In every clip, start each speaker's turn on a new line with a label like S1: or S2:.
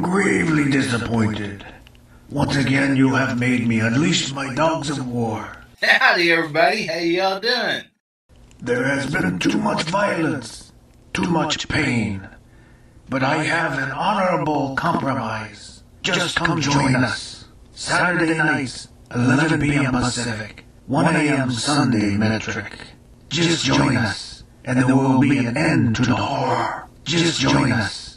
S1: gravely disappointed. Once again, you have made me unleash my dogs of war.
S2: Howdy, everybody. How y'all doing?
S1: There has been too much violence, too much pain. But I have an honorable compromise. Just come join us. Saturday nights, 11 p.m. Pacific, 1 a.m. Sunday metric. Just join us, and there will be an end to the horror. Just join us.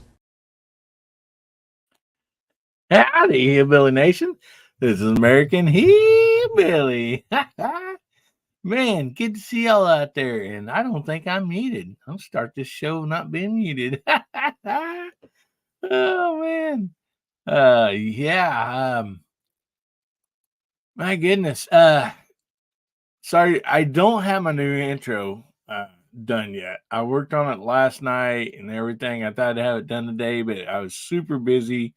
S3: Howdy, Hillbilly Nation. This is American Hillbilly. Man, good to see y'all out there. And I don't think I'm muted. I'll start this show not being muted. Oh, man. My goodness. Sorry, I don't have my new intro done yet. I worked on it last night and everything. I thought I'd have it done today, but I was super busy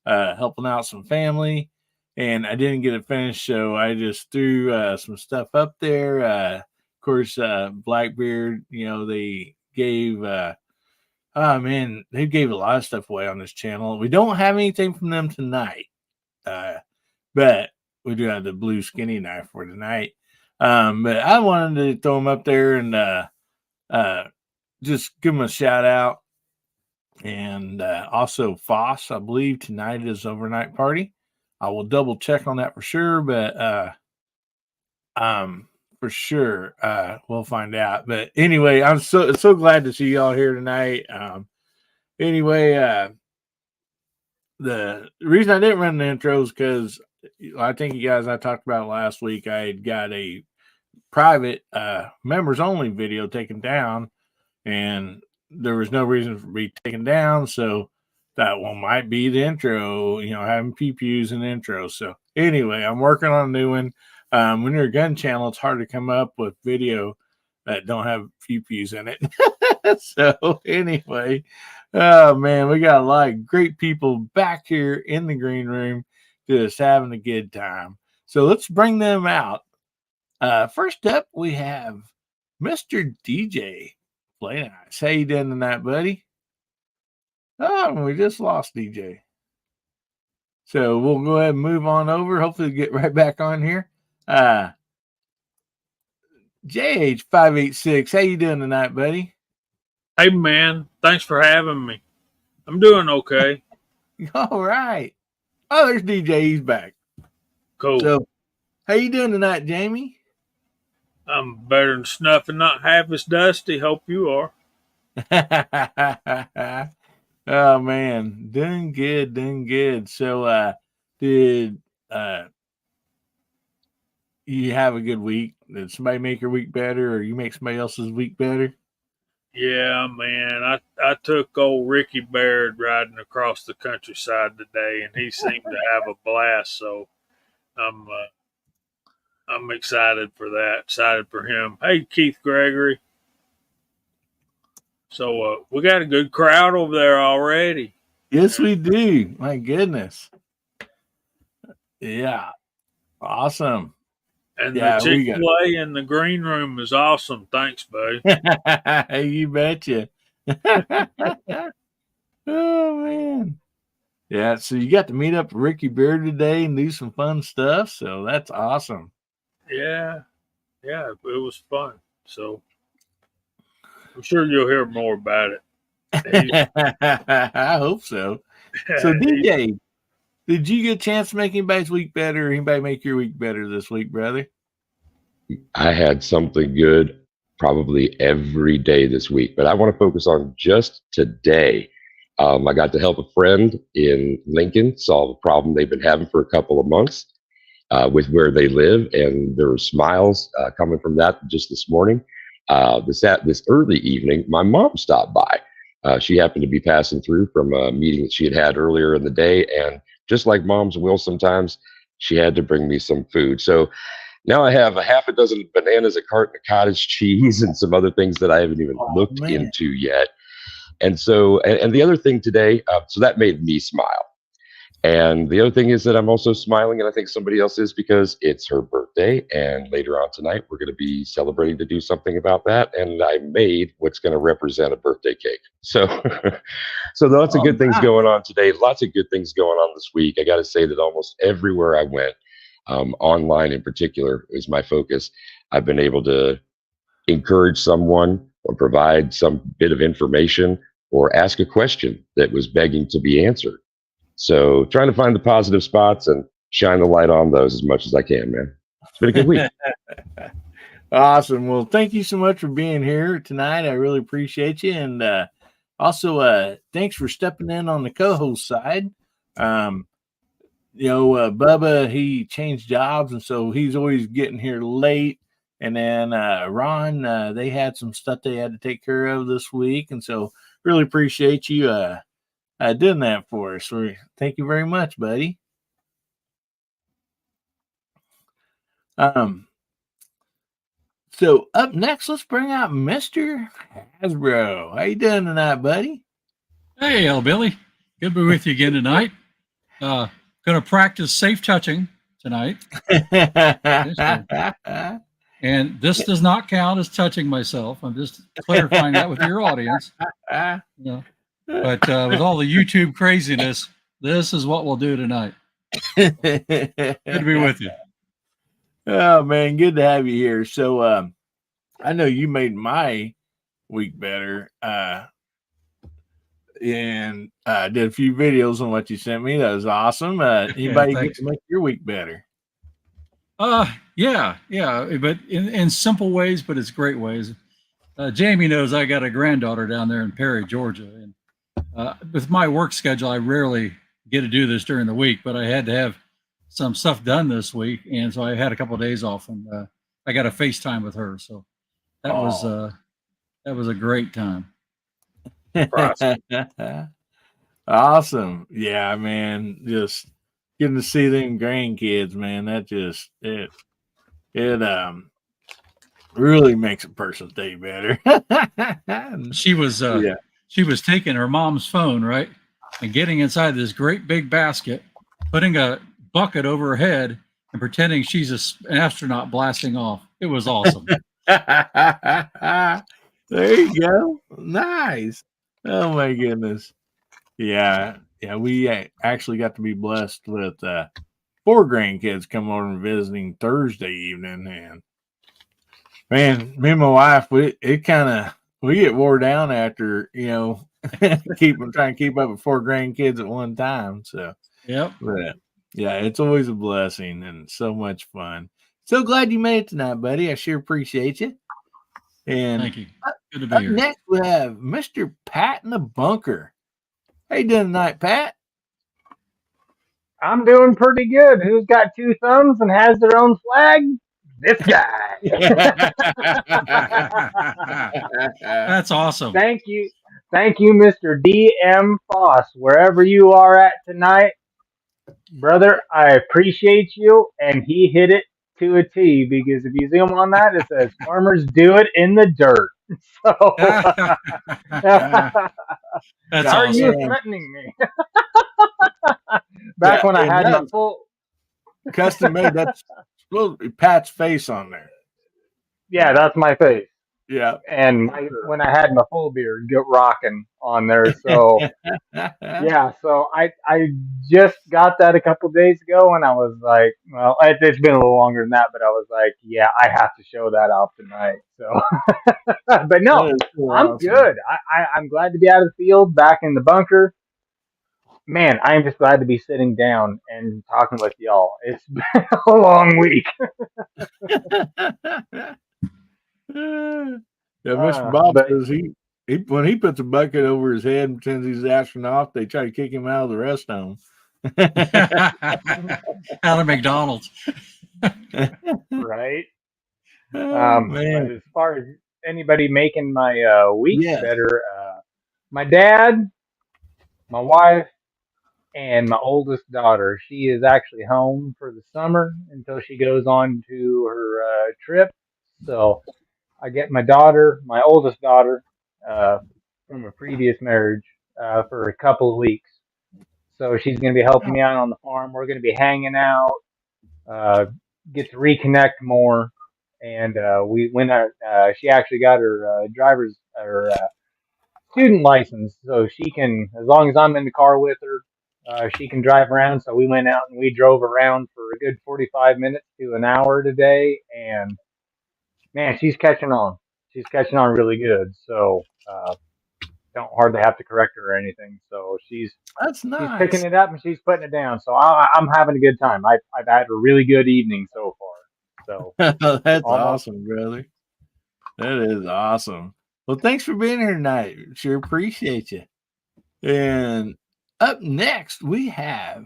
S3: helping out some family, and I didn't get it finished, so I just threw some stuff up there. Of course, Blackbeard, they gave they gave a lot of stuff away on this channel. We don't have anything from them tonight, but we do have the blue skinny knife for tonight. But I wanted to throw them up there and just give them a shout out. And also Foss, I believe tonight is overnight party. I will double check on that for sure, but for sure we'll find out. But anyway, I'm so glad to see y'all here tonight. The reason I didn't run the intro is because I think you guys, I talked about last week, I had got a private members only video taken down, and there was no reason for it to be taken down, so that one might be the intro, having pew-pews in the intro. So anyway, I'm working on a new one. When you're a gun channel, it's hard to come up with video that don't have pew-pews in it. So anyway, oh man, we got a lot of great people back here in the green room just having a good time. So let's bring them out. First up, we have Mr. DJ. Play nice. How you doing tonight, buddy? Oh, we just lost DJ. So we'll go ahead and move on over. Hopefully get right back on here. JH586, how you doing tonight, buddy?
S4: Hey, man. Thanks for having me. I'm doing okay.
S3: All right. Oh, there's DJ. He's back.
S4: Cool.
S3: So, how you doing tonight, Jamie?
S4: I'm better than snuff and not half as dusty. Hope you are.
S3: Oh man, doing good. So did you have a good week? Did somebody make your week better, or you make somebody else's week better?
S4: Yeah, man. I took old Ricky Baird riding across the countryside today, and he seemed to have a blast. So I'm excited for that. Excited for him. Hey, Keith Gregory. So we got a good crowd over there already.
S3: Yes, we do. My goodness. Yeah. Awesome.
S4: And the Chick-fil-A in the green room is awesome. Thanks, buddy.
S3: You betcha. Oh, man. Yeah, so you got to meet up with Ricky Beard today and do some fun stuff. So that's awesome.
S4: Yeah, it was fun. So I'm sure you'll hear more about it.
S3: I hope so. So DJ, did you get a chance to make anybody's week better, or anybody make your week better this week, brother?
S5: I had something good probably every day this week, but I want to focus on just today. I got to help a friend in Lincoln solve a problem they've been having for a couple of months with where they live, and there were smiles coming from that just this morning. This early evening, my mom stopped by. She happened to be passing through from a meeting that she had earlier in the day, and just like moms will sometimes, she had to bring me some food. So now I have a half a dozen bananas, a carton of cottage cheese, and some other things that I haven't even looked into yet. And so, and the other thing today, so that made me smile. And the other thing is that I'm also smiling, and I think somebody else is, because it's her birthday birthday, and later on tonight, we're going to be celebrating to do something about that. And I made what's going to represent a birthday cake. So, so lots of good things going on today. Lots of good things going on this week. I got to say that almost everywhere I went, online in particular, is my focus. I've been able to encourage someone or provide some bit of information or ask a question that was begging to be answered. So trying to find the positive spots and shine the light on those as much as I can, man. It's been a good week.
S3: Awesome. Well, thank you so much for being here tonight. I really appreciate you. And also, thanks for stepping in on the co-host side. Bubba, he changed jobs, and so he's always getting here late. And then Ron, they had some stuff they had to take care of this week. And so really appreciate you doing that for us. Thank you very much, buddy. So up next, let's bring out Mr. Hasbro. How you doing tonight, buddy?
S6: Hey, Hillbilly. Good to be with you again tonight. Going to practice safe touching tonight. And this does not count as touching myself. I'm just clarifying that with your audience. But with all the YouTube craziness, this is what we'll do tonight. Good to be with you.
S3: Oh, man, good to have you here. So I know you made my week better and did a few videos on what you sent me. That was awesome. Anybody get to make your week better?
S6: Yeah, but in simple ways, but it's great ways. Jamie knows I got a granddaughter down there in Perry, Georgia, and with my work schedule, I rarely get to do this during the week, but I had to have some stuff done this week, and so I had a couple of days off, and I got a FaceTime with her, so that was a great time.
S3: Awesome. Yeah, man, just getting to see them grandkids, man, that just it really makes a person's day better.
S6: She was taking her mom's phone, right, and getting inside this great big basket, putting a bucket over her head, and pretending she's an astronaut blasting off. It was awesome.
S3: There you go. Nice. Oh my goodness. Yeah. We actually got to be blessed with 4 grandkids coming over and visiting Thursday evening, and man, me and my wife, we get wore down after trying to keep up with 4 grandkids at one time. So but yeah, it's always a blessing and so much fun. So glad you made it tonight, buddy. I sure appreciate you. And
S6: thank you. Good to be here.
S3: Next, we have Mr. Pat in the bunker. How you doing tonight, Pat?
S7: I'm doing pretty good. Who's got 2 thumbs and has their own flag? This guy.
S6: That's awesome.
S7: Thank you, Mr. DM Foss, wherever you are at tonight. Brother, I appreciate you, and he hit it to a T, because if you zoom on that, it says farmers do it in the dirt. So
S6: that's
S7: are
S6: awesome.
S7: you threatening me? Back when I had my full
S3: custom made, that's supposed to be Pat's face on there.
S7: Yeah, that's my face.
S3: Yeah.
S7: And when I had my full beard, get rocking on there. So yeah, so I just got that a couple days ago, and I was like, well, it's been a little longer than that, but I was like, yeah, I have to show that off tonight. So, but no, I'm good. I'm glad to be out of the field, back in the bunker. Man, I'm just glad to be sitting down and talking with y'all. It's been a long week.
S3: Yeah, Mr. Bob says he when he puts a bucket over his head and pretends he's an astronaut, they try to kick him out of the rest home.
S6: Out of McDonald's.
S7: Right.
S3: Man.
S7: But as far as anybody making my week better, my dad, my wife, and my oldest daughter. She is actually home for the summer until she goes on to her trip. So I get my oldest daughter, from a previous marriage, for a couple of weeks. So she's going to be helping me out on the farm. We're going to be hanging out, get to reconnect more. And we went out. She actually got her driver's or student license, so she can, as long as I'm in the car with her, she can drive around. So we went out and we drove around for a good 45 minutes to an hour today, and man, she's catching on. She's catching on really good. So don't hardly have to correct her or anything. So
S3: That's
S7: she's picking
S3: nice.
S7: it up and she's putting it down. So I'm having a good time. I've had a really good evening so far. So
S3: That's
S7: almost.
S3: awesome, brother. That is awesome. Well, thanks for being here tonight. Sure appreciate you. And up next, we have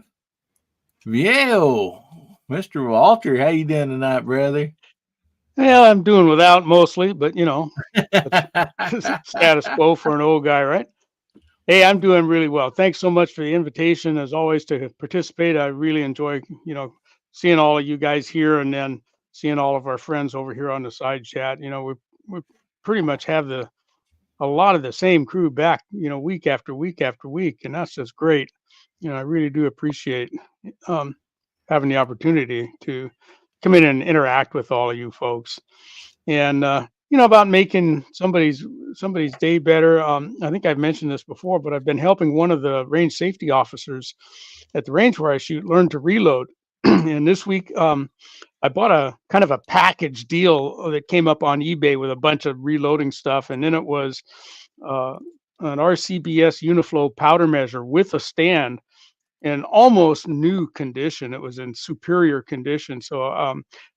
S3: Viejo. Mr. Walter, how you doing tonight, brother?
S8: Well, I'm doing without mostly, but status quo for an old guy, right? Hey, I'm doing really well. Thanks so much for the invitation, as always, to participate. I really enjoy, seeing all of you guys here, and then seeing all of our friends over here on the side chat. We pretty much have a lot of the same crew back, week after week after week, and that's just great. I really do appreciate having the opportunity to come in and interact with all of you folks. And about making somebody's day better. I think I've mentioned this before, but I've been helping one of the range safety officers at the range where I shoot learn to reload. And this week, I bought a kind of a package deal that came up on eBay with a bunch of reloading stuff, and then it was an RCBS Uniflow powder measure with a stand in almost new condition. It was in superior condition. So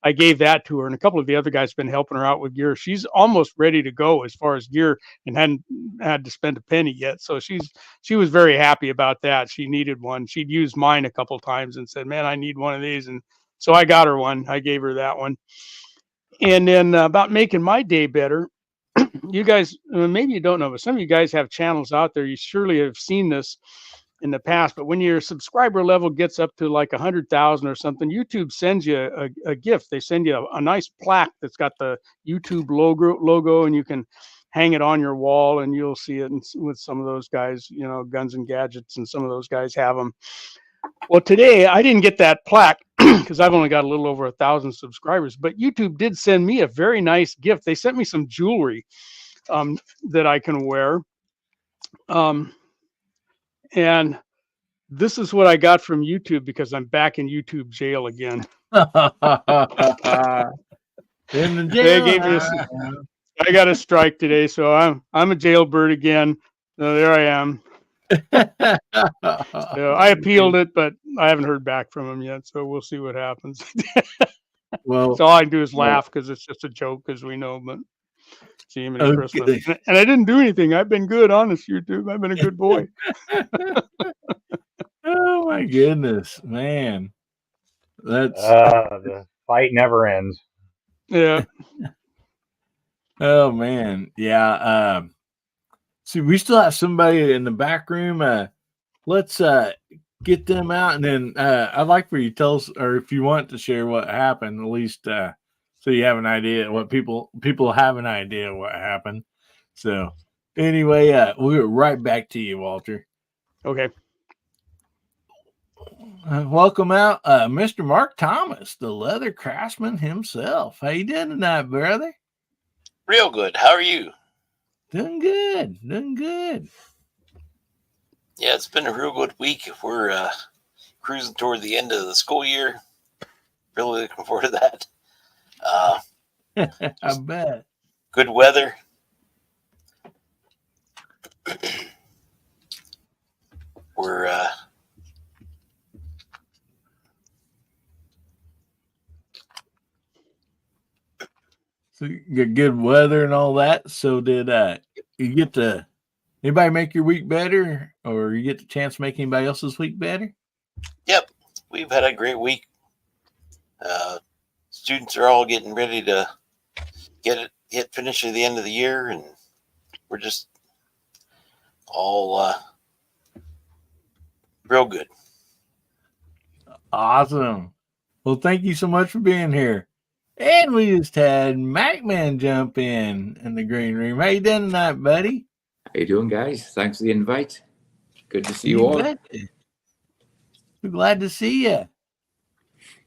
S8: I gave that to her, and a couple of the other guys have been helping her out with gear. She's almost ready to go as far as gear and hadn't had to spend a penny yet. So she was very happy about that. She needed one. She'd used mine a couple times and said, man, I need one of these. And so I got her one. I gave her that one. And then about making my day better, you guys, maybe you don't know, but some of you guys have channels out there. You surely have seen this in the past, but when your subscriber level gets up to like 100,000 or something, YouTube sends you a gift. They send you a nice plaque that's got the YouTube logo, and you can hang it on your wall, and you'll see it with some of those guys, Guns and Gadgets, and some of those guys have them. Well, today I didn't get that plaque because I've only got a little over 1,000 subscribers, but YouTube did send me a very nice gift. They sent me some jewelry that I can wear. And this is what I got from YouTube because I'm back in YouTube jail again.
S3: In the
S8: They
S3: jail.
S8: gave me I got a strike today, so I'm a jailbird again. So there I am. So I appealed it, but I haven't heard back from them yet. So we'll see what happens.
S3: Well,
S8: so all I can do is laugh because it's just a joke, as we know. But see him at Christmas, and I didn't do anything. I've been good, honest YouTube. I've been a good boy.
S3: Oh my goodness, man! That's
S7: The fight never ends.
S8: Yeah.
S3: Oh man, yeah. See, we still have somebody in the back room. Let's get them out, and then I'd like for you to tell us, or if you want to share what happened, at least so you have an idea what people have an idea what happened. So anyway, we'll get right back to you, Walter.
S8: Okay.
S3: Welcome out, Mr. Mark Thomas, the leather craftsman himself. How you doing tonight, brother?
S9: Real good. How are you?
S3: Doing good. Doing good.
S9: Yeah, it's been a real good week. We're cruising toward the end of the school year. Really looking forward to that.
S3: I bet.
S9: Good weather. We're
S3: So you get good weather and all that. So did you get to anybody make your week better, or you get the chance to make anybody else's week better?
S9: Yep, we've had a great week. Students are all getting ready to hit finish at the end of the year, and we're just all real good.
S3: Awesome. Well, thank you so much for being here. And we just had MacMan jump in the green room. How you doing tonight, buddy?
S10: How you doing, guys? Thanks for the invite. Good to see you all.
S3: We're glad to see you.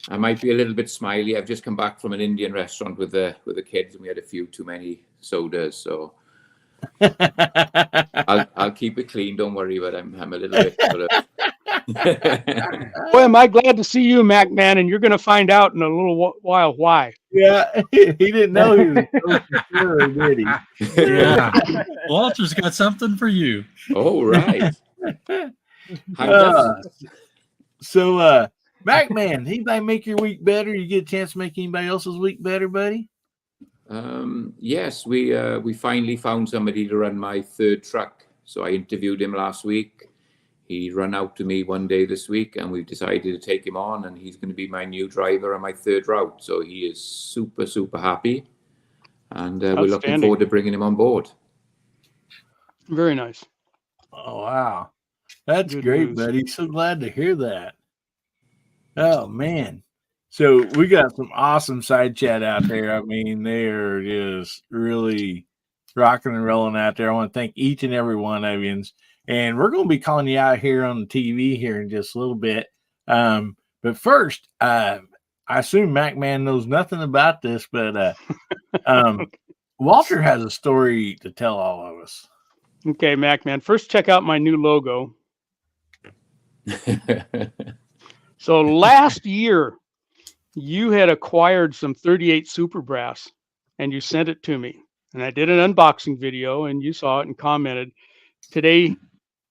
S10: I might be a little bit smiley. I've just come back from an Indian restaurant with the kids, and we had a few too many sodas. So I'll keep it clean. Don't worry. But I'm a little bit sort of.
S8: Boy, am I glad to see you, Mac Man, and you're going to find out in a little while why.
S3: Yeah, he didn't know he was so secure, did he?
S6: Yeah. Walter's got something for you.
S10: Oh, right.
S3: So, Mac Man, anybody make your week better? You get a chance to make anybody else's week better, buddy?
S10: Yes, we finally found somebody to run my third truck. So I interviewed him last week. He ran out to me one day this week, and we've decided to take him on, and he's going to be my new driver on my third route. So he is super, super happy, and we're looking forward to bringing him on board.
S8: Very nice.
S3: Oh, wow. That's
S8: Good
S3: great,
S8: news.
S3: buddy. So glad to hear that. Oh, man. So we got some awesome side chat out there. I mean, they are just really rocking and rolling out there. I want to thank each and every one of you. And we're going to be calling you out here on the TV here in just a little bit. But first, I assume Mac Man knows nothing about this, but Walter has a story to tell all of us.
S8: Okay, Mac Man. First, check out my new logo. So last year, you had acquired some 38 Super Brass, and you sent it to me. And I did an unboxing video, and you saw it and commented. Today,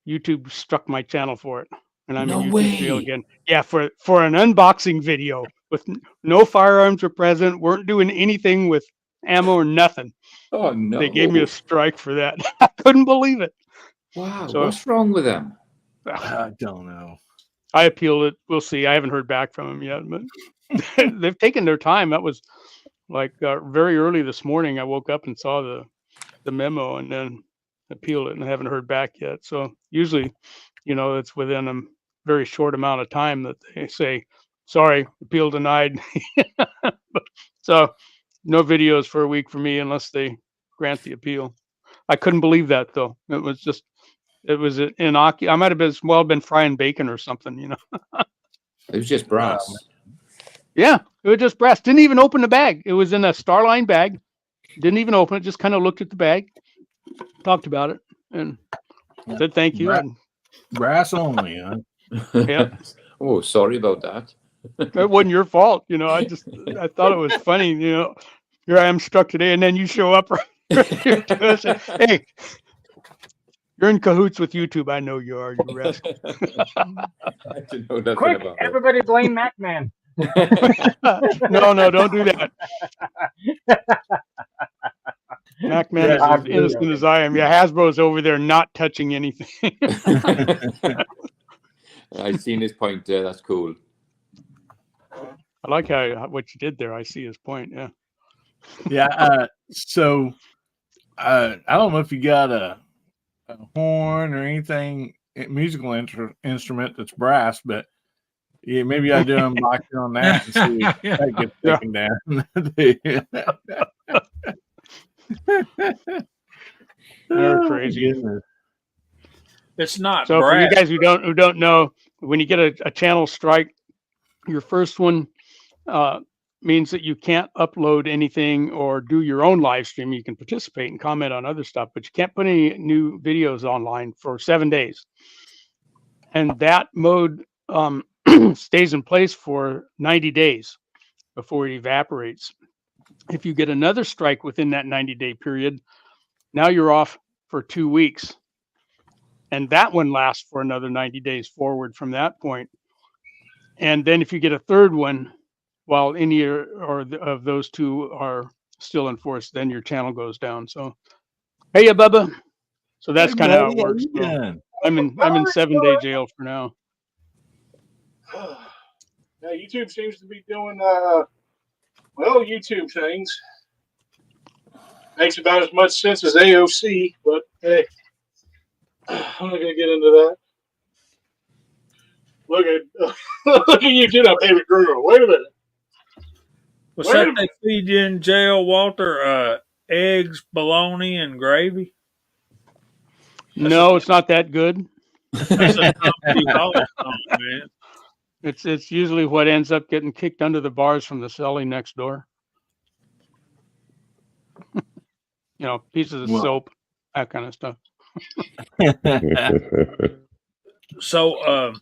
S8: YouTube struck my channel for it, and I'm in YouTube jail again. Yeah, for an unboxing video with no firearms were present, weren't doing anything with ammo or nothing.
S10: Oh no!
S8: They gave me a strike for that. I couldn't believe it.
S10: Wow,
S8: So,
S10: what's wrong with them?
S3: I don't know.
S8: I appealed it. We'll see. I haven't heard back from them yet, but they've taken their time. That was like very early this morning. I woke up and saw the memo, and then appealed it, and I haven't heard back yet. So usually, it's within a very short amount of time that they say, sorry, appeal denied. So no videos for a week for me unless they grant the appeal. I couldn't believe that, though. It was innocuous. I might have been frying bacon or something,
S10: It was just brass.
S8: Yeah, it was just brass. Didn't even open the bag. It was in a Starline bag. Didn't even open it. Just kind of looked at the bag, talked about it, and said thank you.
S3: Brass only, huh?
S8: Yeah.
S10: Oh, sorry about that.
S8: It wasn't your fault. I thought it was funny. Here I am struck today, and then you show up right here to us. Hey, you're in cahoots with YouTube. I know you are, you rascal.
S10: I didn't know nothing
S7: Quick,
S10: about
S7: everybody blame Mac Man.
S8: No, don't do that. Mac Man is as innocent as I am. Yeah, Hasbro's over there not touching anything.
S10: it. I've seen his point there. That's cool.
S8: I like what you did there. I see his point. Yeah.
S3: Yeah. So I don't know if you got a horn or anything, musical instrument that's brass, but yeah, maybe I do unboxing on that and see if that gets taken down.
S8: They're crazy.
S4: It's not
S8: So
S4: brass.
S8: for you guys who don't know, when you get a channel strike, your first one means that you can't upload anything or do your own live stream. You can participate and comment on other stuff, but you can't put any new videos online for 7 days. And that mode stays in place for 90 days before it evaporates. If you get another strike within that 90-day period, now you're off for 2 weeks. And that one lasts for another 90 days forward from that point. And then if you get a third one, while any of those two are still in force, then your channel goes down. So, hey, Bubba. So that's kind of how it works. So I'm in 7-day jail for now.
S11: Now YouTube seems to be doing YouTube things. Makes about as much sense as AOC, but hey, I'm not gonna get into that. Look at you do that, baby girl. Wait a minute.
S4: Was that they feed you in jail, Walter? Eggs, bologna, and gravy?
S8: No, it's not that good.
S4: That's a man.
S8: It's usually what ends up getting kicked under the bars from the celly next door. Pieces of
S3: Well-
S8: soap, that kind of stuff.
S4: So,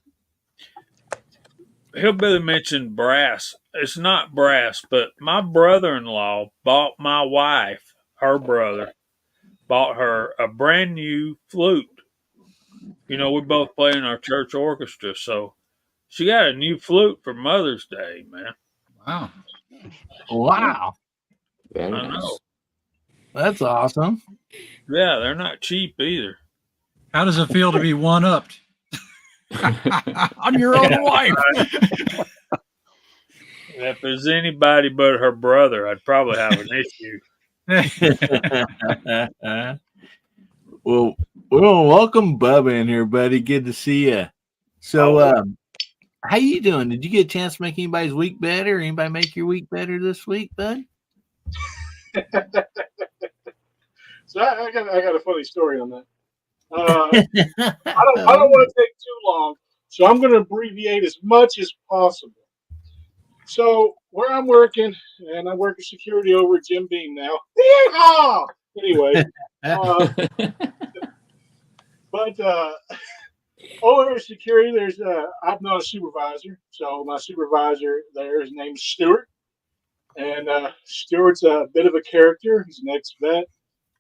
S4: Hillbilly mentioned brass. It's not brass, but my brother-in-law bought my wife, her brother, bought her a brand new flute. We both play in our church orchestra, so she got a new flute for Mother's Day, man.
S6: Wow.
S3: Wow.
S10: Very
S4: I
S10: nice.
S4: know.
S3: That's awesome.
S4: Yeah, they're not cheap either.
S6: How does it feel to be one-upped on your own wife?
S4: If there's anybody but her brother, I'd probably have an issue.
S3: Well, welcome Bubba in here, buddy. Good to see you. So, how you doing? Did you get a chance to make anybody's week better? Anybody make your week better this week, bud?
S11: So I got a funny story on that. I don't want to take too long, so I'm going to abbreviate as much as possible. So where I'm working, and I work in security over at Jim Beam now. Yeehaw! Anyway, but over at security, there's I'm not a supervisor, so my supervisor there, his name's Stuart, and Stuart's a bit of a character. He's an ex-vet.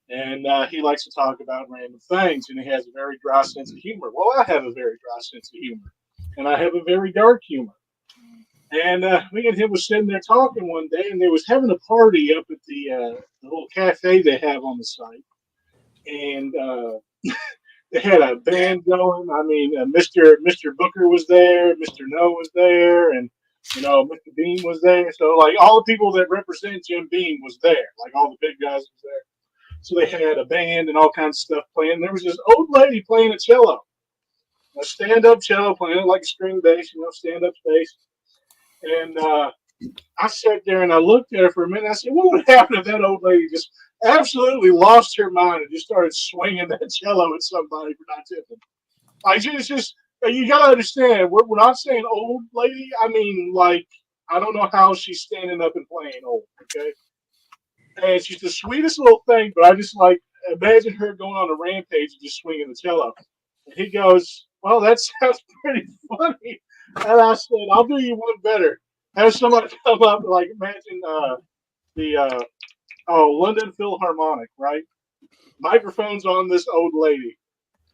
S11: And he likes to talk about random things, and he has a very dry sense of humor. Well, I have a very dry sense of humor, and I have a very dark humor. And me and him was sitting there talking one day, and they was having a party up at the little cafe they have on the site. And they had a band going. I mean, Mr. Booker was there, Mr. No was there, and Mr. Beam was there. So, like, all the people that represent Jim Beam was there. Like, all the big guys was there. So they had a band and all kinds of stuff playing. There was this old lady playing a cello, a stand-up cello, playing it like a string bass, stand-up bass. And I sat there and I looked at her for a minute. I said, what would happen if that old lady just absolutely lost her mind and just started swinging that cello at somebody for not tipping? Like, it's just, you got to understand, we're not saying old lady. I mean, like, I don't know how she's standing up and playing old, okay? And she's the sweetest little thing, but I just imagine her going on a rampage and just swinging the cello. And he goes, well, that sounds pretty funny. And I said, I'll do you one better. Have somebody come up, like, imagine the London Philharmonic, right? Microphone's on this old lady.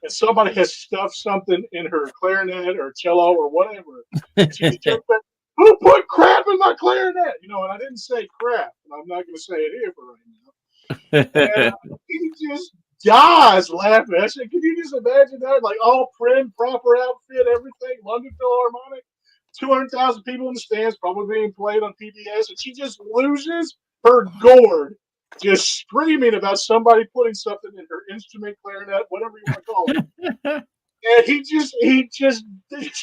S11: And somebody has stuffed something in her clarinet or cello or whatever. And she just jumps back, who put crap in my clarinet? And I didn't say crap, and I'm not going to say it here for right now. And he just dies laughing. I said, can you just imagine that? Like, all prim, proper outfit, everything, London Philharmonic, 200,000 people in the stands, probably being played on PBS, and she just loses her gourd, just screaming about somebody putting something in her instrument, clarinet, whatever you want to call it. And he just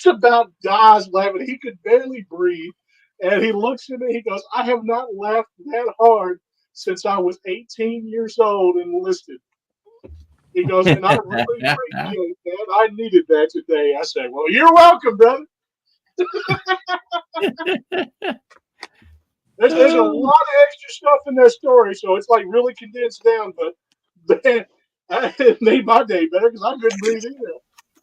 S11: about dies laughing. He could barely breathe. And he looks at me, he goes, I have not laughed that hard since I was 18 years old and enlisted. He goes, and I really appreciate that. I needed that today. I said, well, you're welcome, brother. There's a lot of extra stuff in that story, so it's like really condensed down, but man, it made my day better because I couldn't breathe either.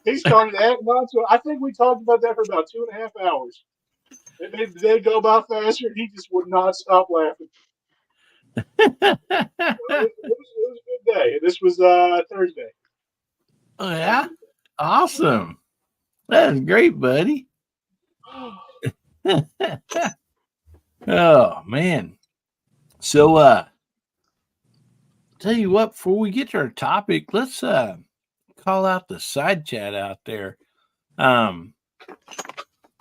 S11: He started adding on to it. I think we talked about that for about 2.5 hours. They'd go by faster, and he just would not stop laughing. It was a good day. This was Thursday.
S3: Oh, yeah? Awesome. That's great, buddy. Oh, man. So, tell you what, before we get to our topic, let's call out the side chat out there.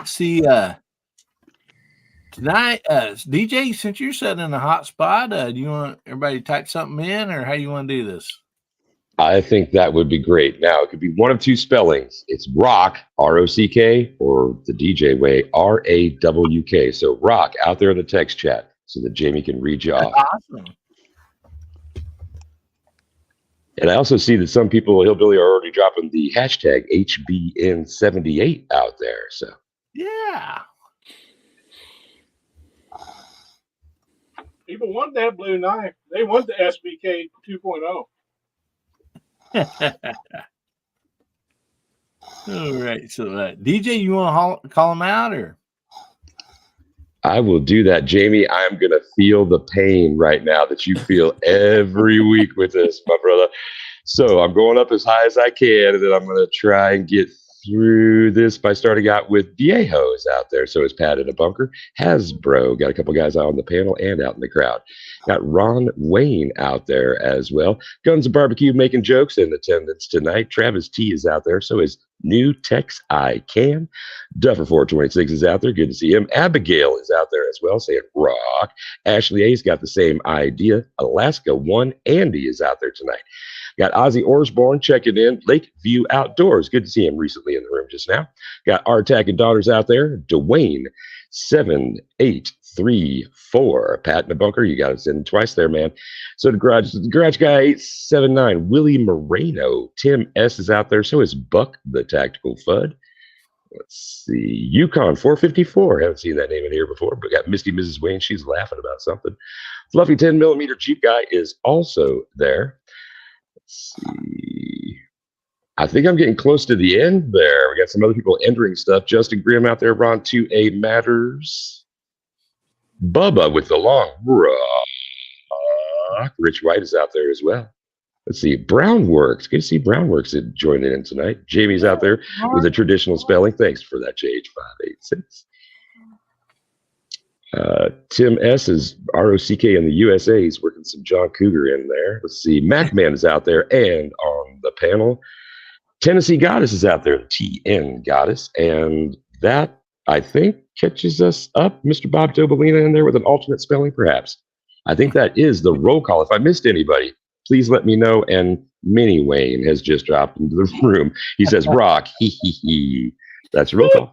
S3: See, tonight, DJ, since you're sitting in a hot spot, do you want everybody to type something in, or how you want to do this?
S5: I think that would be great. Now, it could be one of two spellings. It's rock, R-O-C-K, or the DJ way, R-A-W-K. So rock out there in the text chat so that Jamie can read you off.
S3: Awesome.
S5: And I also see that some people, Hillbilly, are already dropping the hashtag HBN78 out there. So
S3: Yeah.
S11: People want that blue knife. They want the SBK 2.0.
S3: All right. So, DJ, you want to call him out or?
S5: I will do that, Jamie. I'm going to feel the pain right now that you feel every week with this, my brother. So I'm going up as high as I can, and then I'm going to try and get through this by starting out with Viejo's out there. So is Pat in a bunker. Hasbro got a couple guys out on the panel and out in the crowd. Got Ron Wayne out there as well. Guns and Barbecue making jokes in attendance tonight. Travis T is out there. So is New Tex I Can. Duffer 426 is out there. Good to see him. Abigail is out there as well, saying rock. Ashley A's got the same idea. Alaska 1. Andy is out there tonight. Got Ozzy Orsborn checking in. Lakeview Outdoors. Good to see him recently in the room just now. Got Artak and Daughters out there. Dwayne 7834. Pat in the bunker. You got to send twice there, man. So the garage guy 879. Willie Moreno. Tim S is out there. So is Buck the Tactical Fud. Let's see. Yukon 454. Haven't seen that name in here before, but got Misty Mrs. Wayne. She's laughing about something. Fluffy 10mm Jeep guy is also there. Let's see. I think I'm getting close to the end there. We got some other people entering stuff. Justin Grimm out there, Ron 2A Matters. Bubba with the long rock. Rich White is out there as well. Let's see. Brownworks. Good to see Brownworks joining in tonight. Jamie's out there with a traditional spelling. Thanks for that, JH586. Tim S is ROCK in the USA. He's working some John Cougar in there. Let's see. MacMan is out there and on the panel. Tennessee Goddess is out there, the TN Goddess. And that, I think, catches us up. Mr. Bob Dobalina in there with an alternate spelling, perhaps. I think that is the roll call. If I missed anybody, please let me know. And Minnie Wayne has just dropped into the room. He says, rock. He. That's a roll call.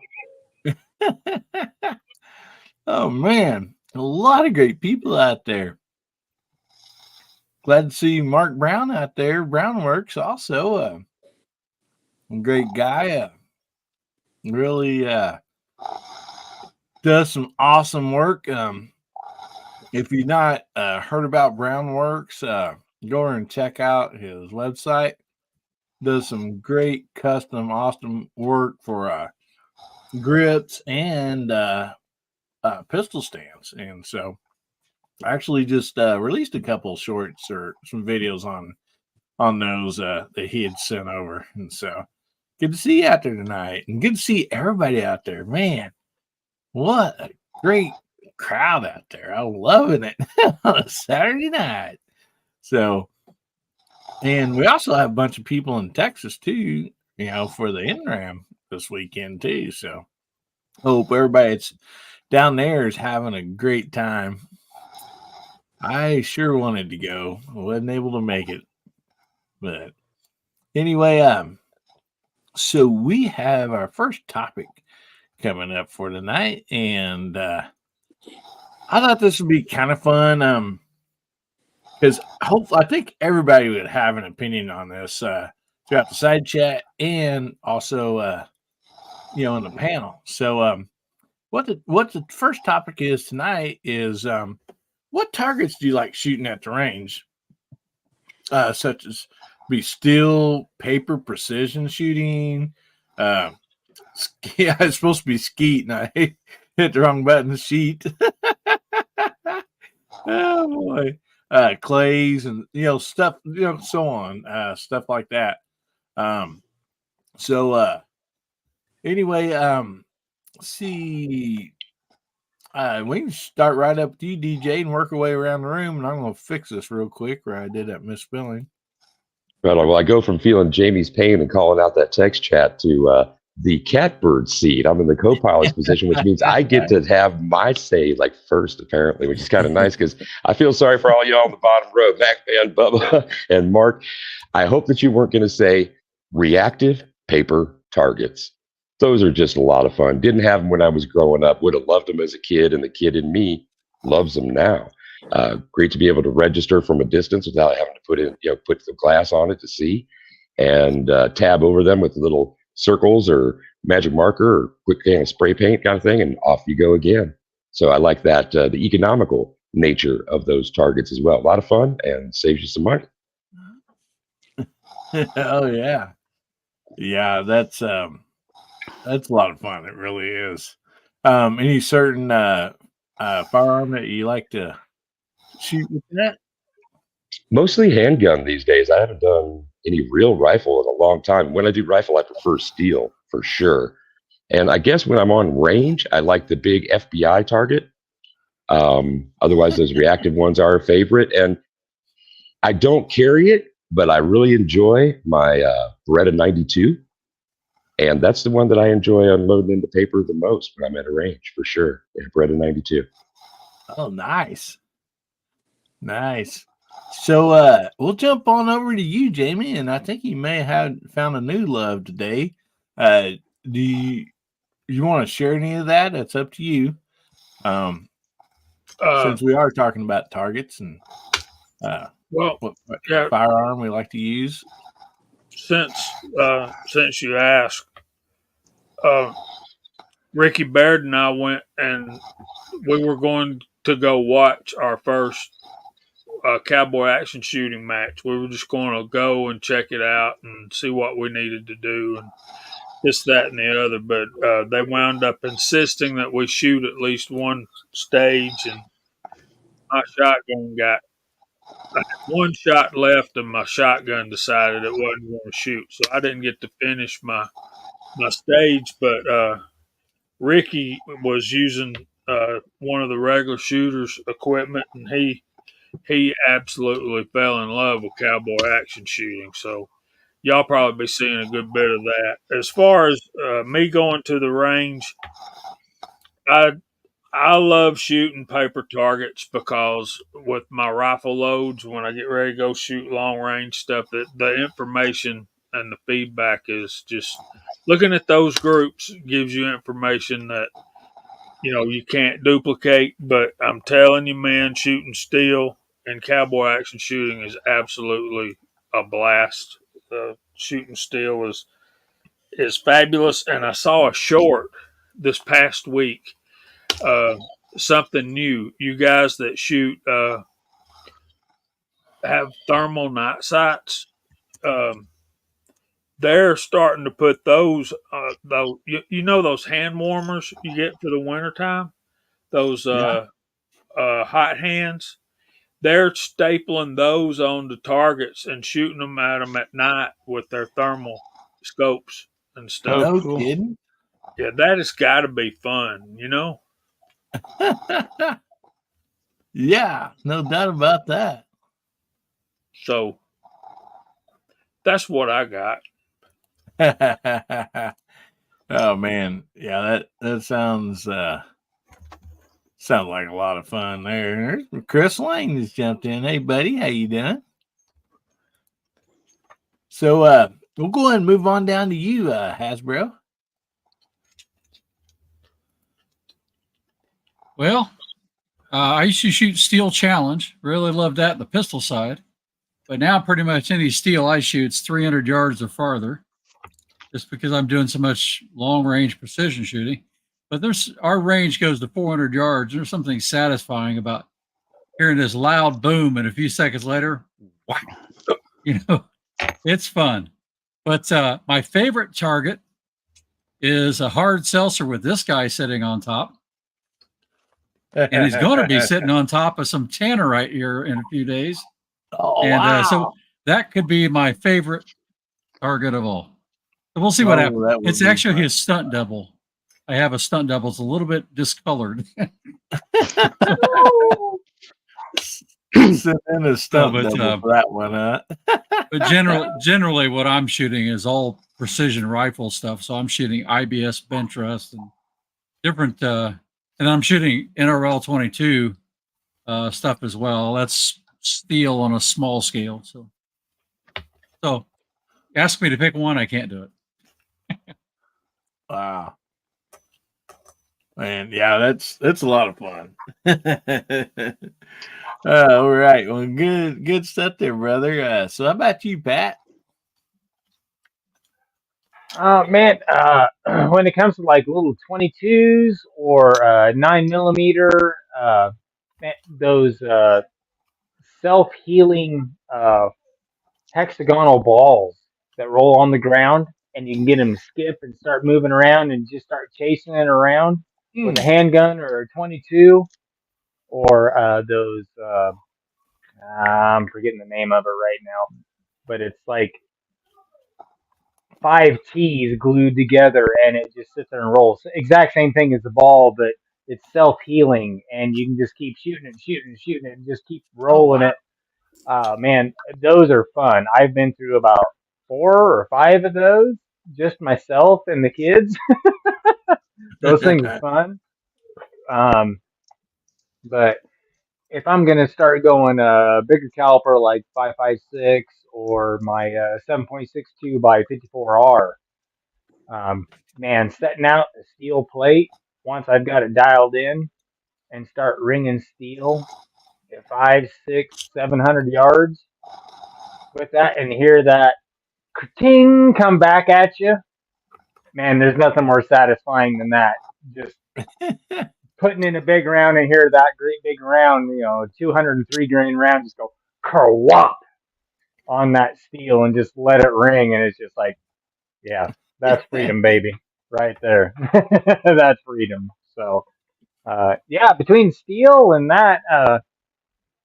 S3: Oh, man. A lot of great people out there. Glad to see Mark Brown out there. Brownworks also a great guy. Really does some awesome work. If you've not heard about Brownworks, go over and check out his website. Does some great custom, awesome work for grips and pistol stands. And so I actually just released a couple shorts or some videos on those that he had sent over. And so good to see you out there tonight, and good to see everybody out there. Man, what a great crowd out there. I'm loving it on a Saturday night. So, and we also have a bunch of people in Texas too, you know, for the NRAM this weekend too. So hope everybody that's down there is having a great time. I sure wanted to go. I wasn't able to make it. But anyway, so we have our first topic coming up for tonight, and I thought this would be kind of fun. Because I think everybody would have an opinion on this throughout the side chat and also you know, in the panel. So what the first topic is tonight is what targets do you like shooting at the range? Such as be steel, paper, precision shooting. Yeah, it's supposed to be skeet, and I hit the wrong button. Sheet. Oh boy. Clays and, you know, stuff, you know, so on, stuff like that. So anyway, let's see. We can start right up with you, DJ, and work our way around the room. And I'm going to fix this real quick where I did that misspelling.
S5: Right on. Well, I go from feeling Jamie's pain and calling out that text chat to the catbird seat. I'm in the co-pilot's position, which means I get to have my say like first, apparently, which is kind of nice because I feel sorry for all y'all on the bottom row, MacMan, Bubba, and Mark. I hope that you weren't going to say reactive paper targets. Those are just a lot of fun. Didn't have them when I was growing up. Would have loved them as a kid, and the kid in me loves them now. Great to be able to register from a distance without having to put the glass on it to see, and tab over them with a little circles or magic marker or quick can of spray paint kind of thing, and off you go again. So I like that the economical nature of those targets as well. A lot of fun and saves you some money.
S3: Oh yeah, yeah. That's a lot of fun. It really is. Any certain firearm that you like to shoot with that?
S5: Mostly handgun these days. I haven't done any real rifle in a long time. When I do rifle, I prefer steel for sure. And I guess when I'm on range, I like the big FBI target. Otherwise, those reactive ones are a favorite. And I don't carry it, but I really enjoy my Beretta 92. And that's the one that I enjoy unloading into paper the most when I'm at a range, for sure. Yeah, Beretta 92.
S3: Oh, nice. Nice. So we'll jump on over to you, Jamie, and I think you may have found a new love today. Do you want to share any of that? It's up to you. Since we are talking about targets and what firearm we like to use.
S4: Since you asked, Ricky Baird and I went and we were going to go watch our first cowboy action shooting match. We were just going to go and check it out and see what we needed to do and this, that, and the other. But they wound up insisting that we shoot at least one stage, and my shotgun I had one shot left, and my shotgun decided it wasn't going to shoot, so I didn't get to finish my stage. But Ricky was using one of the regular shooters' equipment, and he absolutely fell in love with cowboy action shooting. So y'all probably be seeing a good bit of that. As far as me going to the range, I love shooting paper targets because with my rifle loads, when I get ready to go shoot long range stuff, that the information and the feedback is just looking at those groups gives you information that you can't duplicate. But I'm telling you, man, shooting steel and cowboy action shooting is absolutely a blast. Shooting steel is fabulous, and I saw a short this past week. Something new. You guys that shoot have thermal night sights. They're starting to put those those hand warmers you get for the wintertime, those hot hands. They're stapling those onto targets and shooting them at them at night with their thermal scopes and stuff.
S3: No
S8: cool.
S3: kidding.
S4: Yeah, that has got to be fun,
S3: Yeah, no doubt about that.
S4: So that's what I got.
S3: Oh man, yeah, that sounds like a lot of fun there. There's Chris Lane just jumped in. Hey buddy, how you doing? So we'll go ahead and move on down to you, Hasbro.
S6: Well, I used to shoot Steel Challenge. Really loved that, the pistol side. But now pretty much any steel I shoot's 300 yards or farther, just because I'm doing so much long-range precision shooting. But our range goes to 400 yards. There's something satisfying about hearing this loud boom, and a few seconds later, whack. It's fun. But my favorite target is a hard seltzer with this guy sitting on top. And he's going to be sitting on top of some tannerite here in a few days.
S3: Oh,
S6: and
S3: wow.
S6: So that could be my favorite target of all. So we'll see what happens. It's actually his stunt double. I have a stunt double. It's a little bit discolored.
S3: Send in a stunt double for that one, huh?
S6: But generally, what I'm shooting is all precision rifle stuff. So I'm shooting IBS bench rest and different, and I'm shooting NRL 22 stuff as well. That's steel on a small scale. So ask me to pick one, I can't do it.
S3: Wow. Man, yeah, that's a lot of fun. All right. Well, good stuff there, brother. So how about you, Pat?
S7: Man, when it comes to like little 22s or 9 millimeter, man, those self healing hexagonal balls that roll on the ground, and you can get them to skip and start moving around and just start chasing it around with a handgun or a 22, or those. I'm forgetting the name of it right now, but it's like five T's glued together and it just sits there and rolls. Exact same thing as the ball, but it's self healing and you can just keep shooting and shooting and shooting it and just keep
S3: Oh
S7: rolling
S3: wow.
S7: it. Man, those are fun. I've been through about 4 or 5 of those, just myself and the kids. Those things are fun. Um, but if I'm gonna start going bigger caliber like 5.56 or my 7.62 by 54R, man, setting out a steel plate once I've got it dialed in and start ringing steel at 5, 6, 700 yards with that and hear that ting come back at you, man, there's nothing more satisfying than that. Just putting in a big round and hear that great big round, 203 grain round just go kerwop on that steel and just let it ring. And it's just like, yeah, that's freedom, baby, right there. That's freedom. So, yeah, between steel and that,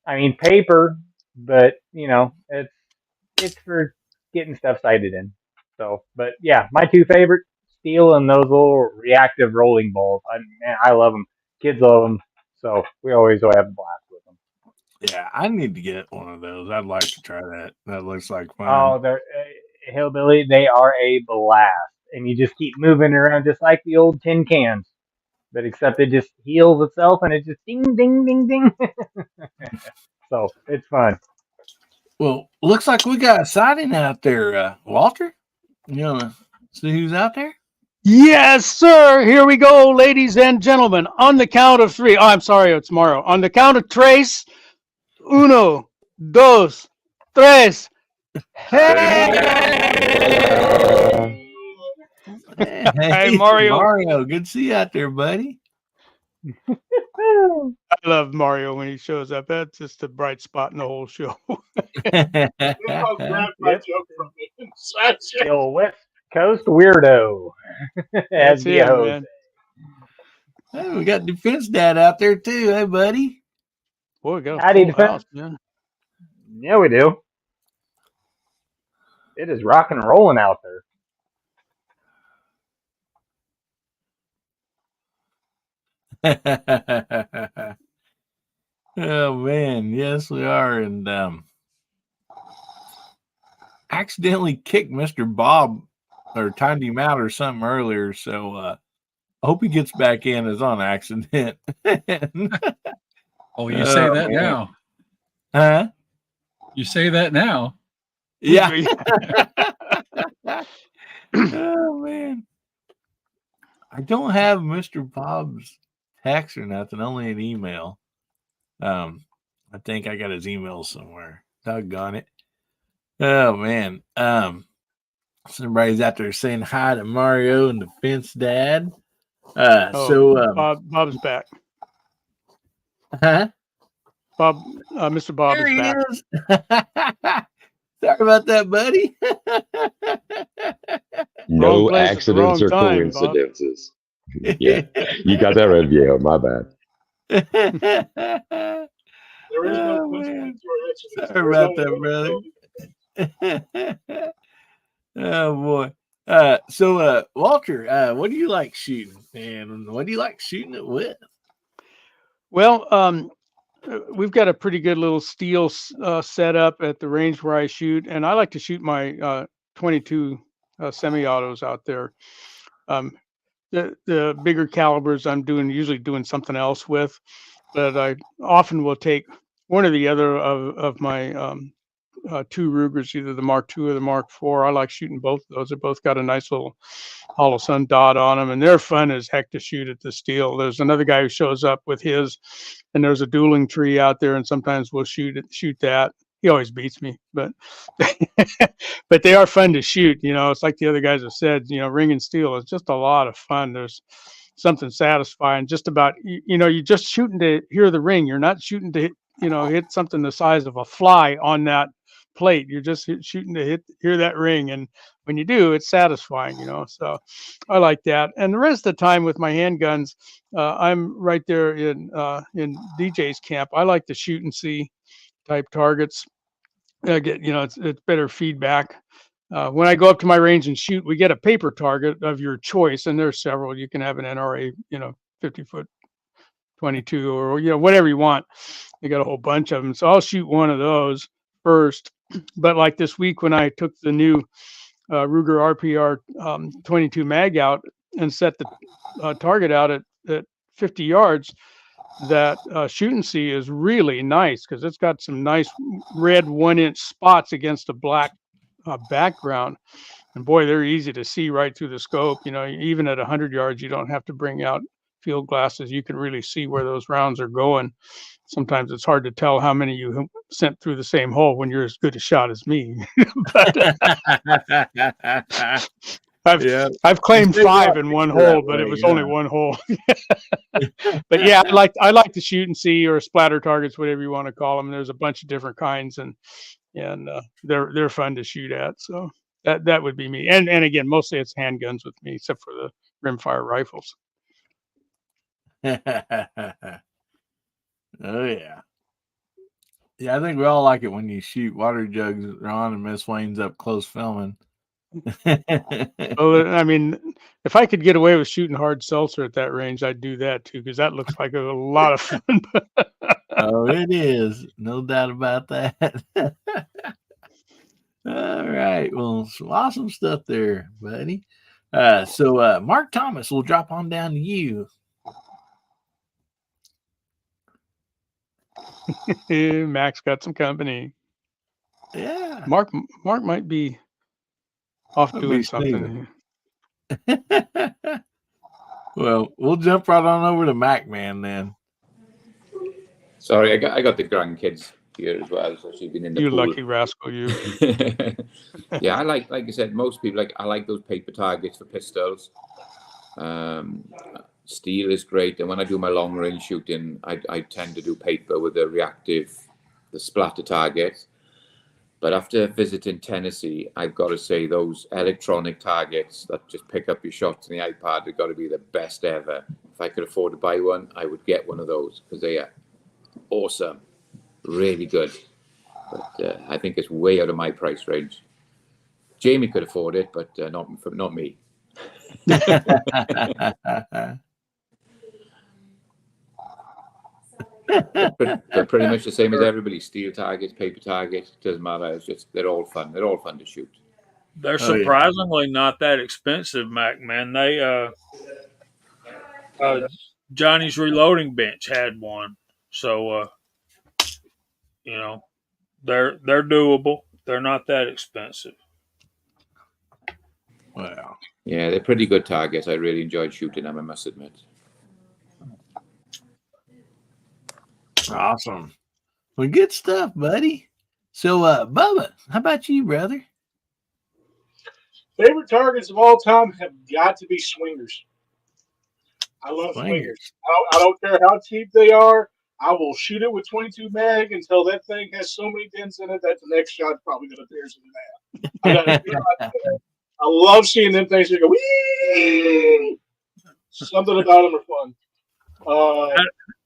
S7: I mean, paper, but it's for getting stuff sighted in. So, but yeah, my two favorite, steel and those little reactive rolling balls. Man, I love them. Kids love them. So we always have a blast with them.
S3: Yeah, I need to get one of those. I'd like to try that. That looks like fun.
S7: Oh, they're hillbilly. They are a blast, and you just keep moving around just like the old tin cans, but except it just heals itself and it just ding, ding, ding, ding. So it's fun.
S3: Well, looks like we got a sighting out there, Walter. You wanna see who's out there?
S8: Yes, sir. Here we go, ladies and gentlemen. On the count of three. Oh, I'm sorry, it's Mario. On the count of tres. Uno, dos, tres. Hey!
S3: Hey,
S8: Mario.
S3: Mario, good to see you out there, buddy.
S8: I love Mario when he shows up. That's just a bright spot in the whole show.
S11: Grab my
S7: Yep.
S11: joke from me. Inside
S7: The old West Coast weirdo.
S8: That's
S7: As
S8: him,
S7: Viejo
S8: man.
S3: Hey, we got Defense Dad out there too. Hey, buddy.
S8: Boy, we got a
S7: Howdy,
S8: full
S7: Defense.
S8: house, man.
S7: Yeah, we do. It is rock and rolling out there.
S3: Oh man, yes we are, and accidentally kicked Mr. Bob or timed him out or something earlier. So I hope he gets back in as on accident.
S6: Oh, you say that
S3: man.
S6: now.
S3: Huh?
S6: You say that now.
S3: Yeah. Oh man. I don't have Mr. Bob's text or nothing, only an email. I think I got his email somewhere. Doggone it. Oh man. Somebody's out there saying hi to Mario and the Fence Dad.
S8: Bob's back.
S3: Huh?
S8: Mr. Bob
S3: There
S8: is
S3: he
S8: back.
S3: is. Sorry about that, buddy.
S5: No
S8: Wrong place at the
S5: accidents
S8: wrong
S5: or
S8: time, Bob.
S5: coincidences. Yeah, you got that right, Viejo. My bad.
S11: There is no
S3: Oh,
S11: coincidence or accidents.
S3: sorry
S11: There's
S3: about
S11: only
S3: that, brother. Oh boy. So Walter, what do you like shooting, and what do you like shooting it with?
S8: Well, we've got a pretty good little steel setup at the range where I shoot, and I like to shoot my 22 semi-autos out there. The bigger calibers I'm usually doing something else with, but I often will take one or the other of my two Rugers, either the Mark II or the Mark IV. I like shooting both of those. They both got a nice little hollow sun dot on them, and they're fun as heck to shoot at the steel. There's another guy who shows up with his, and there's a dueling tree out there, and sometimes we'll shoot that. he always beats me, but but they are fun to shoot. It's like the other guys have said. Ring and steel is just a lot of fun. There's something satisfying just about you're just shooting to hear the ring. You're not shooting to hit something the size of a fly on that plate. You're just shooting to hear that ring, and when you do, it's satisfying. So I like that. And the rest of the time with my handguns, I'm right there in DJ's camp. I like to shoot and see type targets. Get it's better feedback. When I go up to my range and shoot, we get a paper target of your choice, and there's several. You can have an NRA, 50-foot 22, or whatever you want. They got a whole bunch of them, so I'll shoot one of those first. But like this week when I took the new Ruger RPR 22 mag out and set the target out at 50 yards, that shoot and see is really nice because it's got some nice red 1-inch spots against a black background. And boy, they're easy to see right through the scope. Even at 100 yards, you don't have to bring out field glasses. You can really see where those rounds are going. Sometimes it's hard to tell how many you sent through the same hole when you're as good a shot as me. I've claimed 5 in one hole, but it was only one hole. But yeah, I like to shoot and see, or splatter targets, whatever you want to call them. There's a bunch of different kinds, and they're fun to shoot at. So that would be me. And again, mostly it's handguns with me, except for the rimfire rifles.
S3: Oh yeah. Yeah, I think we all like it when you shoot water jugs on and Miss Wayne's up close filming.
S8: Well, I mean, if I could get away with shooting hard seltzer at that range, I'd do that too, because that looks like a lot of fun.
S3: Oh, it is. No doubt about that. All right. Well, some awesome stuff there, buddy. So Mark Thomas, will drop on down to you.
S8: Max got some company.
S3: Yeah.
S8: Mark might be off doing something.
S3: Well, we'll jump right on over to Mac Man then.
S10: Sorry, I got the grandkids here as well. So she's been in the
S8: You
S10: pool.
S8: lucky rascal, you.
S10: Yeah, I like I said, most people I like those paper targets for pistols. Steel is great, and when I do my long range shooting, I tend to do paper with the splatter target. But after visiting Tennessee, I've got to say those electronic targets that just pick up your shots on the iPad have got to be the best ever. If I could afford to buy one, I would get one of those because they are awesome, really good. But I think it's way out of my price range. Jamie could afford it, but not me. They're pretty much the same as everybody. Steel targets, paper targets, doesn't matter. It's just they're all fun. They're all fun to shoot.
S4: They're surprisingly not that expensive, Mac Man. They Johnny's Reloading Bench had one, so they're doable. They're not that expensive.
S3: Wow.
S10: Yeah, they're pretty good targets. I really enjoyed shooting them, I must admit.
S3: Awesome. Well, good stuff, buddy. So, Bubba, how about you, brother?
S11: Favorite targets of all time have got to be swingers. I love swingers. I don't care how cheap they are. I will shoot it with 22 mag until that thing has so many dents in it that the next shot's probably going to pierce it in half. I love seeing them things that go, wee! Something about them are fun.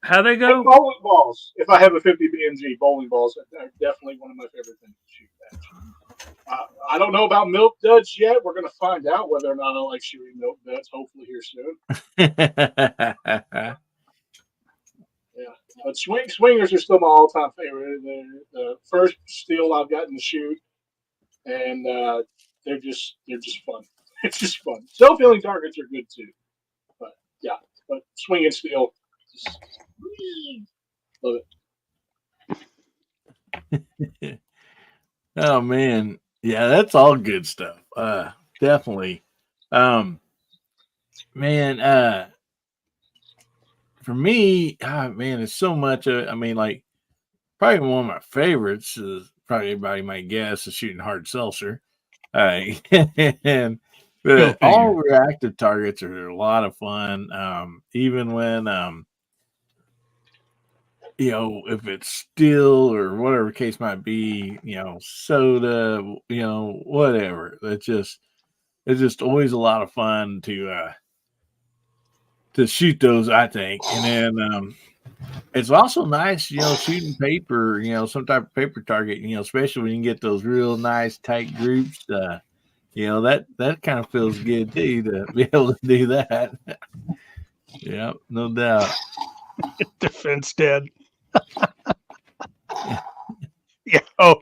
S4: How they go?
S11: Bowling balls. If I have a 50 BMG, bowling balls are definitely one of my favorite things to shoot at. I don't know about milk duds yet. We're going to find out whether or not I like shooting milk duds, hopefully here soon. Yeah, but swingers are still my all-time favorite. They're the first steel I've gotten to shoot, and they're just fun. It's just fun. Self-healing targets are good too, but swing and steel, just love
S3: it. Oh man, yeah, that's all good stuff. Definitely, man. For me, man, it's so much. I mean, like, probably one of my favorites is probably everybody might guess, is shooting hard seltzer. And but all reactive targets are a lot of fun. Even when if it's steel or whatever case might be, soda, whatever. It's just always a lot of fun to shoot those, I think. And then it's also nice, shooting paper, some type of paper target, especially when you get those real nice tight groups. That kind of feels good too, to be able to do that. Yeah, no doubt.
S8: Defense dead. Yeah. Oh.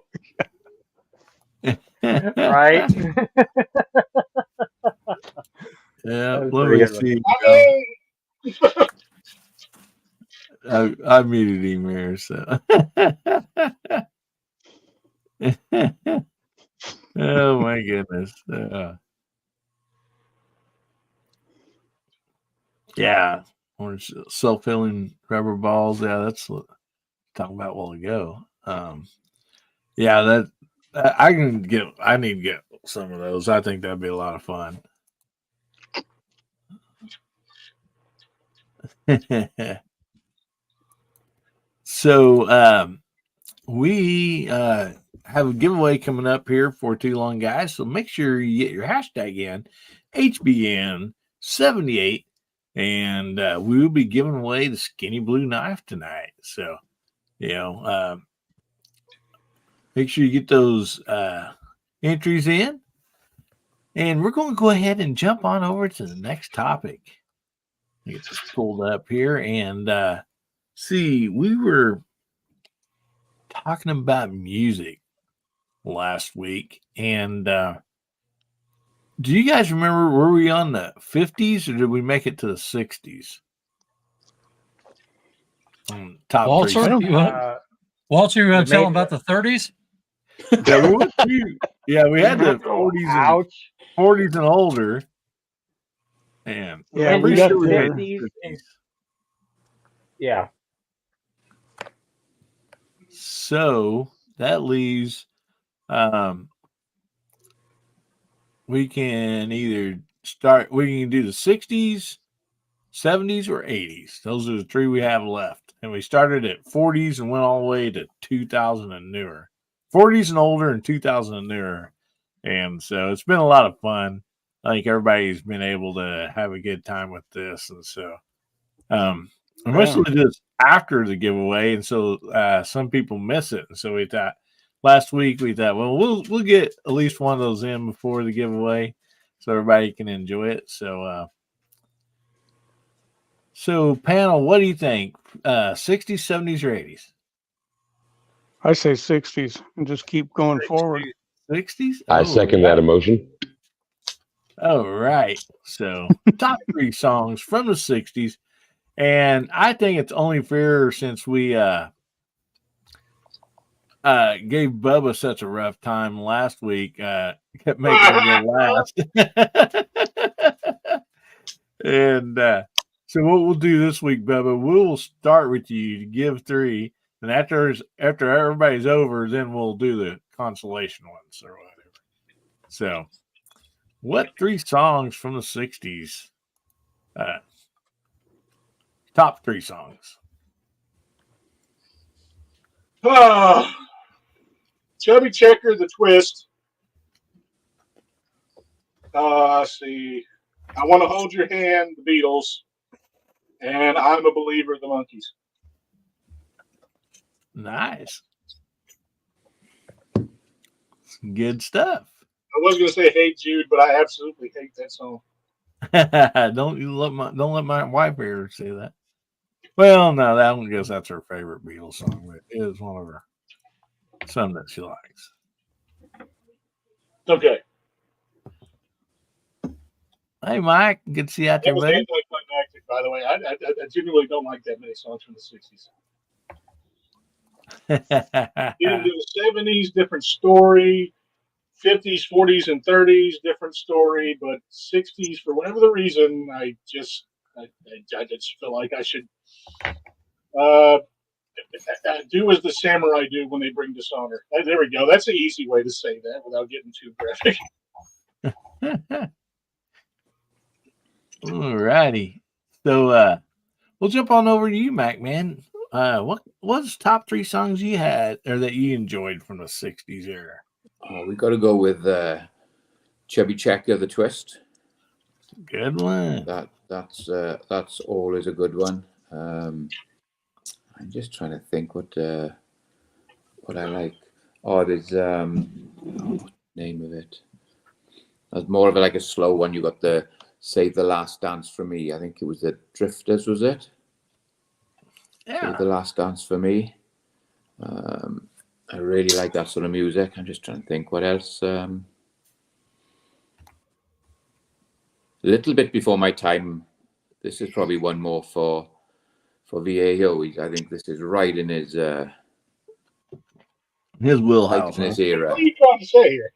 S7: Right.
S3: Yeah.
S7: That was
S3: Let
S7: pretty
S3: me
S7: good
S3: see. I muted him here, so. Oh my goodness. Yeah. Orange self-filling rubber balls. Yeah, that's what I'm talking about a while ago. Yeah, I need to get some of those. I think that'd be a lot of fun. So we have a giveaway coming up here for Too Long Guys. So make sure you get your hashtag in HBN78, and we will be giving away the skinny blue knife tonight. So make sure you get those entries in. And we're going to go ahead and jump on over to the next topic. Get this pulled up here and see. We were talking about music last week, and do you guys remember, were we on the 50s or did we make it to the 60s? Top
S6: Walter,
S3: three.
S6: Walter, you want to tell them about the 30s?
S3: Yeah, we went through. Yeah, we had the 40s and older. And
S8: yeah, we got
S3: sure
S8: there.
S7: 50s. Yeah.
S3: So that leaves, we can either we can do the 60s, 70s, or 80s. Those are the three we have left. And we started at 40s and went all the way to 2000 and newer. 40s and older and 2000 and newer. And so it's been a lot of fun. I think everybody's been able to have a good time with this. And so mostly just after the giveaway. And so some people miss it. And so we thought last week, well, we'll get at least one of those in before the giveaway so everybody can enjoy it. So panel, what do you think? 60s, 70s, or 80s?
S8: I say 60s and just keep going forward.
S3: 60s?
S5: I second that emotion.
S3: All right. So top three songs from the 60s. And I think it's only fair, since we gave Bubba such a rough time last week, kept making him go last. And so what we'll do this week, Bubba, we'll start with you to give three. And after everybody's over, then we'll do the consolation ones or whatever. So what three songs from the 60s? Top three songs.
S11: Chubby Checker, The Twist. Let's see. I Want to Hold Your Hand, The Beatles. And I'm a Believer, The Monkees.
S3: Nice. Good stuff.
S11: I was going to say Hey Jude, but I absolutely hate that song.
S3: Don't let my wife hear her say that. Well, no, I don't guess that's her favorite Beatles song, but it is one of her, some that she likes.
S11: Okay.
S3: Hey, Mike, good to see you out there,
S11: That was
S3: buddy.
S11: anticlimactic, by the way. I genuinely don't like that many songs from the 60s. Into the 70s, different story. 50s, 40s, and 30s, different story. But 60s, for whatever the reason, I just feel like I should Do as the samurai do when they bring dishonor. There we go. That's an easy way to say that without getting too graphic.
S3: All righty. So we'll jump on over to you, Mac, man. What's top 3 songs you had or that you enjoyed from the 60s era?
S10: Oh, we got to go with Chubby Checker, The Twist.
S3: Good one.
S10: That's always a good one. I'm just trying to think what I like. Oh, there's what's the name of it? That's more of like a slow one. You got the Save the Last Dance for Me. I think it was the Drifters, was it?
S3: Yeah.
S10: Save the Last Dance for Me. I really like that sort of music. I'm just trying to think what else. A little bit before my time. This is probably one more for VAO. I think this is right in his
S3: wheelhouse.
S10: Right in his era.
S11: What are you trying to say here?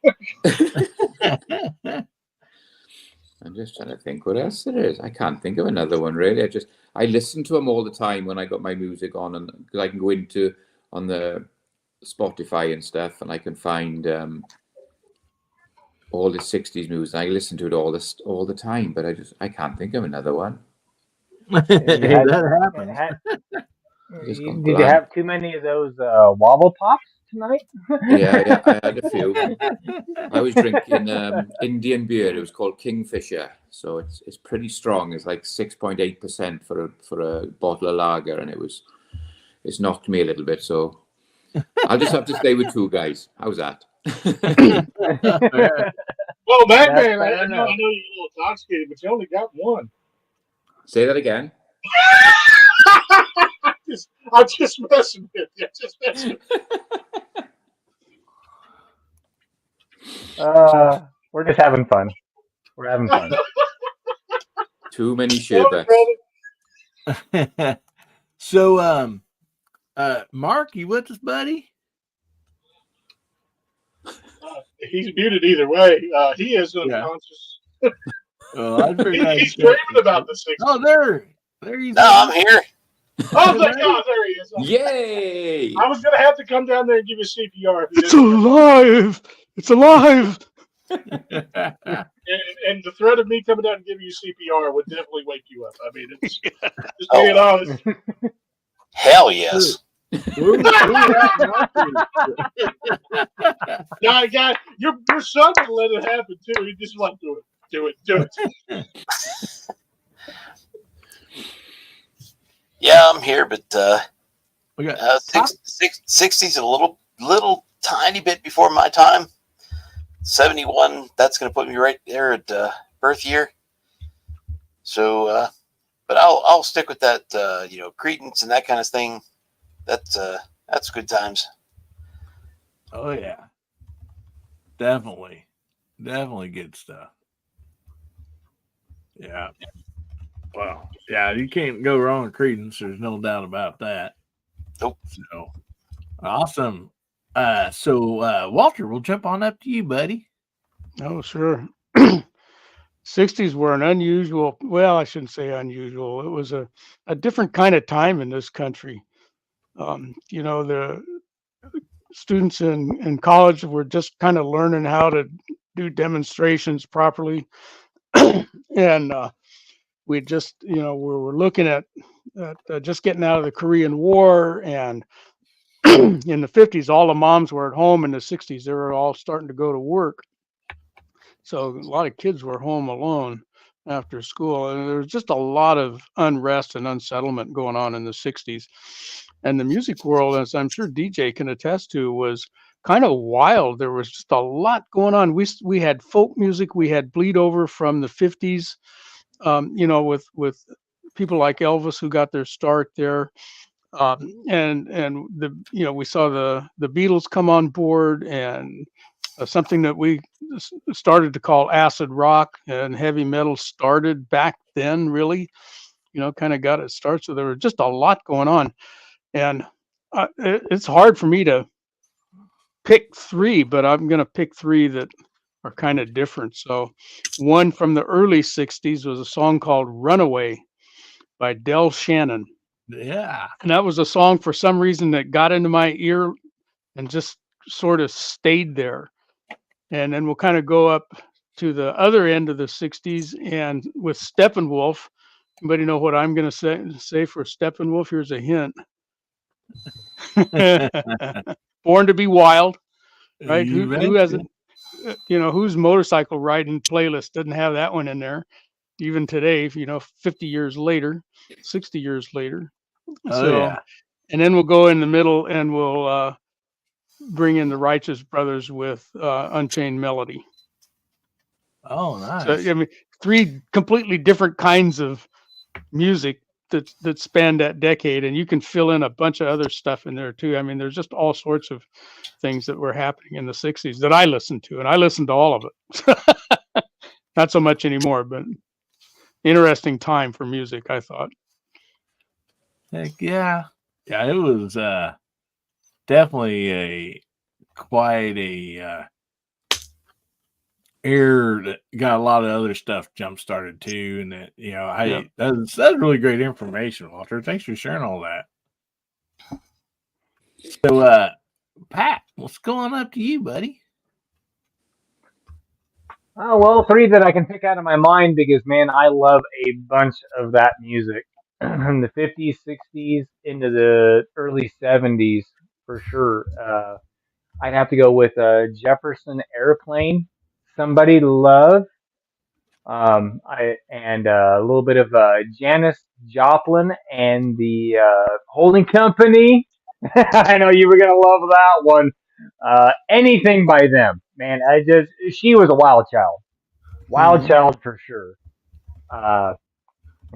S10: I'm just trying to think what else there is. I can't think of another one really. I listen to them all the time when I got my music on, and because I can go into on the Spotify and stuff, and I can find all the 60s music. I listen to it all the time, but I can't think of another one.
S3: That happens.
S7: Did you have too many of those wobble pops tonight?
S10: Yeah, I had a few. I was drinking Indian beer. It was called Kingfisher, so it's pretty strong. It's like 6.8% for a bottle of lager, and it's knocked me a little bit. So I'll just have to stay with 2 guys. How's that?
S11: Well, Batman, I know you're a little intoxicated, but you only got one.
S10: Say that again.
S11: I'm just messing with you.
S7: We're just having fun. We're having fun.
S10: Too many sherbets.
S3: So, Mark, you with us, buddy?
S11: He's muted either way. He is unconscious.
S3: Oh, I figured
S11: he's dreaming about the 60s.
S3: Oh, there he is.
S9: No, I'm here.
S11: Oh, thank God, there he is.
S10: Yay!
S11: I was going to have to come down there and give you CPR.
S8: It's alive! It's alive!
S11: And the threat of me coming down and giving you CPR would definitely wake you up. I mean, it's just being honest.
S9: Hell yes.
S11: Guy, your son would let it happen too. He just like do it.
S9: Yeah, I'm here, but
S3: we got
S9: 60s a little tiny bit before my time. 71, that's going to put me right there at birth year. So, but I'll stick with that. Credence and that kind of thing. That's good times.
S3: Oh yeah, definitely good stuff. Yeah. Well, yeah, you can't go wrong with Credence. There's no doubt about that.
S9: Nope.
S3: So awesome. So Walter, we'll jump on up to you, buddy.
S8: Oh, sure. 60s were an unusual, well, I shouldn't say unusual. It was a different kind of time in this country. The students in college were just kind of learning how to do demonstrations properly. And we just, we were looking at just getting out of the Korean War. And in the 50s, all the moms were at home. In the 60s, they were all starting to go to work. So a lot of kids were home alone after school. And there was just a lot of unrest and unsettlement going on in the 60s. And the music world, as I'm sure DJ can attest to, was kind of wild. There was just a lot going on. We had folk music. We had bleed over from the 50s, with people like Elvis who got their start there. And we saw the Beatles come on board, and something that we started to call acid rock and heavy metal started back then, really, kind of got it started. So there was just a lot going on. And it's hard for me to pick 3, but I'm going to pick 3 that are kind of different. So one from the early 60s was a song called Runaway by Del Shannon.
S3: Yeah.
S8: And that was a song for some reason that got into my ear and just sort of stayed there. And then we'll kind of go up to the other end of the 60s and with Steppenwolf. Anybody know what I'm going to say for Steppenwolf? Here's a hint. Born to be Wild, right? Who hasn't, whose motorcycle riding playlist doesn't have that one in there? Even today, 50 years later, 60 years later.
S3: Oh,
S8: So,
S3: yeah.
S8: and then we'll go in the middle and we'll bring in the Righteous Brothers with Unchained Melody.
S3: Oh, nice.
S8: So, I mean, 3 completely different kinds of music that spanned that decade, and you can fill in a bunch of other stuff in there too. I mean, there's just all sorts of things that were happening in the 60s that I listened to, and I listened to all of it. Not so much anymore, but interesting time for music, I thought.
S3: Heck yeah. Yeah, it was definitely quite a air that got a lot of other stuff jump started too. And that, that's really great information, Walter. Thanks for sharing all that. So, Pat, what's going up to you, buddy?
S7: Oh, well, 3 that I can pick out of my mind because, man, I love a bunch of that music. From the 50s, 60s, into the early 70s, for sure. I'd have to go with Jefferson Airplane, Somebody to Love, a little bit of Janis Joplin and the Holding Company. I know you were gonna love that one. Anything by them, man. She was a wild child for sure.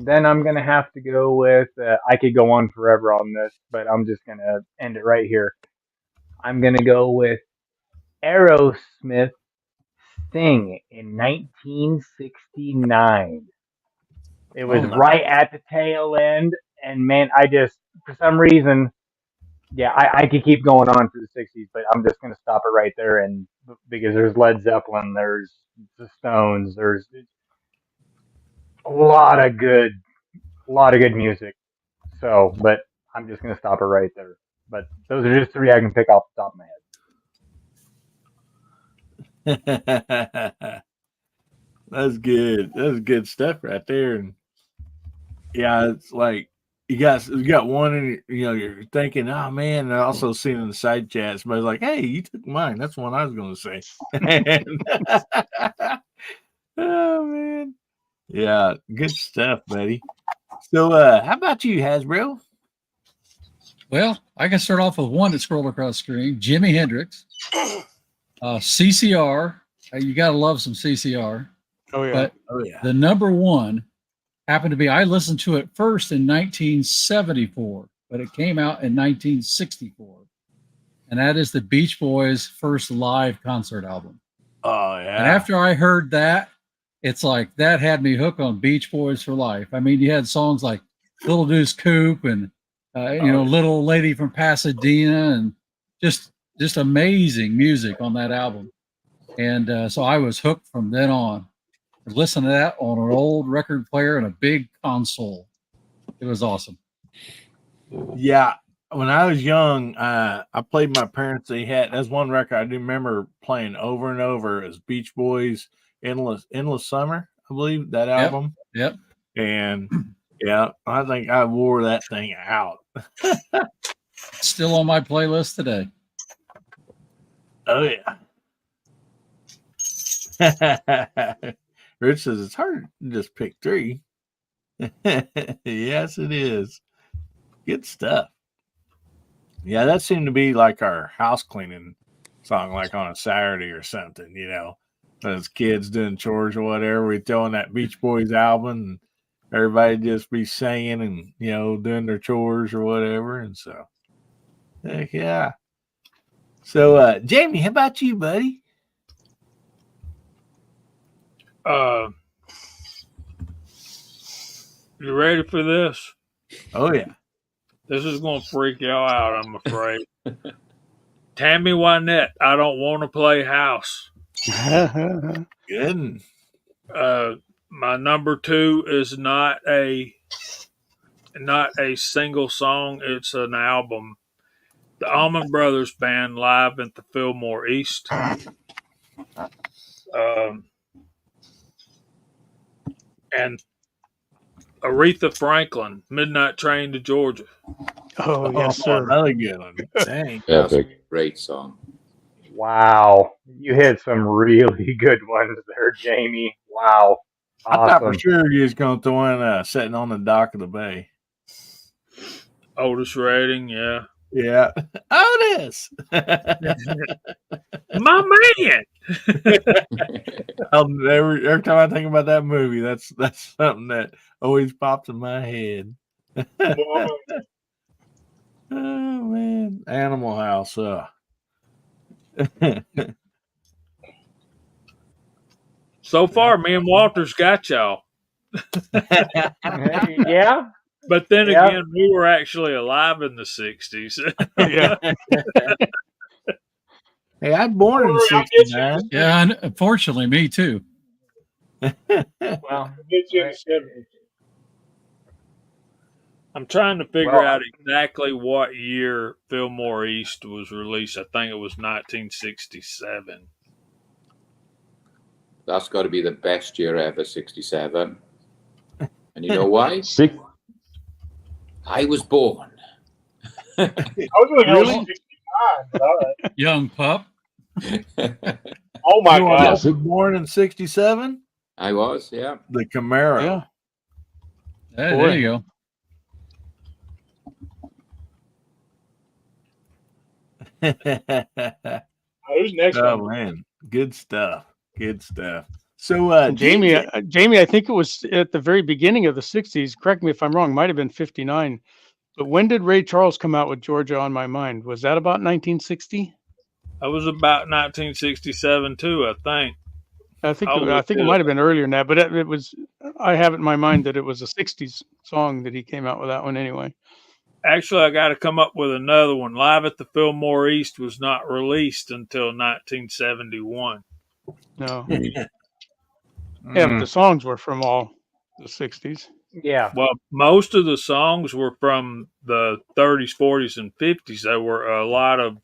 S7: Then I'm gonna have to go with. I could go on forever on this, but I'm just gonna end it right here. I'm gonna go with Aerosmith, Sting in 1969. It was right at the tail end, and man, for some reason, yeah, I could keep going on for the 60s, but I'm just gonna stop it right there, and because there's Led Zeppelin, there's the Stones, there's a lot of good music. So, but I'm just gonna stop it right there. But those are just 3 I can pick off the top of my
S3: That's good. That's good stuff right there. And yeah, it's like you got one, and you're thinking, oh man. And I also seen in the side chat, somebody's like, hey, you took mine. That's one I was going to say. Oh man, yeah, good stuff, buddy. So, how about you, Hasbro?
S6: Well, I can start off with one that scrolled across the screen: Jimi Hendrix, CCR. You gotta love some CCR.
S8: Oh yeah.
S6: But the number one happened to be, I listened to it first in 1974, but it came out in 1964. And that is the Beach Boys' first live concert album.
S3: Oh, yeah.
S6: And after I heard that, it's like that had me hooked on Beach Boys for life. I mean, you had songs like Little Deuce Coupe and, Little Lady from Pasadena, and just amazing music on that album. And so I was hooked from then on. Listen to that on an old record player and a big console. It was awesome.
S3: Yeah. When I was young, I played my parents. That's one record I do remember playing over and over as Beach Boys, Endless Summer, I believe, that album.
S6: Yep.
S3: And yeah, I think I wore that thing out.
S6: Still on my playlist today.
S3: Oh yeah. Rich says it's hard to just pick 3. Yes, it is. Good stuff. Yeah, that seemed to be like our house cleaning song, like on a Saturday or something, as kids doing chores or whatever. We throw in that Beach Boys album, and everybody just be singing and, doing their chores or whatever. And so, heck yeah. So, Jamie, how about you, buddy?
S4: You ready for this?
S3: Oh yeah.
S4: This is gonna freak y'all out, I'm afraid. Tammy Wynette, I don't want to play house.
S3: Good.
S4: My number 2 is not a not a single song. It's an album. The Allman Brothers Band live at the Fillmore East. And Aretha Franklin, Midnight Train to Georgia.
S8: Oh, yes, sir.
S3: Another good one. Dang.
S5: Epic.
S10: Great song.
S7: Wow, you hit some really good ones there, Jamie. Wow,
S3: I thought for
S7: awesome.
S3: sure you was going to throw in Sitting on the Dock of the Bay.
S4: Otis Redding, yeah.
S3: Yeah. Otis!
S4: My man!
S3: Every time I think about that movie, that's something that always pops in my head. Oh, man. Animal House.
S4: So far, me and Walter's got y'all.
S7: Yeah.
S4: But then
S7: Yeah.
S4: again, we were actually alive in the 60s.
S8: Yeah.
S3: Hey, I was born in
S11: Don't worry, I'll get you.
S3: 69.
S6: Yeah, and unfortunately, me too.
S7: Well,
S11: I'll get you in the 70s.
S4: I'm trying to figure
S7: Well,
S4: out exactly what year Fillmore East was released. I think it was 1967.
S10: That's got to be the best year ever, 67. And you know why? I was born.
S11: I was going to go
S6: Really?
S11: 69. But all right.
S6: Young pup.
S11: Oh my
S3: You
S11: God.
S3: was born in 67?
S10: I was, yeah.
S3: The Camaro.
S8: Yeah.
S6: Hey,
S8: Boy.
S6: there you go.
S11: Who's next?
S3: Oh,
S11: One?
S3: man. Good stuff. Good stuff. So,
S8: Jamie,
S3: DJ
S8: Jamie, I think it was at the very beginning of the 60s. Correct me if I'm wrong. Might have been 59. But when did Ray Charles come out with Georgia on My Mind? Was that about 1960?
S4: That was about 1967 too, I think.
S8: I think
S4: I'll
S8: I
S4: look
S8: think it
S4: it
S8: might
S4: up.
S8: have been earlier than that, but it was. I have it in my mind that it was a 60s song that he came out with that one anyway.
S4: Actually, I got to come up with another one. Live at the Fillmore East was not released until 1971.
S8: No.
S3: Hmm.
S8: Yeah, but the songs were from all the 60s.
S7: yeah.
S4: Well, most of the songs were from the 30s, 40s, and 50s. There were a lot of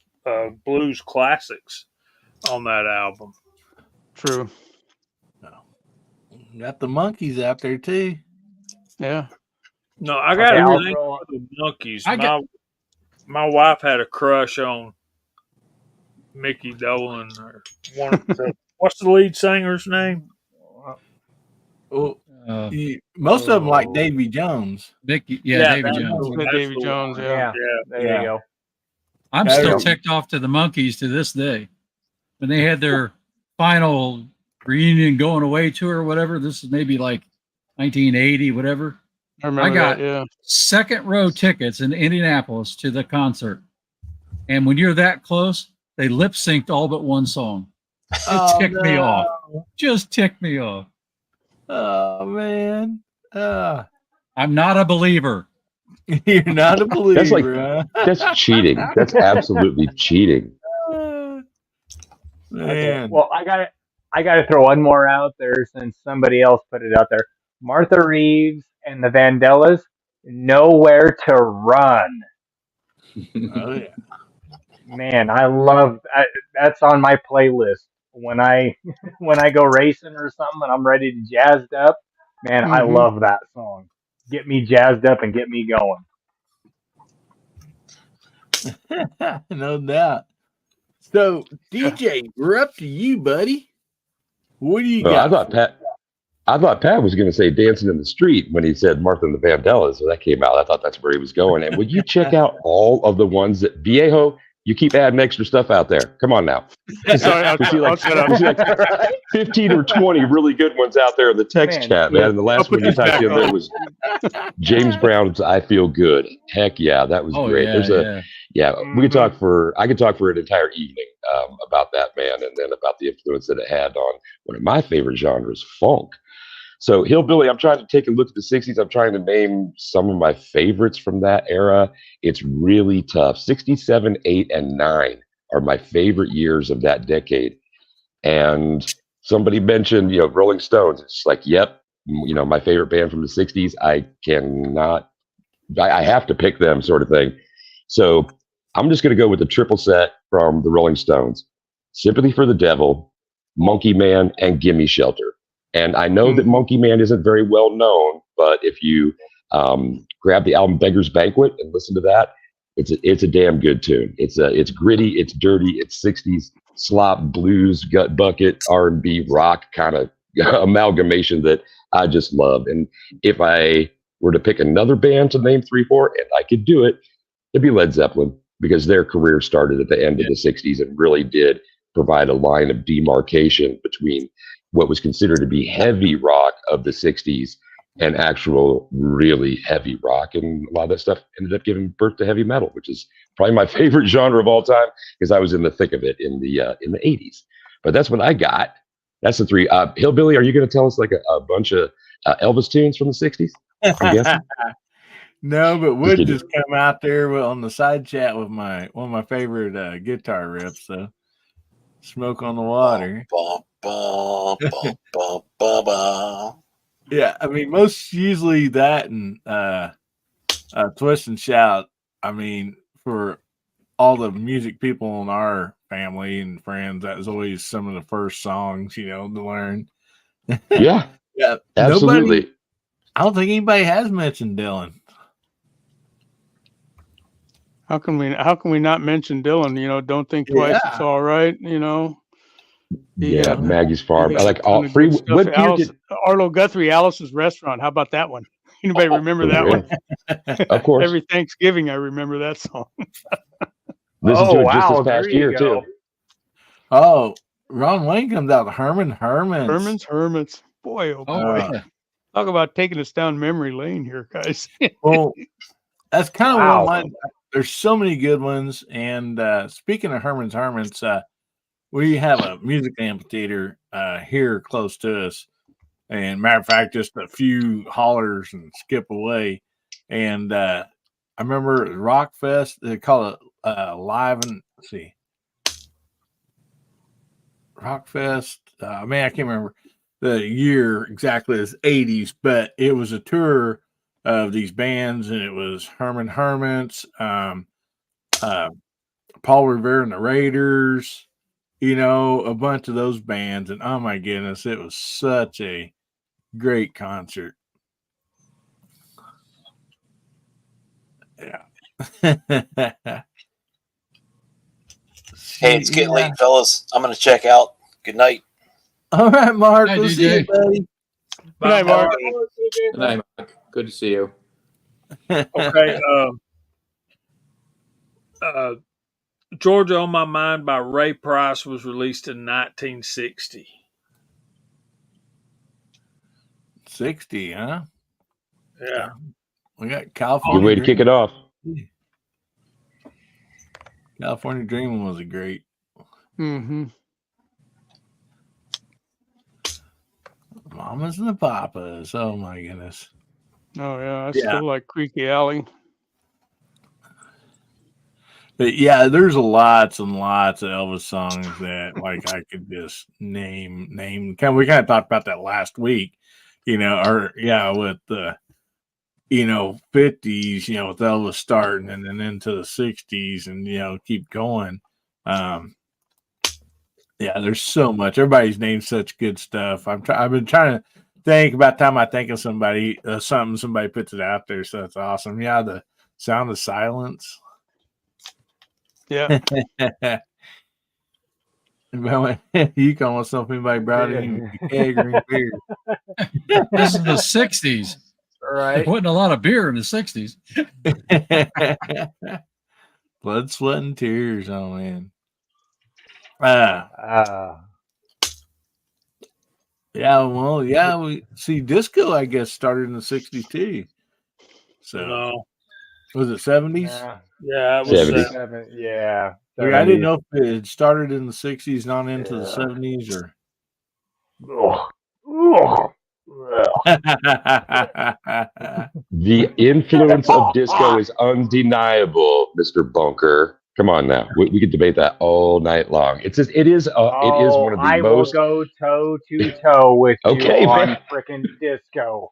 S4: blues classics on that album.
S8: True.
S3: Got the monkeys out there, too.
S8: Yeah.
S4: No, I got
S7: Okay,
S4: to
S7: I'll
S4: thank
S7: throw-
S4: the Monkeys.
S6: I got-
S4: My wife had a crush on Mickey Dolan. Or what's the lead singer's name?
S3: Well,
S6: Uh,
S3: most of them like Davy Jones.
S6: Davy Jones.
S4: That's
S8: Davy
S4: the
S8: Jones,
S4: one.
S7: Yeah. There
S3: Yeah.
S7: you go.
S6: I'm
S3: There
S6: still
S3: you go.
S6: ticked off to the Monkees to this day. When they had their final reunion going away tour or whatever, this is maybe like 1980, whatever.
S8: I remember
S6: got-
S8: that, yeah.
S6: Second row tickets in Indianapolis to the concert. And when you're that close, they lip synced all but one song. It ticked me off. Just ticked me off.
S3: Oh, man.
S6: I'm not a believer.
S3: You're not a believer,
S5: That's like-
S3: huh?
S5: That's cheating. That's absolutely cheating.
S3: Man.
S7: Well, I got to throw one more out there since somebody else put it out there. Martha Reeves and the Vandellas, Nowhere to Run.
S3: Oh, yeah.
S7: Man, I love that's on my playlist when I when I go racing or something and I'm ready to jazzed up. Man, I
S8: Mhm.
S7: love that song. Get me jazzed up and get me going.
S3: No doubt. So, DJ, we're up to you, buddy. What do you
S5: Well,
S3: got?
S5: I thought Pat was going to say "Dancing in the Street" when he said Martha and the Vandellas. So that came out. I thought that's where he was going. And would you check out all of the ones that Viejo? You keep adding extra stuff out there. Come on now.
S8: Sorry, I'll
S5: We see like,
S8: shut up.
S5: we see like 15 or 20 really good ones out there in the text
S7: Man,
S5: chat, man. And the last
S8: I'll put
S5: one you
S8: these
S5: typed
S8: back
S5: in there
S8: on.
S5: was James Brown's "I Feel Good." Heck yeah, that was
S6: Oh,
S5: great.
S6: yeah,
S5: There's
S6: yeah.
S5: we could talk for I could talk for an entire evening about that, man, and then about the influence that it had on one of my favorite genres, funk. So Hillbilly, I'm trying to take a look at the 60s. I'm trying to name some of my favorites from that era. It's really tough. 67, 8, and 9 are my favorite years of that decade. And somebody mentioned, Rolling Stones. It's like, yep, my favorite band from the 60s. I cannot I have to pick them, sort of thing. So I'm just going to go with the triple set from the Rolling Stones: "Sympathy for the Devil," "Monkey Man," and "Gimme Shelter." And I know that Monkey Man isn't very well known, but if you grab the album "Beggar's Banquet" and listen to that, it's a damn good tune. It's gritty, it's dirty, it's 60s slop, blues, gut bucket, R&B, rock kind of amalgamation that I just love. And if I were to pick another band to name 3-4, and I could do it, it'd be Led Zeppelin, because their career started at the end of the 60s and really did provide a line of demarcation between what was considered to be heavy rock of the 60s and actual really heavy rock. And a lot of that stuff ended up giving birth to heavy metal, which is probably my favorite genre of all time, because I was in the thick of it in the 80s. But that's what I got. That's the three. Hillbilly, are you going to tell us like a bunch of Elvis tunes from the 60s? I'm guessing.
S3: No, but Wood just come out there on the side chat with one of my favorite guitar riffs. So, "Smoke on the Water." Yeah, I mean, most usually that and "Twist and Shout." I mean, for all the music people in our family and friends, that was always some of the first songs, to learn.
S5: Yeah,
S3: yeah,
S5: absolutely.
S3: I don't think anybody has mentioned Dylan.
S8: How can we not mention Dylan? "Don't Think Twice, It's All Right."
S5: Maggie's Farm. I like all
S8: free.
S5: What beer did
S8: Arlo Guthrie, Alice's Restaurant? How about that one? Anybody remember that one?
S5: Of course.
S8: Every Thanksgiving, I remember that song.
S5: Listen to it just this past year too.
S3: Oh, Ron Wayne comes out. Herman's
S8: Hermits. Boy, oh boy. Talk about taking us down memory lane here, guys.
S3: Well, that's kind of one of mine. There's so many good ones. And speaking of Hermits, we have a music amphitheater here close to us. And matter of fact, just a few hollers and skip away. And I remember Rock Fest, they call it Live and let's see. Rock Fest. I can't remember the year exactly. It's 80s, but it was a tour of these bands, and it was Hermits, Paul Revere and the Raiders, a bunch of those bands. And oh my goodness, it was such a great concert. Yeah.
S9: Hey, it's getting late, fellas. I'm going to check out. Good night.
S3: All right, Mark.
S6: Hi,
S3: we'll
S6: DJ.
S3: see you, buddy.
S8: Good night, Mark.
S10: Good night, Mark. Good to see you.
S4: Okay. Georgia on My Mind by Ray Price was released in 1960.
S3: 60, huh?
S4: Yeah.
S3: We got California.
S5: Good way to kick it off.
S3: California Dreamin' was a great.
S8: Mm-hmm.
S3: Mamas and the Papas. Oh my goodness.
S8: Oh yeah, I still like Creaky Alley.
S3: But yeah, there's lots and lots of Elvis songs that like I could just name. We kind of talked about that last week, with the 50s, with Elvis starting and then into the 60s and keep going. There's so much. Everybody's named such good stuff. I've been trying to think about time I think of somebody, somebody puts it out there, so that's awesome. Yeah, the Sound of Silence.
S8: Yeah.
S3: You can almost know if anybody brought in a keg or beer.
S6: This is the 60s.
S7: Right.
S6: There wasn't a lot of beer in the 60s.
S3: Blood, sweat, and tears. Oh, man. We see disco, I guess, started in the 60s too. So was it 70s?
S4: Yeah, it was
S5: 70s.
S7: Yeah.
S3: I didn't know if it had started in the 60s, not into the 70s, or.
S5: The influence of disco is undeniable, Mr. Bunker. Come on now, we could debate that all night long. It is one of the
S7: I
S5: most.
S7: will go toe to toe with
S5: Okay,
S7: you on
S5: man.
S7: freaking disco.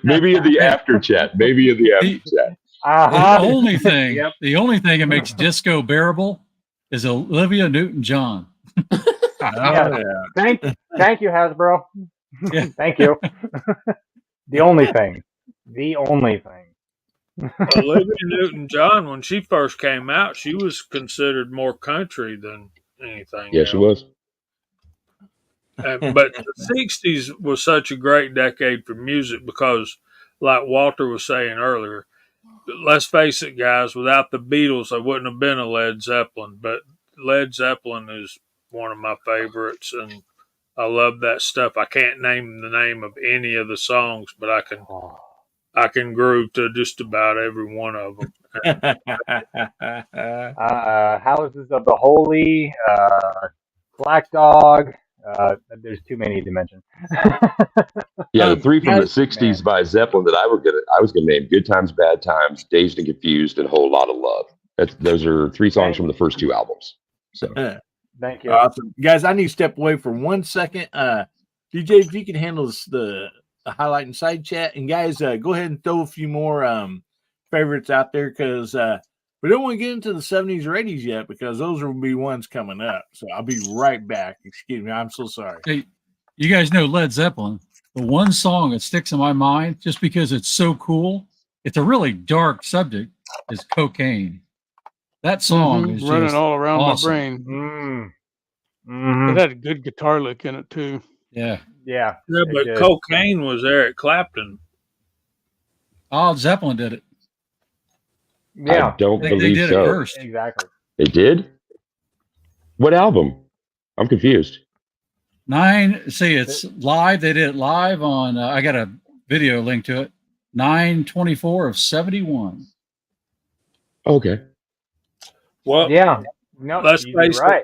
S5: Maybe in the after chat. Maybe in the after chat.
S6: The only thing that makes disco bearable is Olivia Newton-John.
S7: Thank you, Hasbro.
S6: Yeah.
S7: Thank you. The only thing.
S4: Olivia Newton-John, when she first came out, she was considered more country than anything
S5: Yeah,
S4: else.
S5: she was.
S4: But the 60s was such a great decade for music because, like Walter was saying earlier, let's face it, guys, without the Beatles, there wouldn't have been a Led Zeppelin. But Led Zeppelin is one of my favorites, and I love that stuff. I can't name the name of any of the songs, but I can groove to just about every one of them.
S7: Houses of the Holy, Black Dog. There's too many to mention.
S5: Yeah, the three from the '60s by Zeppelin that I was gonna name: "Good Times, Bad Times," "Dazed and Confused," and "Whole Lot of Love." Those are three songs from the first two albums. So,
S7: thank you,
S3: awesome, guys. I need to step away for 1 second. DJ, if you can handle the highlight and side chat, and guys, go ahead and throw a few more favorites out there because we don't want to get into the 70s or 80s yet because those will be ones coming up. So I'll be right back. Excuse me, I'm so sorry.
S6: Hey, you guys know Led Zeppelin. The one song that sticks in my mind, just because it's so cool, it's a really dark subject, is Cocaine. That song is
S8: running
S6: just
S8: all around
S6: awesome.
S8: my brain. It had a good guitar lick in it too.
S6: Yeah.
S7: Yeah,
S4: but Cocaine was Eric Clapton.
S6: Oh, Zeppelin did it.
S7: Yeah,
S5: I don't believe
S6: they did
S5: so.
S6: it first.
S7: Exactly.
S5: They did? What album? I'm confused.
S6: It's live. They did it live on, I got a video link to it, 9/24/71.
S5: Okay.
S4: Well,
S7: yeah. No,
S4: let's face
S7: right.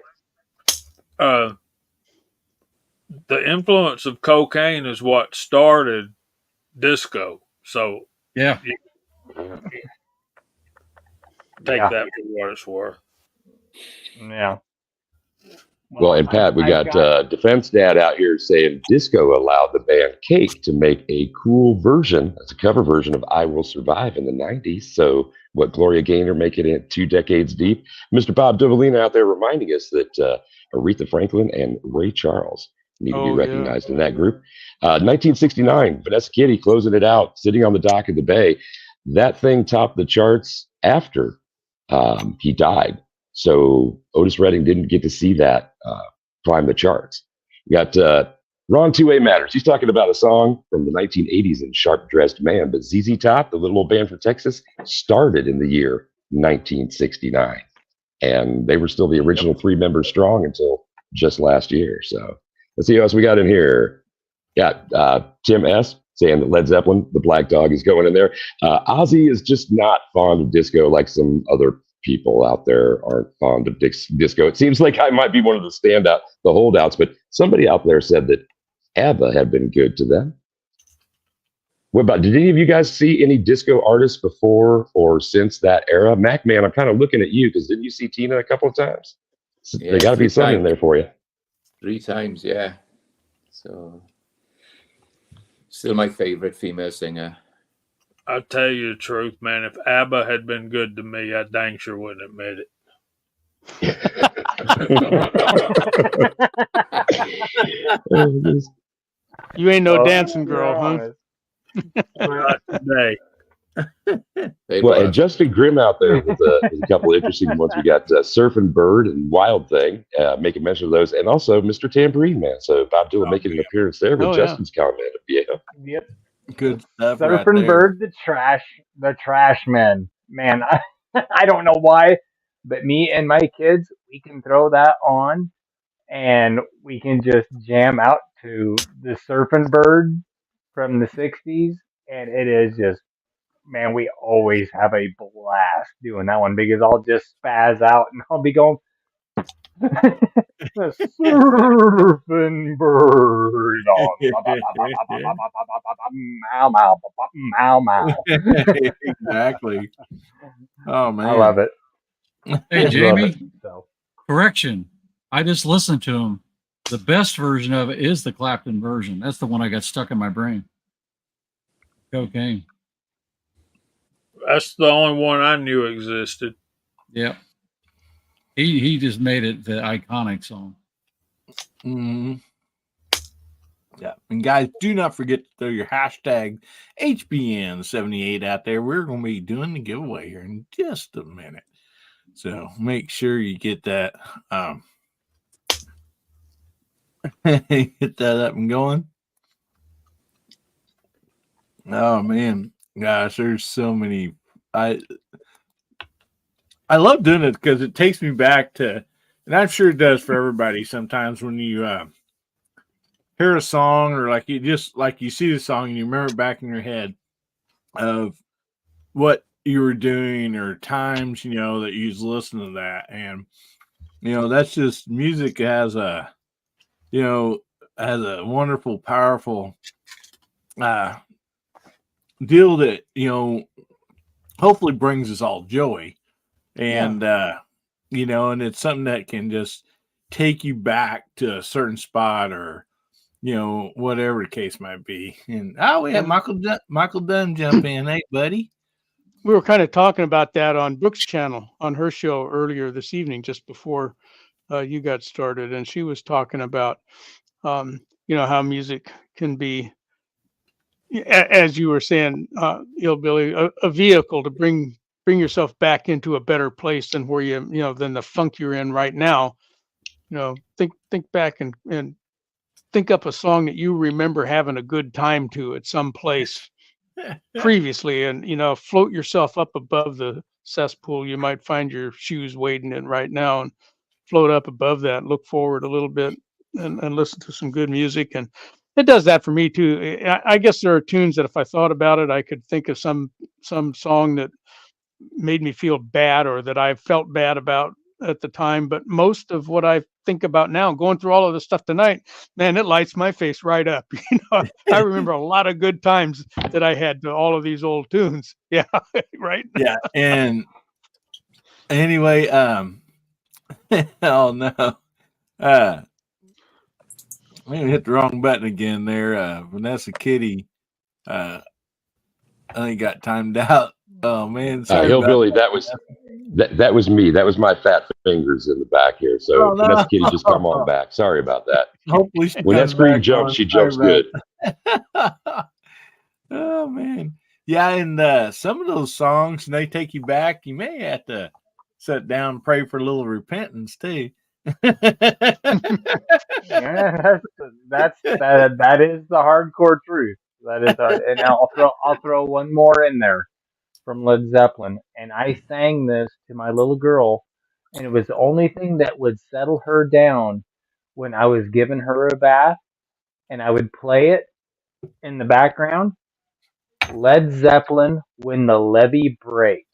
S4: it. The influence of cocaine is what started disco. So
S6: yeah,
S4: take that for what it's worth.
S7: Yeah.
S5: Well, and Pat, we got Defense Dad out here saying disco allowed the band Cake to make a cool version, that's a cover version of I Will Survive in the 90s. So what Gloria Gaynor making it 2 decades deep. Mr. Bob Dovalina out there reminding us that Aretha Franklin and Ray Charles need to be recognized in that group. 1969, Vanessa Kitty closing it out, sitting on the dock of the bay. That thing topped the charts after he died. So Otis Redding didn't get to see that climb the charts. You got Ron 2A Matters. He's talking about a song from the 1980s in Sharp Dressed Man, but ZZ Top, the little old band from Texas, started in the year 1969. And they were still the original 3 members strong until just last year. So let's see who else we got in here. Got Tim S. saying that Led Zeppelin, the Black Dog, is going in there. Ozzy is just not fond of disco like some other people out there aren't fond of disco. It seems like I might be one of the holdouts, but somebody out there said that ABBA had been good to them. What about, did any of you guys see any disco artists before or since that era? Mac Man, I'm kind of looking at you because didn't you see Tina a couple of times?
S10: Yeah,
S5: there got to be something in there for you.
S10: 3 times, yeah. So, still my favorite female singer.
S4: I'll tell you the truth, man. If ABBA had been good to me, I dang sure wouldn't admit
S8: it. You ain't no dancing girl, huh?
S4: Not today.
S5: Well, and Justin Grimm out there with a couple of interesting ones. We got Surfing Bird and Wild Thing, making mention of those, and also Mr. Tambourine Man. So Bob Dylan making an appearance there with Justin's comment. Yeah.
S7: Yep.
S3: Good stuff.
S7: Surfing Bird, the trash men. Man, I don't know why, but me and my kids, we can throw that on and we can just jam out to the Surfing Bird from the 60s. And it is just, man, we always have a blast doing that one because I'll just spaz out and I'll be going, the surfing bird on
S3: exactly. Oh man,
S7: I love it.
S6: Hey Jamie, correction, I just listened to him. The best version of it is the Clapton version. That's the one I got stuck in my brain. Cocaine.
S4: That's the only one I knew existed.
S6: Yep. He just made it the iconic song.
S3: Mm-hmm. Yeah. And guys, do not forget to throw your hashtag HBN78 out there. We're going to be doing the giveaway here in just a minute. So make sure you get that get that up and going. Oh man, gosh, there's so many. I love doing it because it takes me back to, and I'm sure it does for everybody sometimes when you hear a song or like you see the song and you remember back in your head of what you were doing or times, that you was listening to that. And, that's just music has a wonderful, powerful deal that, hopefully brings us all joy. And, and it's something that can just take you back to a certain spot or, whatever the case might be. And we had Michael Dunn jump in. Hey, buddy.
S8: We were kind of talking about that on Brooke's channel on her show earlier this evening, just before you got started. And she was talking about, how music can be, as you were saying, Hillbilly, a vehicle to bring yourself back into a better place than where than the funk you're in right now. Think back and think up a song that you remember having a good time to at some place previously, and float yourself up above the cesspool you might find your shoes wading in right now, and float up above that, look forward a little bit, and listen to some good music. And it does that for me too. I guess there are tunes that if I thought about it, I could think of some song that made me feel bad or that I felt bad about at the time. But most of what I think about now, going through all of this stuff tonight, man, it lights my face right up. I remember a lot of good times that I had to all of these old tunes. Yeah, right.
S3: Yeah, and anyway, oh no, we hit the wrong button again there. Vanessa Kitty, I think got timed out. Oh man, sorry
S5: Hillbilly, that was me. That was my fat fingers in the back here. So Vanessa Kitty, just come on back. Sorry about that.
S3: Hopefully,
S5: when that screen jumps, she jumps good.
S3: Oh man, yeah, and some of those songs, they take you back. You may have to sit down and pray for a little repentance too.
S7: Yeah, that is the hardcore truth. That is hard. And I'll throw one more in there from Led Zeppelin. And I sang this to my little girl, and it was the only thing that would settle her down when I was giving her a bath, and I would play it in the background. Led Zeppelin, When the Levee Breaks.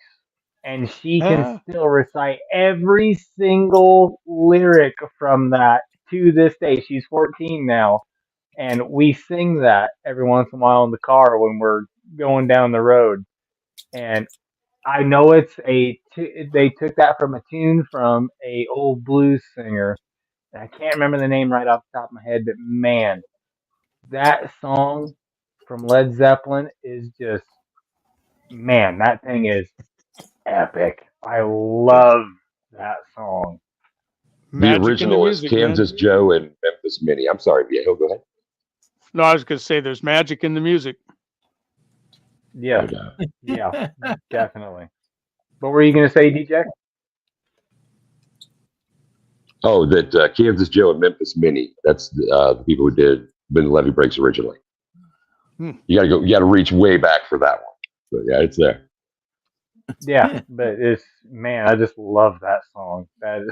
S7: And she can still recite every single lyric from that to this day. She's 14 now, and we sing that every once in a while in the car when we're going down the road. And I know they took that from a tune from a old blues singer. I can't remember the name right off the top of my head, but man, that song from Led Zeppelin is just, man, that thing is epic. I love that song.
S5: The original is Kansas Joe and Memphis Minnie. I'm sorry, Viejo, go ahead.
S8: No, I was going to say there's magic in the music.
S7: Yeah, yeah, definitely. What were you going to say, DJ?
S5: Oh, that Kansas Joe and Memphis Minnie. That's the people who did When the Levee Breaks originally. You got to reach way back for that one. But yeah, it's there.
S7: Yeah, but man, I just love that song. That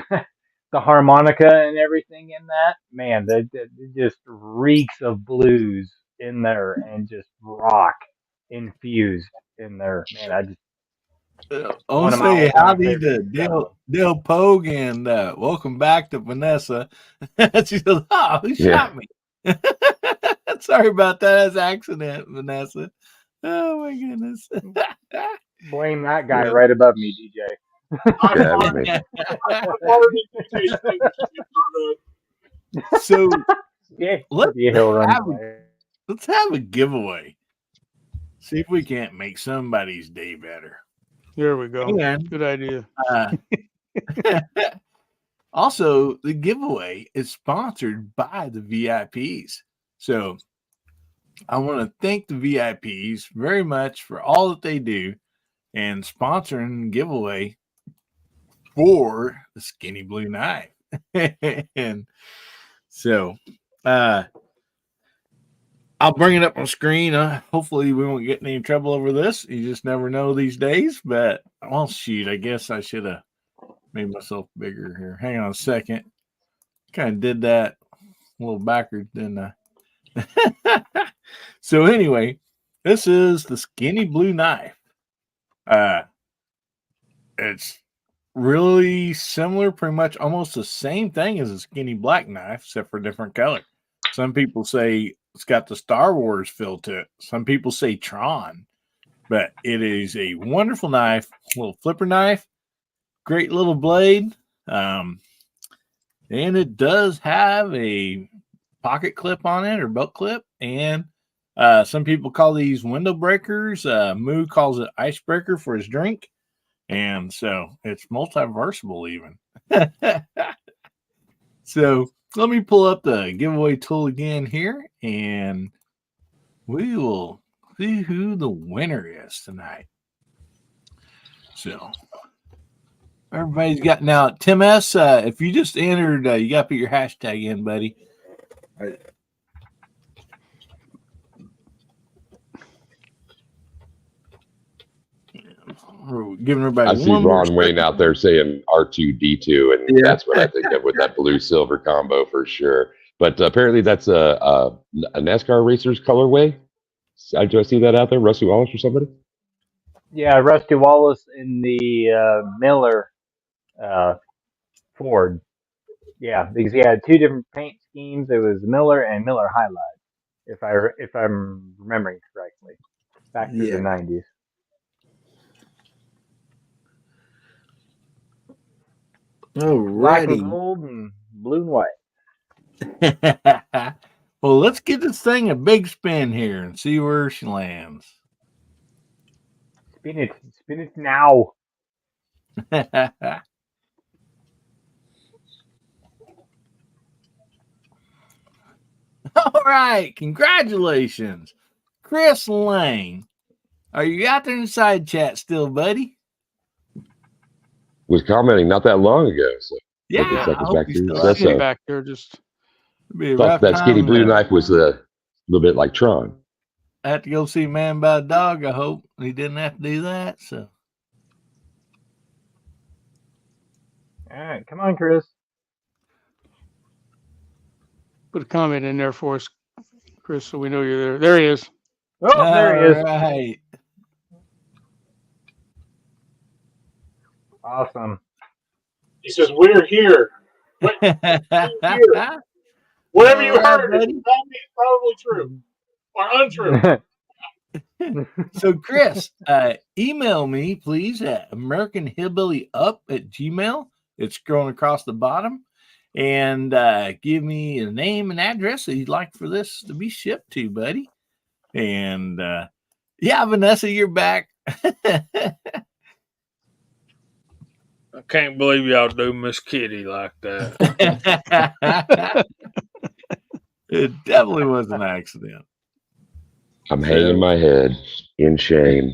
S7: the harmonica and everything in that, man, that just reeks of blues in there and just rock infused in there. Man, I just
S3: I'll say howdy to Dale Pogue and welcome back to Vanessa. She goes, "Oh, who shot me?" Sorry about that. That's accident, Vanessa. Oh my goodness.
S7: Blame that guy right above me, DJ.
S3: So
S7: yeah,
S3: let's have a giveaway. See if we can't make somebody's day better.
S8: There we go.
S3: And,
S8: Good idea.
S3: Also, the giveaway is sponsored by the VIPs. So I want to thank the VIPs very much for all that they do and sponsoring the giveaway for the Skinny Blue Knife. And so I'll bring it up on screen. Hopefully we won't get in any trouble over this. You just never know these days. But, well, shoot, I guess I should have made myself bigger here. Hang on a second. Kind of did that a little backwards, didn't I? So anyway, this is the Skinny Blue Knife. It's really similar, pretty much almost the same thing as a Skinny Black Knife, except for different color. Some people say it's got the Star Wars feel to it. Some people say Tron. But it is a wonderful knife, little flipper knife, great little blade. And it does have a pocket clip on it or belt clip. And some people call these window breakers. Moo calls it icebreaker for his drink. And so it's multi-versatile even. So let me pull up the giveaway tool again here, and we will see who the winner is tonight. So everybody's got now. Tim S., if you just entered, you got to put your hashtag in, buddy. All right. We're giving everybody.
S5: I see Ron Wayne out there saying R2D2, and that's what I think of with that blue silver combo for sure. But apparently that's a NASCAR racer's colorway. Do I see that out there? Rusty Wallace or somebody?
S7: Yeah, Rusty Wallace in the Miller Ford. Yeah, because he had two different paint schemes. It was Miller and Miller Highlight, if I'm remembering correctly, back through the 90s. Black and gold and blue and white.
S3: Well, let's get this thing a big spin here and see where she lands.
S7: Spin it now.
S3: All right, congratulations, Chris Lang. Are you out there in the side chat still, buddy?
S5: Was commenting not that long ago. So
S3: yeah,
S8: back there. Just
S5: thought that Skinny Blue Knife was a little bit like Tron.
S3: I had to go see Man About a Dog. I hope he didn't have to do that. So,
S7: all right, come on, Chris.
S8: Put a comment in there for us, Chris, so we know you're there. There he is.
S7: Oh, there he is.
S3: Right.
S7: Awesome.
S11: He says, "We're here." We're here. Whatever you heard is probably true or untrue.
S3: So, Chris, email me, please, at AmericanHillbillyUp@gmail. It's scrolling across the bottom. And give me a name and address that you'd like for this to be shipped to, buddy. And, yeah, Vanessa, you're back.
S4: I can't believe y'all do Miss Kitty like that.
S3: It definitely was an accident.
S5: I'm hanging my head in shame.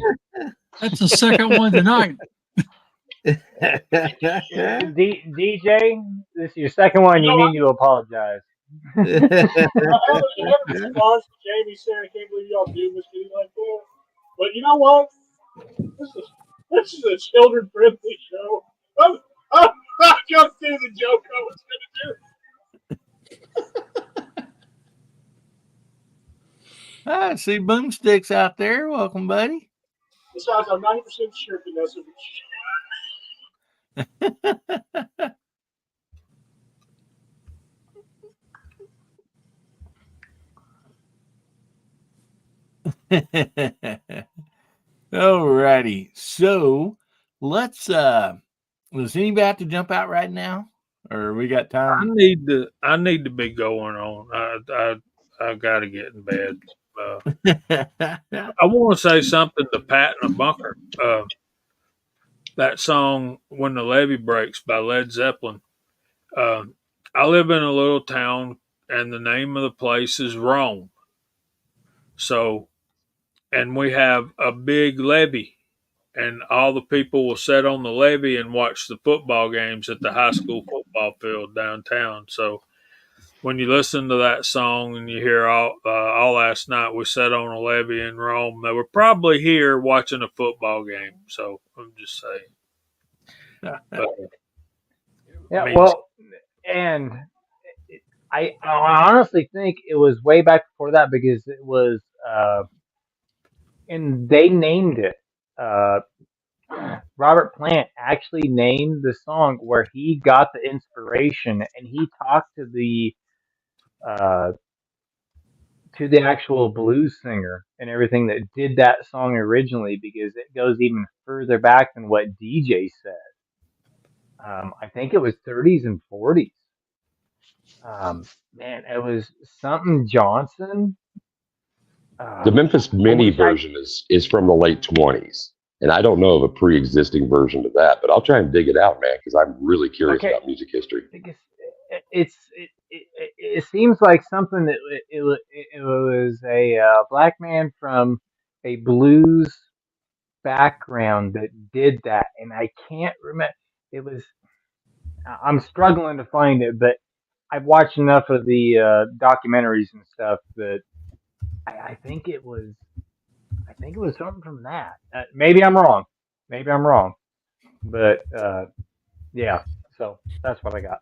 S6: That's the second one tonight.
S7: DJ, this is your second one. You need to apologize.
S11: I haven't Jamie said, "I can't believe y'all do Miss Kitty like that." But you know what? This is a children-friendly show. I'm not gonna do the joke I was gonna do.
S3: I see Boomsticks out there. Welcome, buddy.
S11: Besides, I'm 90% sure Vanessa
S3: Alrighty. So let's does anybody have to jump out right now? Or we got time?
S4: I need to be going on. I gotta get in bed. I want to say something to Pat in a Bunker. That song "When the Levee Breaks" by Led Zeppelin. I live in a little town, and the name of the place is Rome. So, and we have a big levee, and all the people will sit on the levee and watch the football games at the high school football field downtown. So, when you listen to that song and you hear all last night we sat on a levee in Rome, they were probably here watching a football game. So I'm just saying. But,
S7: Yeah, well, and I honestly think it was way back before that because it was, and they named it. Uh, Robert Plant actually named the song where he got the inspiration, and he talked uh, to the actual blues singer and everything that did that song originally because it goes even further back than what DJ said. I think it was 30s and 40s. Man, it was something Johnson.
S5: The Memphis
S7: I
S5: Mini
S7: wish I
S5: version is from the late 20s. And I don't know of a pre-existing version of that, but I'll try and dig it out, man, because I'm really curious
S7: okay.
S5: about music history.
S7: Because it seems like something that it was a black man from a blues background that did that, and I can't remember. It was I'm struggling to find it, but I've watched enough of the documentaries and stuff that I think it was something from that. Maybe I'm wrong. Maybe I'm wrong. But yeah, so that's what I got.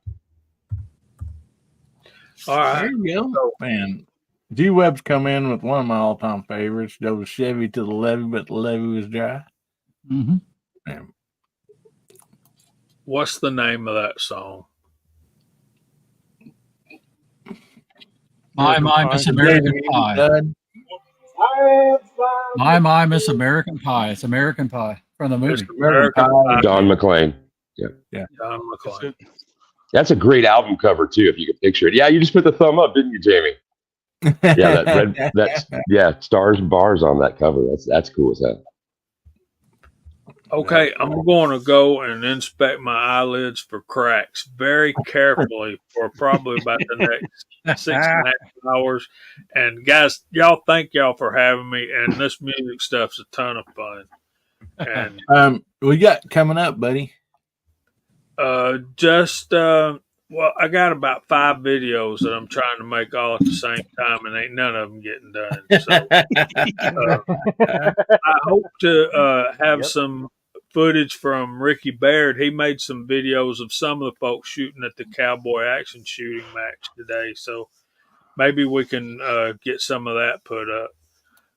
S4: all right.
S3: There you go. Man, G Web's come in with one of my all-time favorites. There was Chevy to the levee, but the levee was dry.
S6: Mm-hmm.
S3: Man.
S4: What's the name of that song?
S6: My Miss American Pie. My Miss American Pie. It's American Pie from the movie.
S4: American Pie.
S5: Don McLean. Yeah.
S4: Don McLean.
S5: That's a great album cover too, if you can picture it. Yeah, you just put the thumb up, didn't you, Jamie? Yeah, that's stars and bars on that cover. That's cool as hell.
S4: Okay, I'm going to go and inspect my eyelids for cracks very carefully for probably about the next 6.5 hours. And guys, thank y'all for having me. And this music stuff's a ton of fun. And
S3: we got coming up, buddy.
S4: Well, I got about 5 videos that I'm trying to make all at the same time, and ain't none of them getting done. So I hope to have some footage from Ricky Baird. He made some videos of some of the folks shooting at the cowboy action shooting match today. So maybe we can get some of that put up.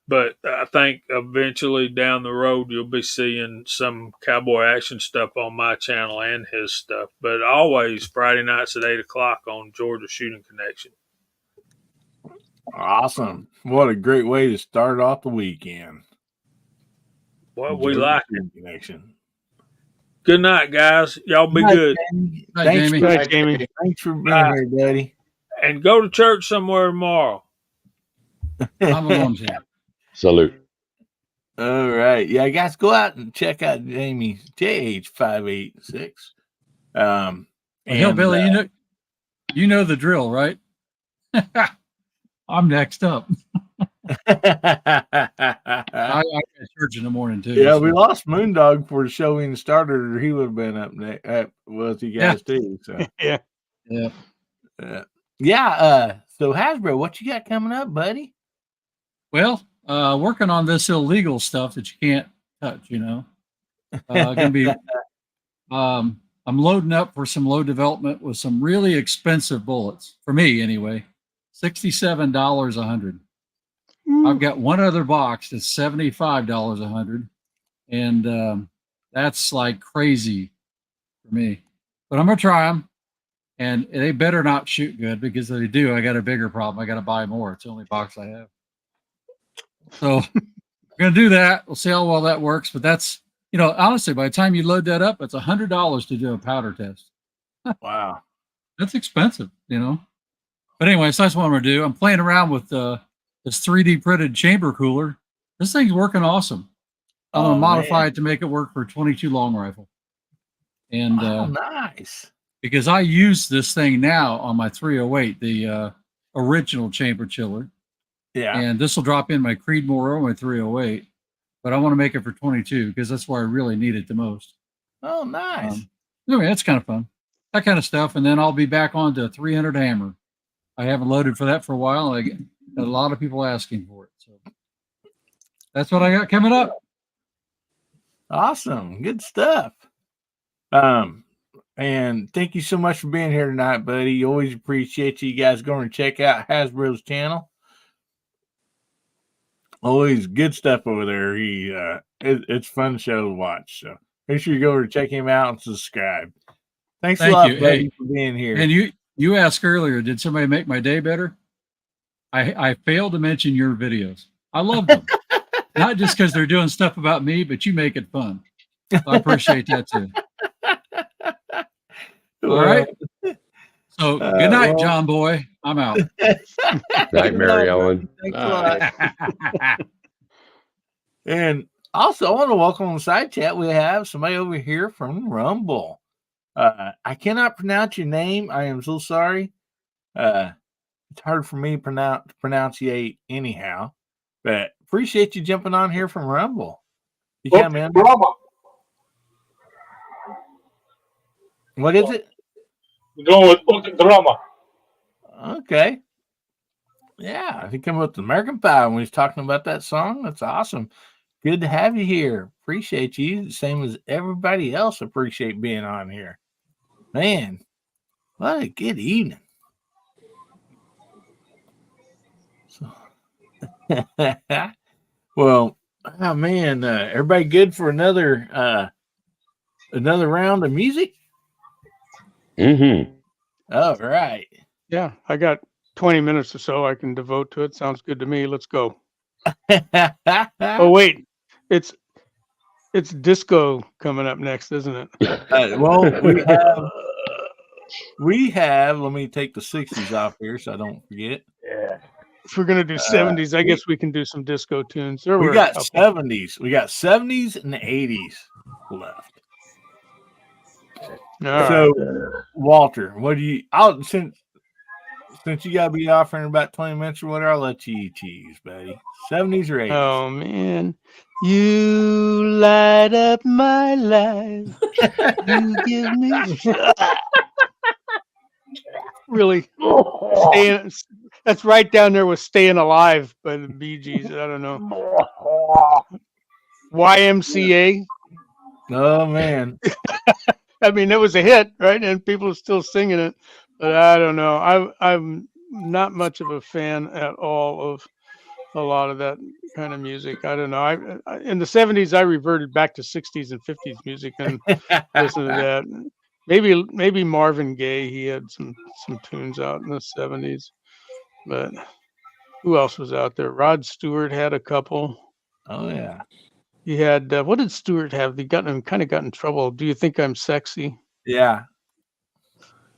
S4: But I think eventually down the road, you'll be seeing some cowboy action stuff on my channel and his stuff. But always Friday nights at 8 o'clock on Georgia Shooting Connection.
S3: Awesome. What a great way to start off the weekend.
S4: Well, we like it.
S3: Connection.
S4: Good night, guys. Y'all be good.
S3: Thanks,
S8: Jamie.
S3: Thanks for being here, buddy.
S4: And go to church somewhere tomorrow.
S6: I'm going to.
S5: Salute.
S3: All right. Yeah, guys, go out and check out Jamie's JH586.
S6: Hillbilly, you know the drill, right? I'm next up. I got church in the morning too.
S3: Yeah, so. We lost Moondog for the show in starter, or he would have been up next with you guys too. So
S8: yeah.
S3: So Hasbro, what you got coming up, buddy?
S6: Well, working on this illegal stuff that you can't touch. Gonna be. I'm loading up for some low development with some really expensive bullets for me anyway. $67 100. I've got one other box that's $75 100, and that's like crazy for me. But I'm gonna try them, and they better not shoot good because if they do, I got a bigger problem. I got to buy more. It's the only box I have. So I'm gonna do that. We'll see how well that works. But that's honestly, by the time you load that up, it's $100 to do a powder test.
S3: Wow,
S6: that's expensive, But anyway, so that's what I'm gonna do. I'm playing around with the this 3D printed chamber cooler. This thing's working awesome. I'm going to modify it to make it work for 22 long rifle. And
S3: nice.
S6: Because I use this thing now on my 308, the original chamber chiller.
S3: Yeah.
S6: And this will drop in my Creedmoor or my 308. But I want to make it for 22 because that's where I really need it the most.
S3: Oh, nice.
S6: Anyway, that's kind of fun. That kind of stuff. And then I'll be back on to 300 hammer. I haven't loaded for that for a while. I get a lot of people asking for it. So that's what I got coming up.
S3: Awesome. Good stuff. And thank you so much for being here tonight, buddy. Always appreciate you guys going to check out Hasbro's channel. Always good stuff over there. It's fun show to watch. So make sure you go over to check him out and subscribe. Thanks a lot, buddy, for being here.
S6: And you asked earlier, did somebody make my day better? I failed to mention your videos. I love them. Not just because they're doing stuff about me, but you make it fun. So I appreciate that too. All right. So good night, John Boy. I'm out.
S5: Night, Mary Ellen.
S3: Thanks a lot. And also, I want to welcome on the side chat. We have somebody over here from Rumble. I cannot pronounce your name. I am so sorry. It's hard for me to pronunciate anyhow. But appreciate you jumping on here from Rumble. You come in. What is it?
S11: We're going with drama.
S3: Okay. Yeah, he came up with American Pie when he was talking about that song. That's awesome. Good to have you here. Appreciate you. Same as everybody else appreciate being on here. Man, what a good evening. So, well, oh man, everybody good for another round of music?
S5: Mm-hmm.
S3: All right.
S8: Yeah, I got 20 minutes or so I can devote to it. Sounds good to me. Let's go. Oh wait, it's disco coming up next, isn't it?
S3: Well, we have. Let me take the 60s off here so I don't forget.
S8: Yeah. If we're gonna do 70s, I guess we can do some disco tunes.
S3: We got 70s. We got 70s and 80s left. So, Walter, what do you? Since you gotta be offering about 20 minutes or whatever, I'll let you choose, buddy. 70s or 80s?
S8: Oh man, you light up my life. You give me really staying. That's right down there with "Staying Alive" by the Bee Gees. I don't know. YMCA.
S3: Oh man.
S8: I mean, it was a hit, right? And people are still singing it. But I don't know. I'm not much of a fan at all of a lot of that kind of music. I don't know. I in the 70s, I reverted back to 60s and 50s music and listened to that. Maybe Marvin Gaye. He had some tunes out in the 70s. But who else was out there? Rod Stewart had a couple.
S3: Oh yeah.
S8: He had what did Stewart have? He kind of got in trouble. Do you think I'm sexy?
S3: Yeah.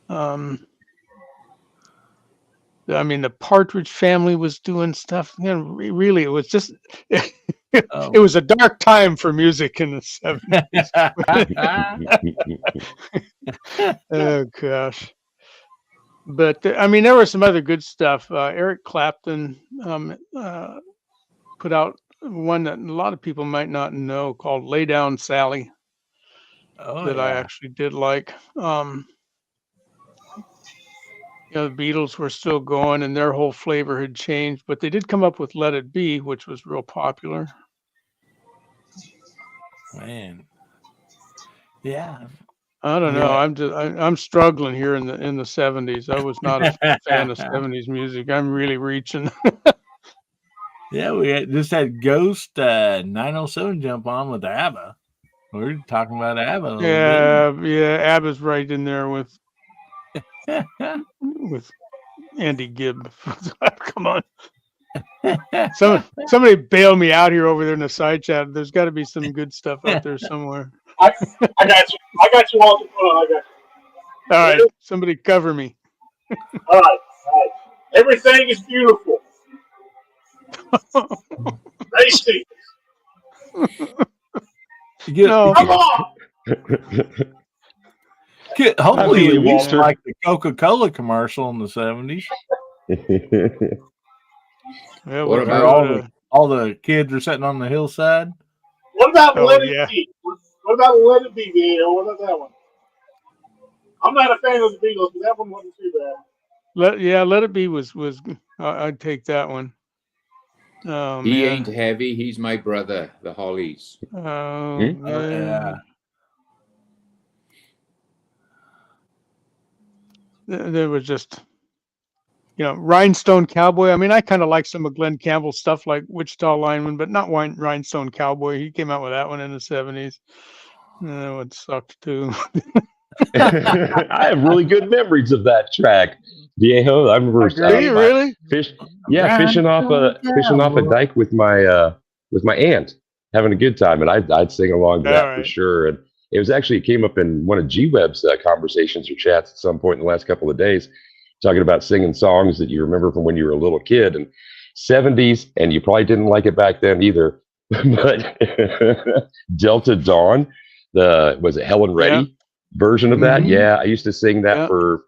S8: I mean, the Partridge Family was doing stuff. You know, really, it was just it was a dark time for music in the 70s. Oh gosh. But I mean, there was some other good stuff. Eric Clapton put out one that a lot of people might not know called "Lay Down, Sally." I actually did like. The Beatles were still going, and their whole flavor had changed, but they did come up with "Let It Be," which was real popular.
S3: Man, yeah.
S8: I don't know. I'm struggling here in the 70s. I was not a fan of 70s music. I'm really reaching.
S3: Yeah, we just had Ghost 907 jump on with ABBA. We were talking about ABBA.
S8: Yeah, ABBA's right in there with Andy Gibb. Come on. Somebody bail me out here over there in the side chat. There's got to be some good stuff out there somewhere.
S11: I got you. I got you all. I got you.
S8: All right, somebody cover me.
S11: All right. Everything is beautiful. Tasty.
S8: No.
S11: Come on.
S3: Hopefully,
S5: Absolutely,
S3: at least
S5: Walter.
S3: like the Coca-Cola commercial in the 70s.
S8: Yeah,
S10: What
S8: we
S3: Where
S10: about
S3: all the kids are sitting on the hillside.
S11: What about
S8: Oh,
S11: Let It
S8: yeah.
S11: Be? What about Let It Be, Vito? What about that one? I'm not a fan of the Beatles, but that one wasn't too bad.
S8: Let It Be was I'd take that one. Oh
S10: He
S8: man.
S10: Ain't Heavy, He's My Brother, the Hollies.
S8: Oh
S5: Hmm?
S8: yeah. There was just, Rhinestone Cowboy. I mean, I kind of like some of Glenn Campbell's stuff, like Wichita Lineman, but not Rhinestone Cowboy. He came out with that one in the 70s. That one sucked too.
S5: I have really good memories of that track, Viejo. I remember
S8: Do you really?
S5: fishing off a dike with my aunt, having a good time, and I'd sing along to
S8: All
S5: that for
S8: right.
S5: sure. And it came up in one of G-Web's conversations or chats at some point in the last couple of days, talking about singing songs that you remember from when you were a little kid and 70s, and you probably didn't like it back then either. But Delta Dawn, was it Helen Reddy version of that?
S8: Mhm.
S5: Yeah, I used to sing that
S8: Yeah.
S5: for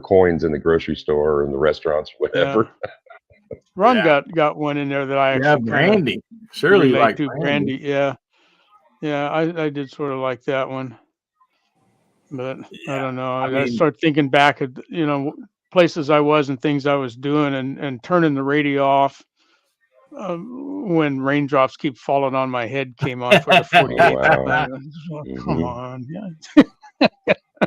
S5: coins in the grocery store or in the restaurants, whatever.
S8: Ron got one in there that I
S3: Yeah,
S8: actually kind
S3: Brandy.
S8: of
S3: Surely
S8: relate
S3: like
S8: to.
S3: Brandy.
S8: Brandy. Yeah. I did sort of like that one, but I don't know.
S3: I
S8: I
S3: mean-
S8: start thinking back at places I was and things I was doing, and turning the radio off when Raindrops Keep Falling on My Head came on for the 48th
S5: wow.
S8: time. Come
S5: Mhm.
S8: on, yeah.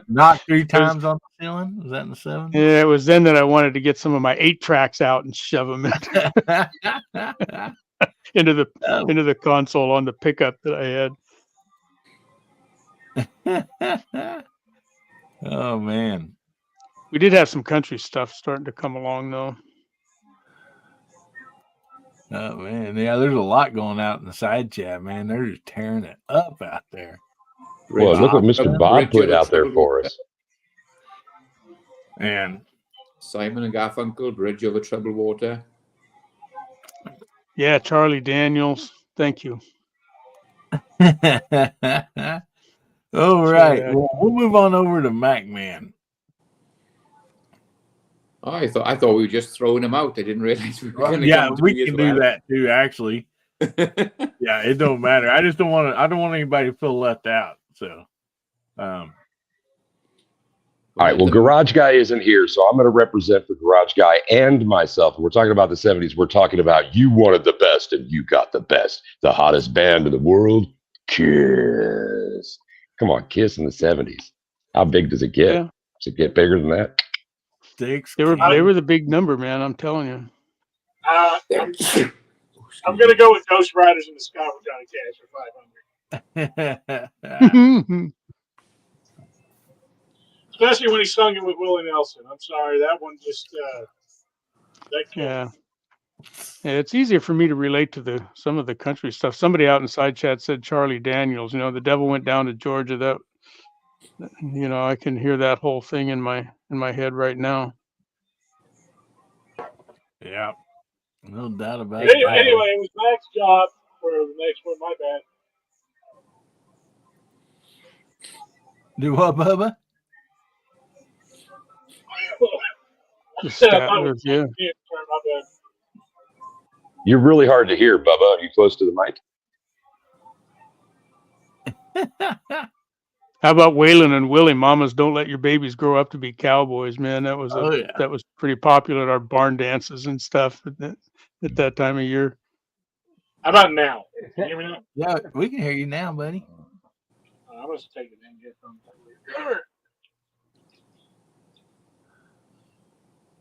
S3: Knock 3 times on the ceiling. Was that in the 70s?
S8: Yeah, it was then that I wanted to get some of my 8 tracks out and shove them into the console on the pickup that I had.
S3: Oh man.
S8: We did have some country stuff starting to come along though.
S3: Oh man. Yeah, there's a lot going out in the side chat, man. They're just tearing it up out there.
S5: Well, look what Mr. Bob put out there for us.
S3: And
S10: Simon and Garfunkel, Bridge Over Troubled Water.
S8: Yeah, Charlie Daniels. Thank you.
S3: All right. Well, we'll move on over to Mac Man.
S10: Oh, I thought we were just throwing them out. I didn't realize we were going to
S3: Yeah,
S10: come to
S3: we
S10: me as
S3: can
S10: well.
S3: do that too, actually. Yeah, it don't matter. I don't want anybody to feel left out. So
S5: All right. Well, Garage Guy isn't here, so I'm going to represent for Garage Guy and myself. We're talking about the 70s. We're talking about you wanted the best and you got the best. The hottest band in the world, Kiss. Come on, Kiss in the 70s. How big does it get?
S8: Yeah.
S5: Does it get bigger than that?
S8: They were the big number, man. I'm telling you.
S11: I'm going to go with Ghost Riders in the Sky with Johnny Cash for 500. Especially when he sung it with Willie Nelson. I'm sorry, that one just that killed me.
S8: Yeah, it's easier for me to relate to some of the country stuff. Somebody out in side chat said Charlie Daniels. The devil went down to Georgia. That I can hear that whole thing in my head right now.
S3: Yeah, no doubt about
S11: Anyway,
S3: it.
S11: it was Mac's job for the next one. My bad.
S3: Do what, Bubba?
S8: Yeah.
S11: My bad.
S5: You're really hard to hear, Bubba. Are you close to the mic?
S8: How about Waylon and Willie? Mamas don't let your babies grow up to be cowboys, man. That was that was pretty popular at our barn dances and stuff at that time of year.
S11: How about now? Can you hear me now?
S3: Yeah, we can hear you now, buddy.
S11: I must take it and get from.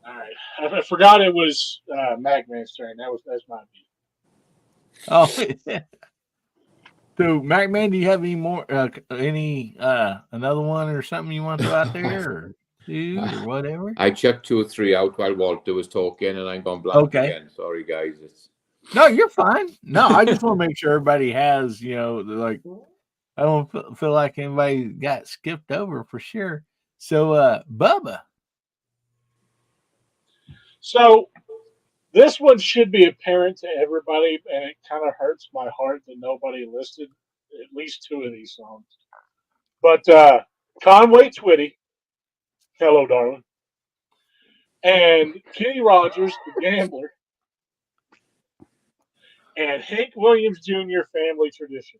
S11: All right, I forgot it was Macman's turn. That's my beat.
S3: Oh, so Mac Man, do you have any more? Another one or something you want to throw out there, or two, or whatever?
S10: I chucked 2 or 3 out while Walter was talking, and I'm gone blank again. Sorry, guys.
S3: No, you're fine. No, I just want to make sure everybody has, like, I don't feel like anybody got skipped over for sure. So, Bubba.
S11: So, This one should be apparent to everybody, and it kind of hurts my heart that nobody listed at least 2 of these songs. But Conway Twitty, Hello Darling, and Kenny Rogers, The Gambler, and Hank Williams Jr., Family Tradition.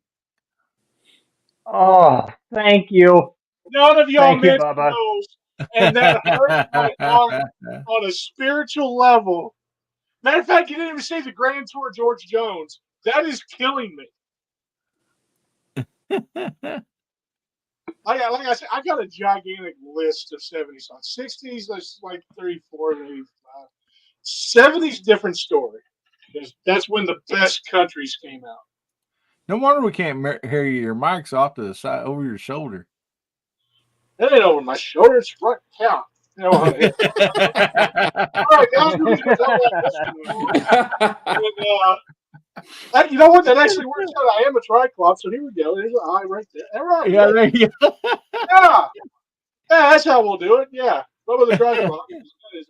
S7: Oh, thank you.
S11: None of y'all
S7: Thank you,
S11: mentioned
S7: Bubba.
S11: those, and that hurt my heart on a spiritual level. Matter of fact, you didn't even say the Grand Tour George Jones. That is killing me. Like I said, I got a gigantic list of 70s songs. 60s, there's like 34, maybe 5. 70s, different story. That's when the best countries came out.
S3: No wonder we can't hear you. Your mic's off to the side over your shoulder.
S11: That ain't over my shoulder. It's front count. You know, all right, guys, we're just gonna talk about this one. And, you know what? That actually works out. I am a triclops, so here we go. There's an eye right there. All right.
S3: Yeah, there you go.
S11: Yeah, that's how we'll do it. Yeah, Bubba the triclops. He's got his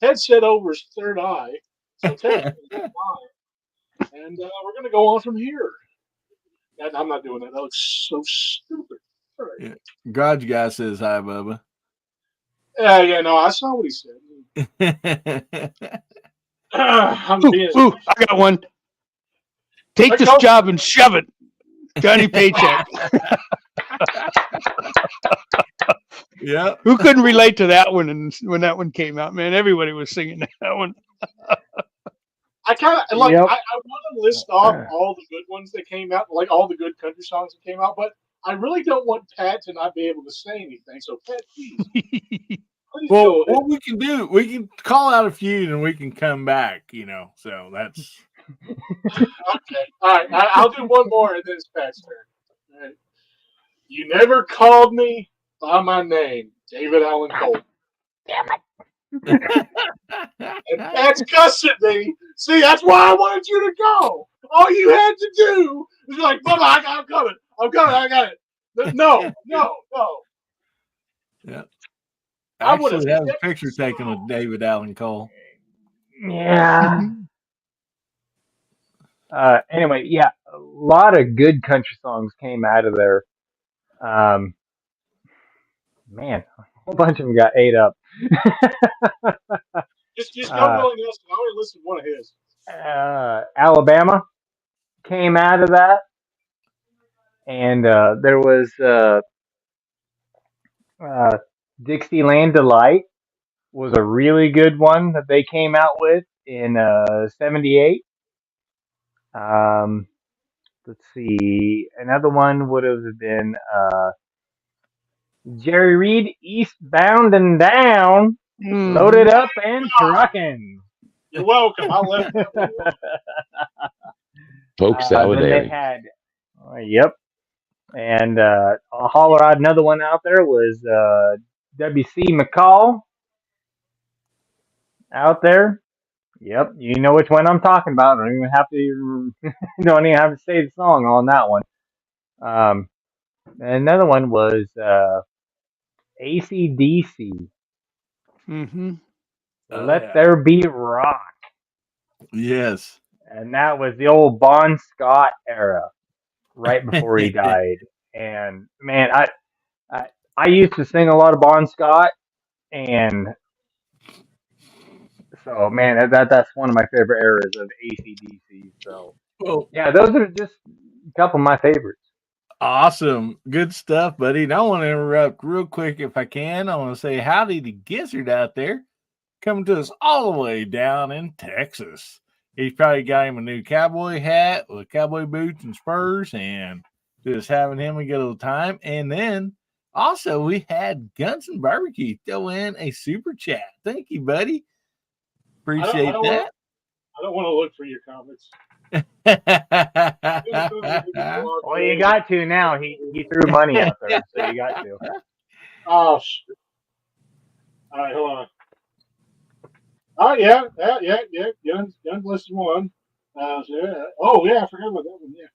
S11: headset over his third eye, so technically it's fine. And we're gonna go on from here. And I'm not doing that. That looks so stupid. All right.
S3: Yeah. Garage guy says hi, Bubba.
S11: Yeah, no, I saw what he said. I'm being.
S8: Ooh, I got one. Take this job and shove it, Johnny Paycheck.
S3: Yeah.
S8: Who couldn't relate to that one? And when that one came out, man, everybody was singing that one.
S11: I kind of like.
S7: Yep.
S11: I want to list off all the good ones that came out, like all the good country songs that came out, but I really don't want Pat to not be able to say anything. So Pat, please.
S3: Well, what we can do, we can call out a few and we can come back, you know. So that's
S11: okay. All right, I'll do one more and then it's Pat's turn. All right. You never called me by my name, David Allen Cole.
S7: Damn it.
S11: And Pat's cussing me. See, that's why I wanted you to go. All you had to do was be like, Bubba, I'm coming. I got it. No.
S3: yeah.
S11: I would
S3: Actually, have a picture taken with David Allen Cole.
S7: Yeah. Anyway, yeah, a lot of good country songs came out of there. Man, a whole bunch of them got ate up.
S11: Just no Willie Nelson. I only listened to one of his.
S7: Alabama came out of that, and there was Dixieland Delight was a really good one that they came out with in '78. Let's see, another one would have been Jerry Reed, Eastbound and Down, Loaded Up and Trucking.
S11: You're welcome. I left that one.
S5: Folks,
S7: Then they had, yep. And I'll holler out another one out there was W.C. McCall out there. Yep, you know which one I'm talking about. I don't even have to say the song on that one. Another one was AC/DC.
S8: Mm-hmm.
S7: Let There Be Rock.
S3: Yes.
S7: And that was the old Bon Scott era, right before he died. And man, I used to sing a lot of Bon Scott, and so man, that's one of my favorite eras of AC/DC. So yeah, those are just a couple of my favorites.
S3: Awesome. Good stuff, buddy. And I want to interrupt real quick if I can. I want to say howdy to Gizzard out there, coming to us all the way down in Texas. He's probably got him a new cowboy hat with cowboy boots and spurs, and just having him a good little time. And then also we had Guns and Barbecue throw in a super chat. Thank you, buddy. Appreciate that.
S11: I don't want to look for your comments.
S7: Well, you got to now. He threw money out there, so you got to.
S11: Oh, shit. All right, hold on. Oh, yeah. Guns list one. Oh, yeah, I forgot about that one, yeah.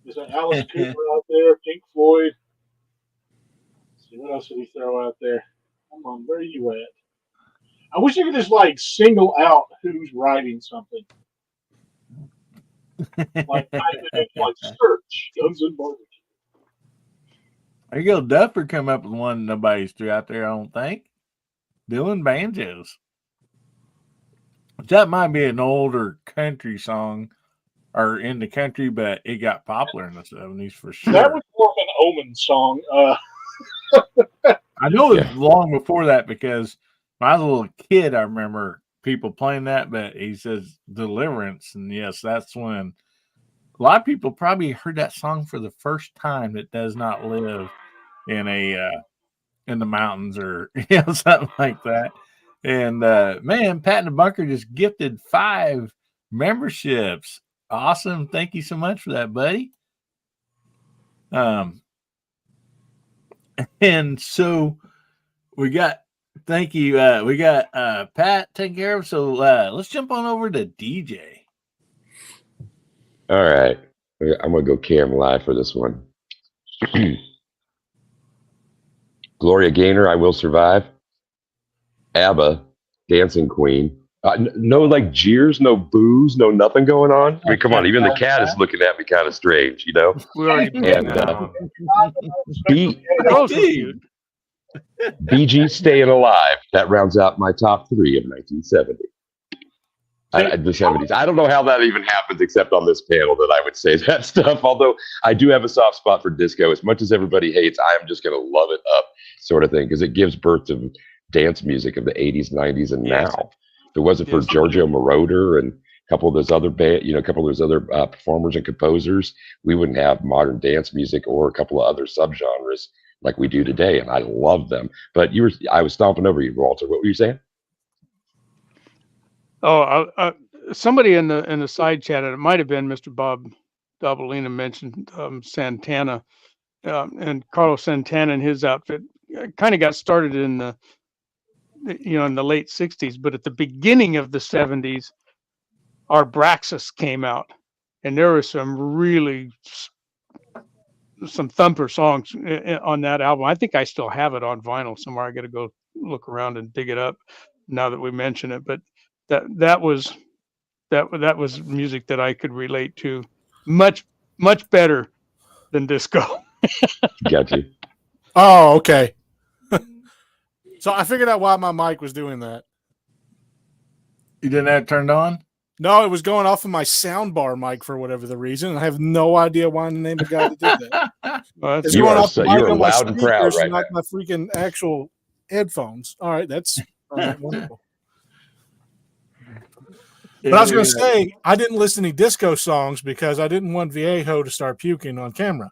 S11: There's an Alice Cooper out there, Pink Floyd. Let's see, what else did he throw out there? Come on, where are you at? I wish you could just like single out who's writing something. Like type it in, like search Guns and Barbecue.
S3: There you go. Duffer come up with one nobody's threw out there, I don't think. Dylan Banjos. That might be an older country song or in the country, but it got popular in the 70s for sure.
S11: That was more of an Omen song.
S3: I know it was long before that because when I was a little kid, I remember people playing that, but he says Deliverance. And yes, that's when a lot of people probably heard that song for the first time that does not live in in the mountains or something like that. And man, Pat in the Bunker just gifted 5 memberships. Awesome. Thank you so much for that, buddy. And so we got thank you. We got Pat taken care of. So let's jump on over to DJ.
S5: All right. I'm going to go Cam live for this one. Gloria Gaynor, I Will Survive. ABBA, Dancing Queen. No like jeers, no boos, no nothing going on. I mean, come on. Even the cat is looking at me kind of strange, you know?
S8: We already
S5: And BG Staying Alive. That rounds out my top 3 of 1970. The 70s. I don't know how that even happens except on this panel that I would say that stuff. Although I do have a soft spot for disco. As much as everybody hates, I'm just going to love it up sort of thing because it gives birth to dance music of the 80s, 90s, and now. If it wasn't for Giorgio Moroder and a couple of those other performers and composers, we wouldn't have modern dance music or a couple of other subgenres like we do today. And I love them. But I was stomping over you, Walter. What were you saying?
S8: Oh, somebody in the side chat, and it might have been Mr. Bob Dabalina, mentioned Santana, and Carlos Santana and his outfit kind of got started in the late 60s, but at the beginning of the 70s, our Braxis came out, and there were some thumper songs on that album. I think I still have it on vinyl somewhere. I got to go look around and dig it up now that we mention it, but that was music that I could relate to much better than disco.
S5: Got you.
S12: Oh, okay. So I figured out why my mic was doing that.
S3: You didn't have it turned on?
S12: No, it was going off of my soundbar mic for whatever the reason. I have no idea why in the name of God it did that. It's going off the mic on my
S5: loud and proud right
S12: not
S5: now.
S12: my freaking actual headphones. All right, that's all right, wonderful. But I was going to say, I didn't listen to any disco songs because I didn't want Viejo to start puking on camera.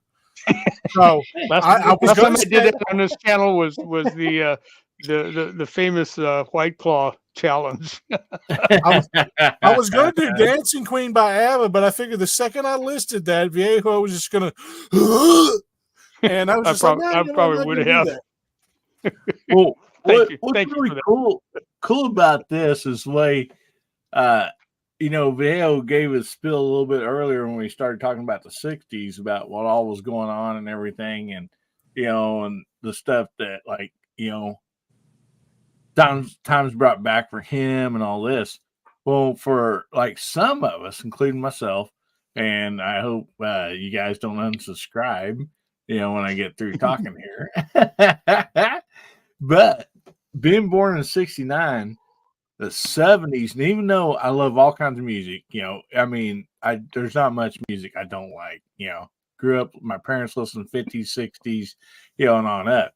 S12: So I was going to say,
S8: did that on this channel was the famous White Claw challenge.
S12: I was going to do Dancing Queen by ABBA, but I figured the second I listed that, Viejo was just going to, and I was just
S8: I probably would have.
S3: Well,
S8: Thank you.
S3: What's
S8: Thank
S3: really
S8: you for that.
S3: cool about this is the way, Viejo gave his spill a little bit earlier when we started talking about the 60s, about what all was going on and everything. And, and the stuff that times brought back for him and all this. Well, for like some of us, including myself, and I hope you guys don't unsubscribe, when I get through talking here. But being born in 69, the 70s, and even though I love all kinds of music, there's not much music I don't like, grew up, my parents listened to 50s, 60s, and on up.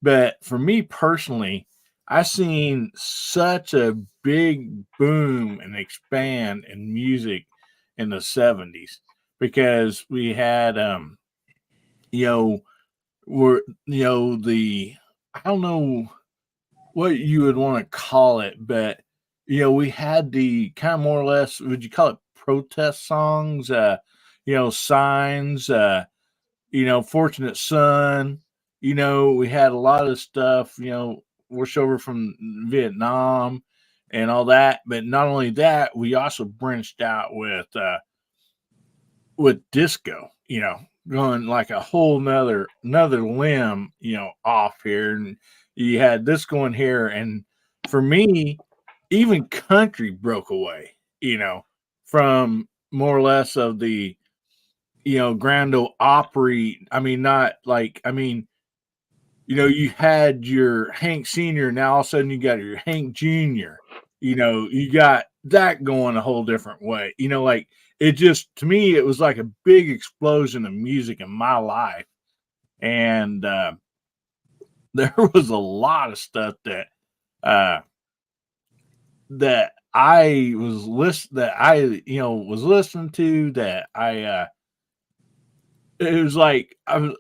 S3: But for me personally, I seen such a big boom and expand in music in the 70s because we had, I don't know what you would want to call it, but we had the kind of more or less, would you call it protest songs? Signs, Fortunate Son, we had a lot of stuff, we're over from Vietnam and all that. But not only that, we also branched out with disco, going like a whole another limb, off here. And you had this going here. And for me, even country broke away, from more or less of the, Grand Ole Opry. I mean, not like, you had your Hank Sr., now all of a sudden you got your Hank Jr., you got that going a whole different way. Like it just, to me, it was like a big explosion of music in my life. And there was a lot of stuff uh, that I was was listening to that it was like I was,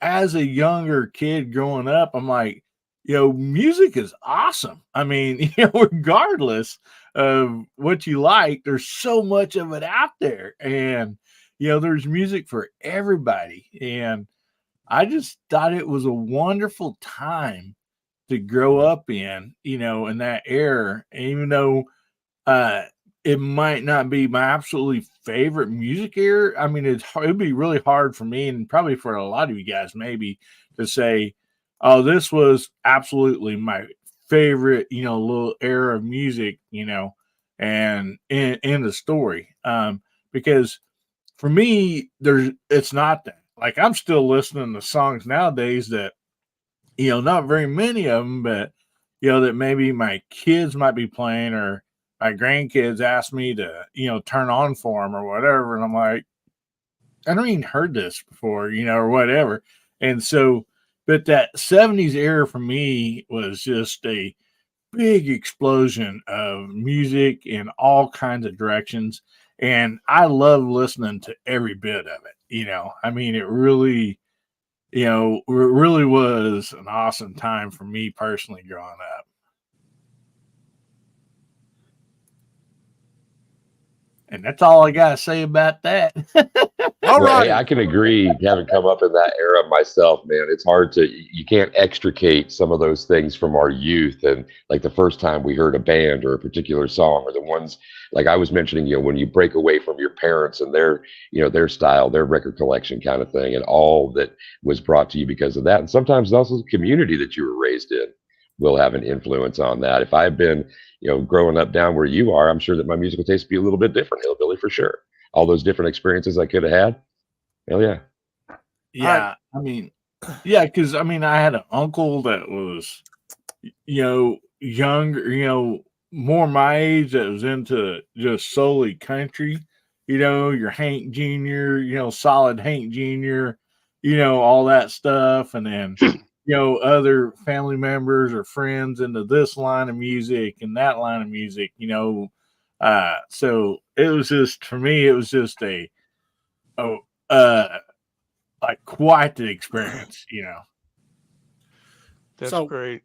S3: as a younger kid growing up, I'm like, music is awesome. I mean, regardless of what you like, there's so much of it out there. And, there's music for everybody. And I just thought it was a wonderful time to grow up in that era. And even though uh, it might not be my absolutely favorite music era. I mean, it'd be really hard for me, and probably for a lot of you guys, maybe, to say, "Oh, this was absolutely my favorite," little era of music, and in the story. Because for me, it's not that. Like I'm still listening to songs nowadays that, not very many of them, but that maybe my kids might be playing or my grandkids ask me to, turn on for them or whatever. And I'm like, I don't even heard this before, or whatever. And so, but that 70s era for me was just a big explosion of music in all kinds of directions. And I love listening to every bit of it. I mean, it really, it really was an awesome time for me personally growing up. And that's all I got to say about that.
S12: All right.
S5: Hey, I can agree. Having come up in that era myself, man, it's hard you can't extricate some of those things from our youth. And like the first time we heard a band or a particular song, or the ones like I was mentioning, when you break away from your parents and their style, their record collection kind of thing, and all that was brought to you because of that. And sometimes also the community that you were raised in will have an influence on that. If I've been, growing up down where you are, I'm sure that my musical taste would be a little bit different, hillbilly for sure. All those different experiences I could have had. Hell yeah.
S3: Yeah. I mean, yeah, because I mean, I had an uncle that was, younger, more my age, that was into just solely country, your Hank Jr., solid Hank Jr., all that stuff. And then, other family members or friends into this line of music and that line of music, so it was just, for me, it was just oh, uh, like quite the experience.
S8: That's
S12: So-
S8: great.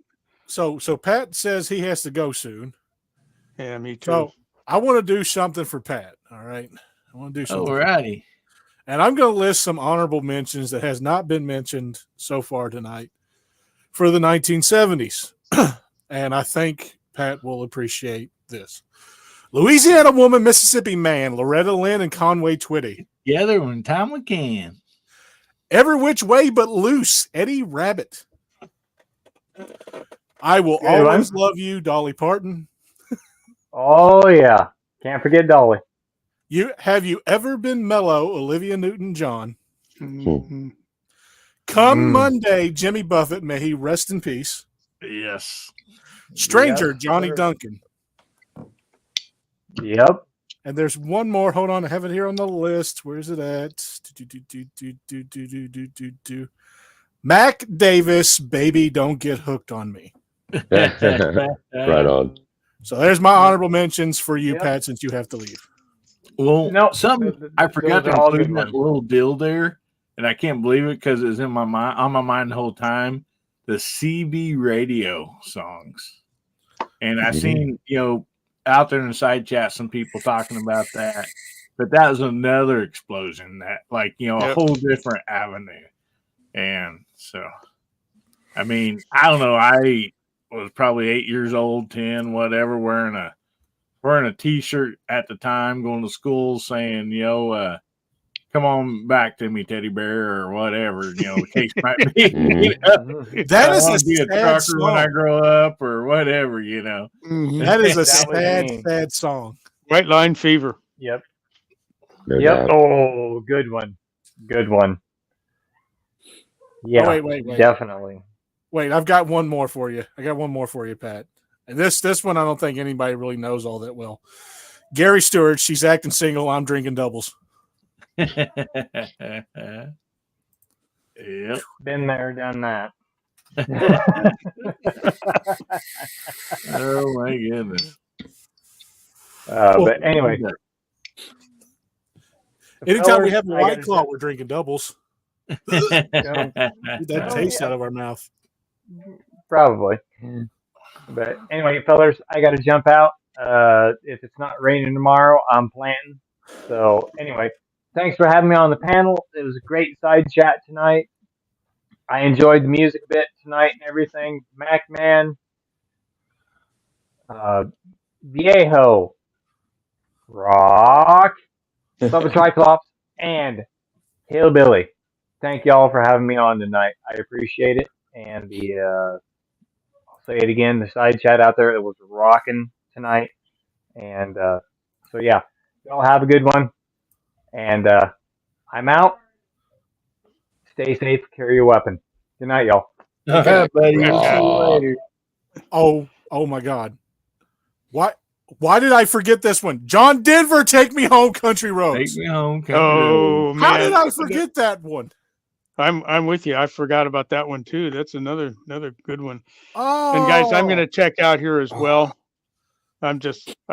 S12: So Pat says he has to go soon.
S8: Yeah, me too.
S12: So I want to do something for Pat. All right. I want to do something.
S3: Alrighty.
S12: And I'm going to list some honorable mentions that has not been mentioned so far tonight for the 1970s. And I think Pat will appreciate this. Louisiana Woman, Mississippi Man, Loretta Lynn and Conway Twitty.
S3: Together when time we can.
S12: Every Which Way But Loose, Eddie Rabbit. I Will
S7: Good
S12: Always
S7: one.
S12: Love You, Dolly Parton.
S7: Oh yeah, can't forget Dolly.
S12: Have You Ever Been Mellow, Olivia Newton-John.
S8: Mhm.
S12: Come Monday, Jimmy Buffett, may he rest in peace.
S3: Yes.
S12: Stranger,
S7: Yes,
S12: Johnny
S7: sir.
S12: Duncan.
S7: Yep.
S12: And there's one more. Hold on, I have it here on the list. Where's it at? Mac Davis, Baby Don't Get Hooked on Me.
S5: Right on.
S12: So there's my honorable mentions for you,
S7: Yep.
S12: Pat, since you have to leave.
S3: Well,
S7: Nope.
S3: something I forgot
S7: those
S3: to
S7: are all
S3: include
S7: good
S3: in that
S7: ones.
S3: little deal there, and I can't believe it because it's in my mind, on my mind the whole time. The CB radio songs, and I seen out there in the side chat some people talking about that, but that was another explosion that, like, a
S8: Yep.
S3: whole different avenue. And so, I mean, I don't know. I was probably 8 years old, 10, whatever, wearing a T-shirt at the time, going to school saying, come on back to me, teddy bear, or whatever, the case might be.
S12: That
S3: I
S12: is
S3: want to be a
S12: sad
S3: trucker when I
S12: song.
S3: grow up, or whatever,
S12: That is a
S7: That was
S12: sad,
S7: me.
S12: sad song.
S8: White Line Fever.
S7: Yep.
S5: No
S7: Yep.
S5: doubt.
S7: Oh, good one. Good one. Yeah.
S12: wait.
S7: Definitely.
S12: Wait, I've got one more for you. I got one more for you, Pat. And this one I don't think anybody really knows all that well. Gary Stewart, she's acting single, I'm drinking doubles.
S3: Yep.
S7: Been there, done that.
S3: Oh my goodness.
S7: But anyway,
S12: anytime we
S7: fellas,
S12: have a
S7: I
S12: White
S7: gotta
S12: Claw, we're drinking doubles. Get that taste out of our mouth.
S7: probably. But anyway, fellas, I got to jump out. If it's not raining tomorrow, I'm planting. So anyway, thanks for having me on the panel. It was a great side chat tonight. I enjoyed the music a bit tonight and everything. Mac Man, Viejo, Rock, Bubba Triclops, and Hillbilly. Thank y'all for having me on tonight. I appreciate it. And I'll say it again, the side chat out there, it was rocking tonight. And so yeah, y'all have a good one. And I'm out. Stay safe, carry your weapon. Good night, y'all.
S3: All right, buddy. We'll see you later.
S12: Oh my God. Why did I forget this one? John Denver, Take Me Home, Country Roads.
S3: Take me home, country
S8: Oh
S3: roads.
S8: man,
S12: How did I forget that one?
S8: I'm with you. I forgot about that one too. That's another good one.
S12: Oh,
S8: And guys, I'm going to check out here as well. I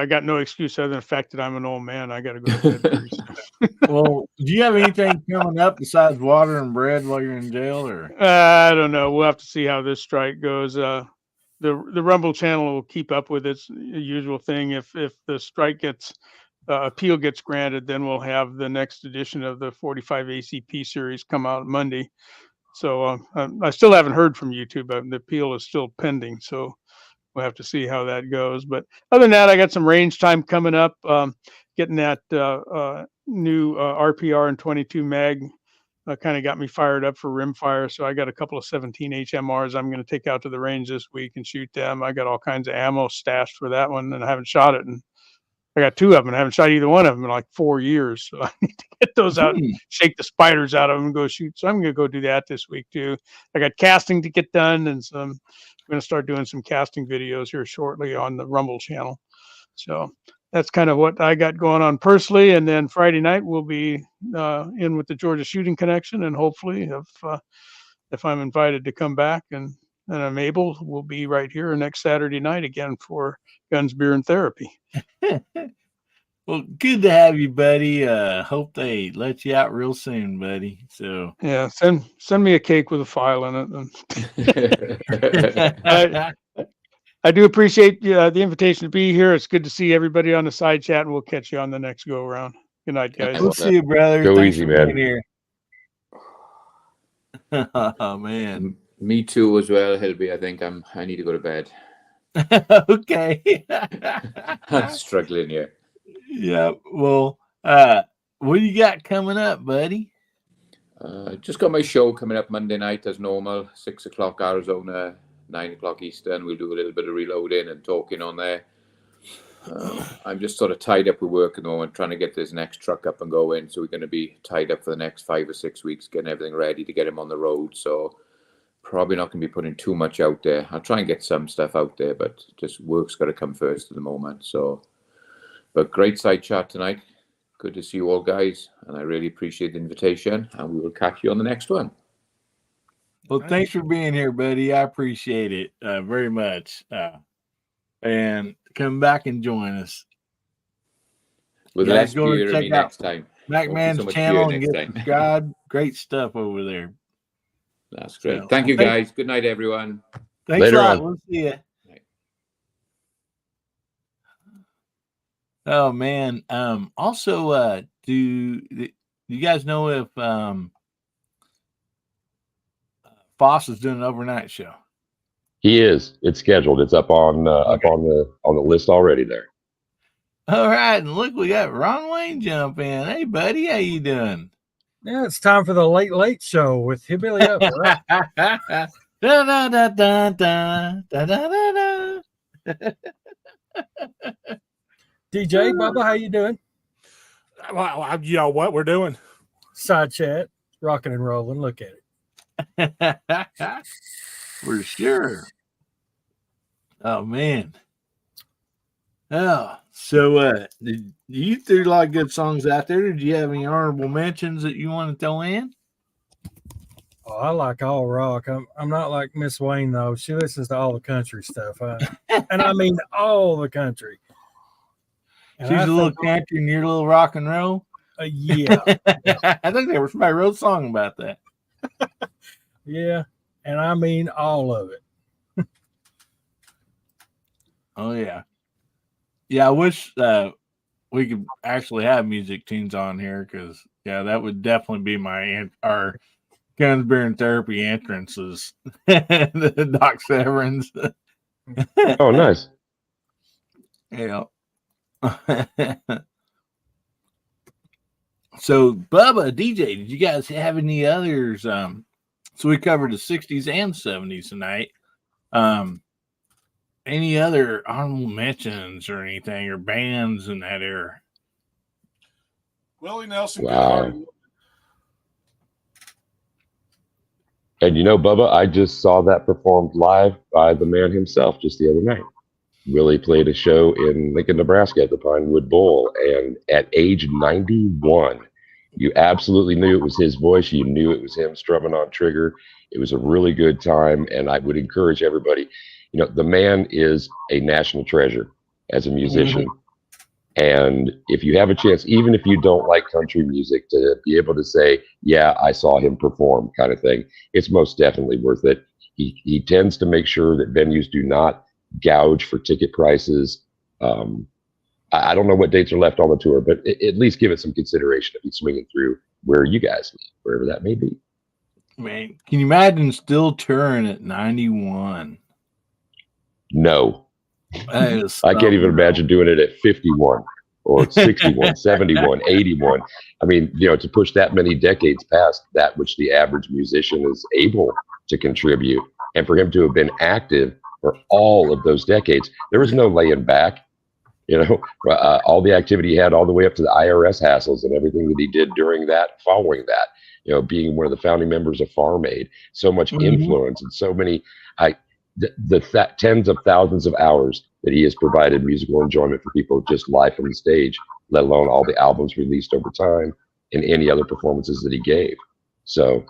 S8: got no excuse other than the fact that I'm an old man. I got to go to bed pretty soon.
S3: Well, do you have anything coming up besides water and bread while you're in jail, or?
S8: I don't know. We'll have to see how this strike goes. The Rumble channel will keep up with its usual thing. If the strike appeal gets granted, then we'll have the next edition of the 45 ACP series come out Monday. So I still haven't heard from YouTube. The appeal is still pending. So we'll have to see how that goes. But other than that, I got some range time coming up. Getting that new RPR and 22 mag kind of got me fired up for rimfire. So I got a couple of 17 HMRs I'm going to take out to the range this week and shoot them. I got all kinds of ammo stashed for that one, and I haven't shot it. And I got two of them. I haven't shot either one of them in like 4 years. So I need to get those out, and shake the spiders out of them and go shoot. So I'm going to go do that this week too. I got casting to get done, and I'm going to start doing some casting videos here shortly on the Rumble channel. So that's kind of what I got going on personally. And then Friday night we'll be in with the Georgia Shooting Connection, and hopefully if I'm invited to come back and I'm able, we'll be right here next Saturday night again for Guns, Beer, and Therapy.
S3: Well, good to have you, buddy. Hope they let you out real soon, buddy. So
S8: yeah, send me a cake with a file in it. I do appreciate the invitation to be here. It's good to see everybody on the side chat, and we'll catch you on the next go around. Good night, guys.
S3: We'll see you, brother.
S5: Go
S3: Thanks
S5: easy,
S3: for
S5: man.
S3: being here. Oh man.
S10: Me too as well, Hilby. I think I need to go to bed.
S3: Okay.
S10: I'm struggling here.
S3: Yeah. Well, what do you got coming up, buddy?
S10: Just got my show coming up Monday night as normal, 6 o'clock Arizona, 9 o'clock Eastern. We'll do a little bit of reloading and talking on there. I'm just sort of tied up with work at the moment, trying to get this next truck up and going. So we're going to be tied up for the next 5 or 6 weeks, getting everything ready to get him on the road. So probably not going to be putting too much out there. I'll try and get some stuff out there, but just work's got to come first at the moment. So, but great side chat tonight. Good to see you all, guys. And I really appreciate the invitation. And we will catch you on the next one.
S3: Well, thanks for being here, buddy. I appreciate it very much. And come back and join us.
S10: With less beer in me next time.
S3: MacMan's channel and get subscribed. Great stuff over there.
S10: That's great. So, thank you, guys. Good night, everyone.
S3: Thanks a lot. We'll see you. Oh man. Also, do you guys know if Foss is doing an overnight show?
S5: He is. It's scheduled. It's up on the list already there.
S3: All right, and look, we got Ron Wayne jump in. Hey, buddy, how you doing?
S13: Yeah, it's time for the Late Late Show with Hillbilly Up. Right?
S3: Da, da, da, da, da, da, da, da.
S13: DJ Bubba, how you doing?
S12: Well, you know what we're doing?
S13: Side chat, rocking and rolling. Look at it.
S3: For sure. Oh man. Oh, so you threw a lot of good songs out there. Did you have any honorable mentions that you want to throw in?
S13: Oh, I like all rock. I'm not like Miss Wayne though. She listens to all the country stuff, and I mean all the country. And
S3: She's a little country and you're a little rock and roll.
S13: Yeah.
S3: I think there was somebody wrote a song about that.
S13: Yeah, and I mean all of it.
S3: Oh yeah, yeah. I wish we could actually have music tunes on here because that would definitely be our Guns, Beer, and Therapy entrances. The Doc Severns.
S5: Oh, nice.
S3: Yeah. So, Bubba, DJ, did you guys have any others? So we covered the 60s and 70s tonight. Any other honorable mentions or anything, or bands in that era?
S12: Willie Nelson.
S5: Wow. And you know, Bubba, I just saw that performed live by the man himself just the other night. Willie played a show in Lincoln, Nebraska at the Pinewood Bowl. And at age 91, you absolutely knew it was his voice. You knew it was him strumming on trigger. It was a really good time. And I would encourage everybody, the man is a national treasure as a musician. Mm-hmm. And if you have a chance, even if you don't like country music, to be able to say, yeah, I saw him perform kind of thing, it's most definitely worth it. He tends to make sure that venues do not gouge for ticket prices. I don't know what dates are left on the tour, but at least give it some consideration if he's swinging through where you guys live, wherever that may be.
S3: Man, can you imagine still touring at 91?
S5: No. I can't even imagine doing it at 51 or 61, 71, 81. I mean, to push that many decades past that which the average musician is able to contribute, and for him to have been active for all of those decades, there was no laying back. All the activity he had all the way up to the IRS hassles and everything that he did during that, following that, being one of the founding members of Farm Aid, so much influence and so many, the tens of thousands of hours that he has provided musical enjoyment for people just live from the stage, let alone all the albums released over time and any other performances that he gave. So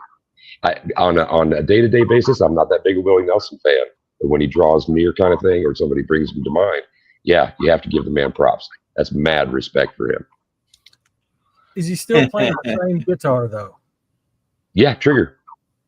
S5: on a day-to-day basis, I'm not that big a Willie Nelson fan. But when he draws near kind of thing, or somebody brings him to mind, yeah, you have to give the man props. That's mad respect for him.
S13: Is he still playing the same guitar though?
S5: Yeah, Trigger.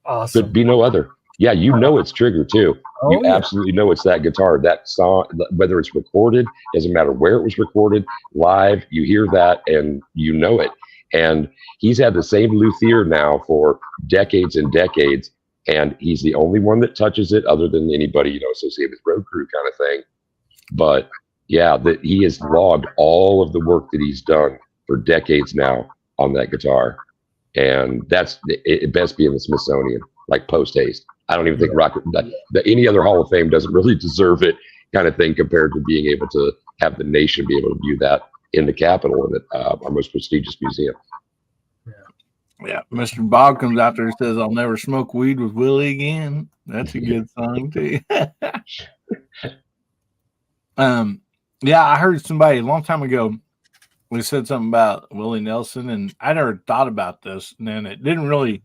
S13: Awesome.
S5: Could be no other. Yeah, it's Trigger too. You absolutely know it's that guitar. That song, whether it's recorded, doesn't matter where it was recorded, live, you hear that and you know it. And he's had the same luthier now for decades and decades, and he's the only one that touches it other than anybody, associated with road crew kind of thing. But yeah, that he has logged all of the work that he's done for decades now on that guitar. And it best be in the Smithsonian, like post haste. I don't even think any other Hall of Fame doesn't really deserve it kind of thing, compared to being able to have the nation be able to view that in the Capitol and our most prestigious museum.
S3: Yeah, Mr. Bob comes out there and says, "I'll never smoke weed with Willie again." That's a good song too. Yeah, I heard somebody a long time ago. We said something about Willie Nelson, and I never thought about this, and then it didn't really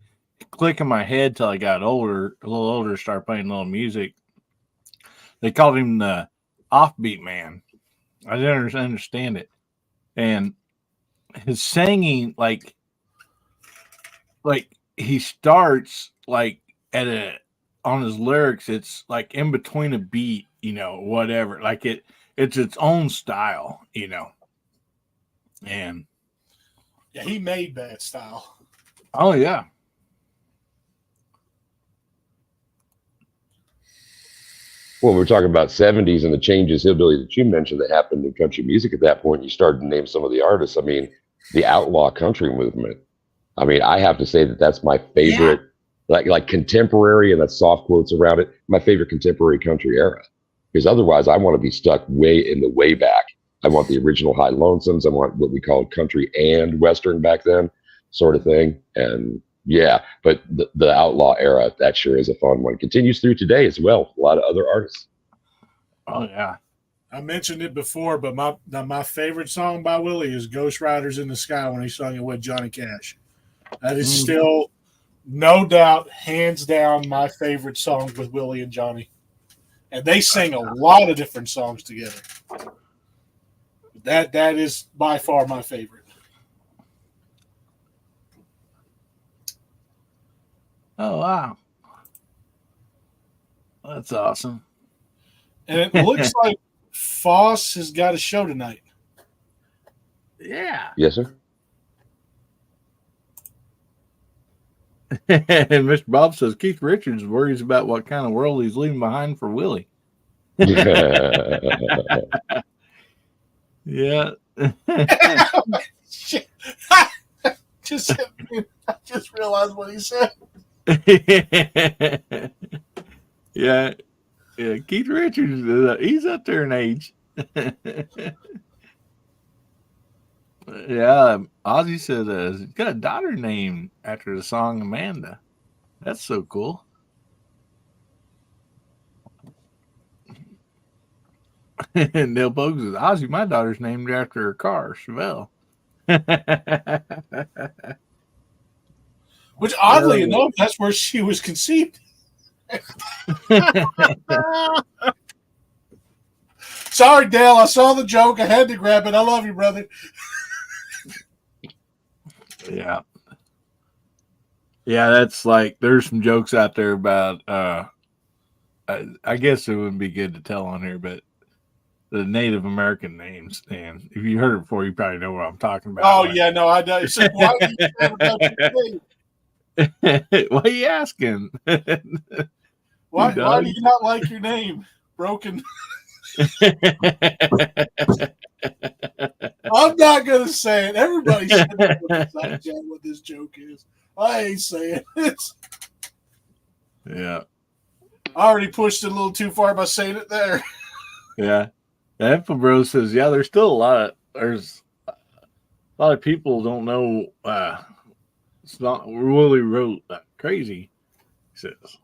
S3: click in my head till I got older, a little older, started playing a little music. They called him the offbeat man. I didn't understand it, and his singing, like he starts like on his lyrics, it's like in between a beat, whatever, like it's its own style, and
S12: yeah, he made that style.
S3: Oh yeah.
S5: Well, we're talking about 70s and the changes, hillbilly, that you mentioned that happened in country music at that point. You started to name some of the artists. I mean, the outlaw country movement I mean, I have to say that that's my favorite, like contemporary, and that's soft quotes around it. My favorite contemporary country era, because otherwise, I want to be stuck way back. I want the original High Lonesomes. I want what we called country and western back then, sort of thing. And yeah, but the outlaw era, that sure is a fun one. Continues through today as well. A lot of other artists.
S3: Oh yeah.
S12: I mentioned it before, but my favorite song by Willie is "Ghost Riders in the Sky" when he sung it with Johnny Cash. That is still, no doubt, hands down, my favorite song with Willie and Johnny. And they sing a lot of different songs together. That is by far my favorite.
S3: Oh wow, that's awesome.
S12: And it looks like Foss has got a show tonight.
S3: Yeah.
S5: Yes, sir.
S3: And Mr. Bob says Keith Richards worries about what kind of world he's leaving behind for Willie. Yeah.
S12: I just realized what he said.
S3: Yeah. Keith Richards, he's up there in age. Yeah, Ozzy said he's got a daughter named after the song Amanda. That's so cool. And Neil Bogue says, Ozzy, my daughter's named after her car, Chevelle.
S12: Which, oddly enough, that's where she was conceived. Sorry, Dale. I saw the joke. I had to grab it. I love you, brother.
S3: Yeah. Yeah, that's like, there's some jokes out there about, I guess it wouldn't be good to tell on here, but the Native American names. And if you heard it before, you probably know what I'm talking about.
S12: Oh, yeah, no, I know. So why do you say about your name?
S3: Why are you asking?
S12: Why do you not like your name? Broken. I'm not going to say it. Everybody should know what this joke is. I ain't saying it.
S3: Yeah.
S12: I already pushed it a little too far by saying it there.
S3: Yeah. Info Bro says, yeah, there's a lot of people don't know it's not really wrote that crazy, he says.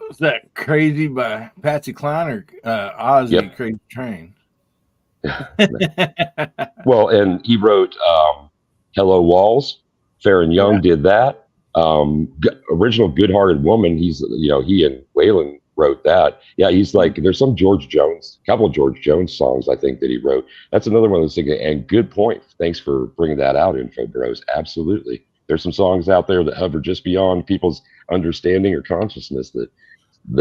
S3: Was that Crazy by Patsy Cline or Ozzy?
S5: Yep.
S3: Crazy Train?
S5: Well, and he wrote Hello Walls. Farron Young did that. Original Good Hearted Woman. He and Waylon wrote that. Yeah, he's like, there's some couple of George Jones songs I think that he wrote. That's another one of those things. And good point. Thanks for bringing that out, Info Bros. Absolutely. There's some songs out there that hover just beyond people's understanding or consciousness that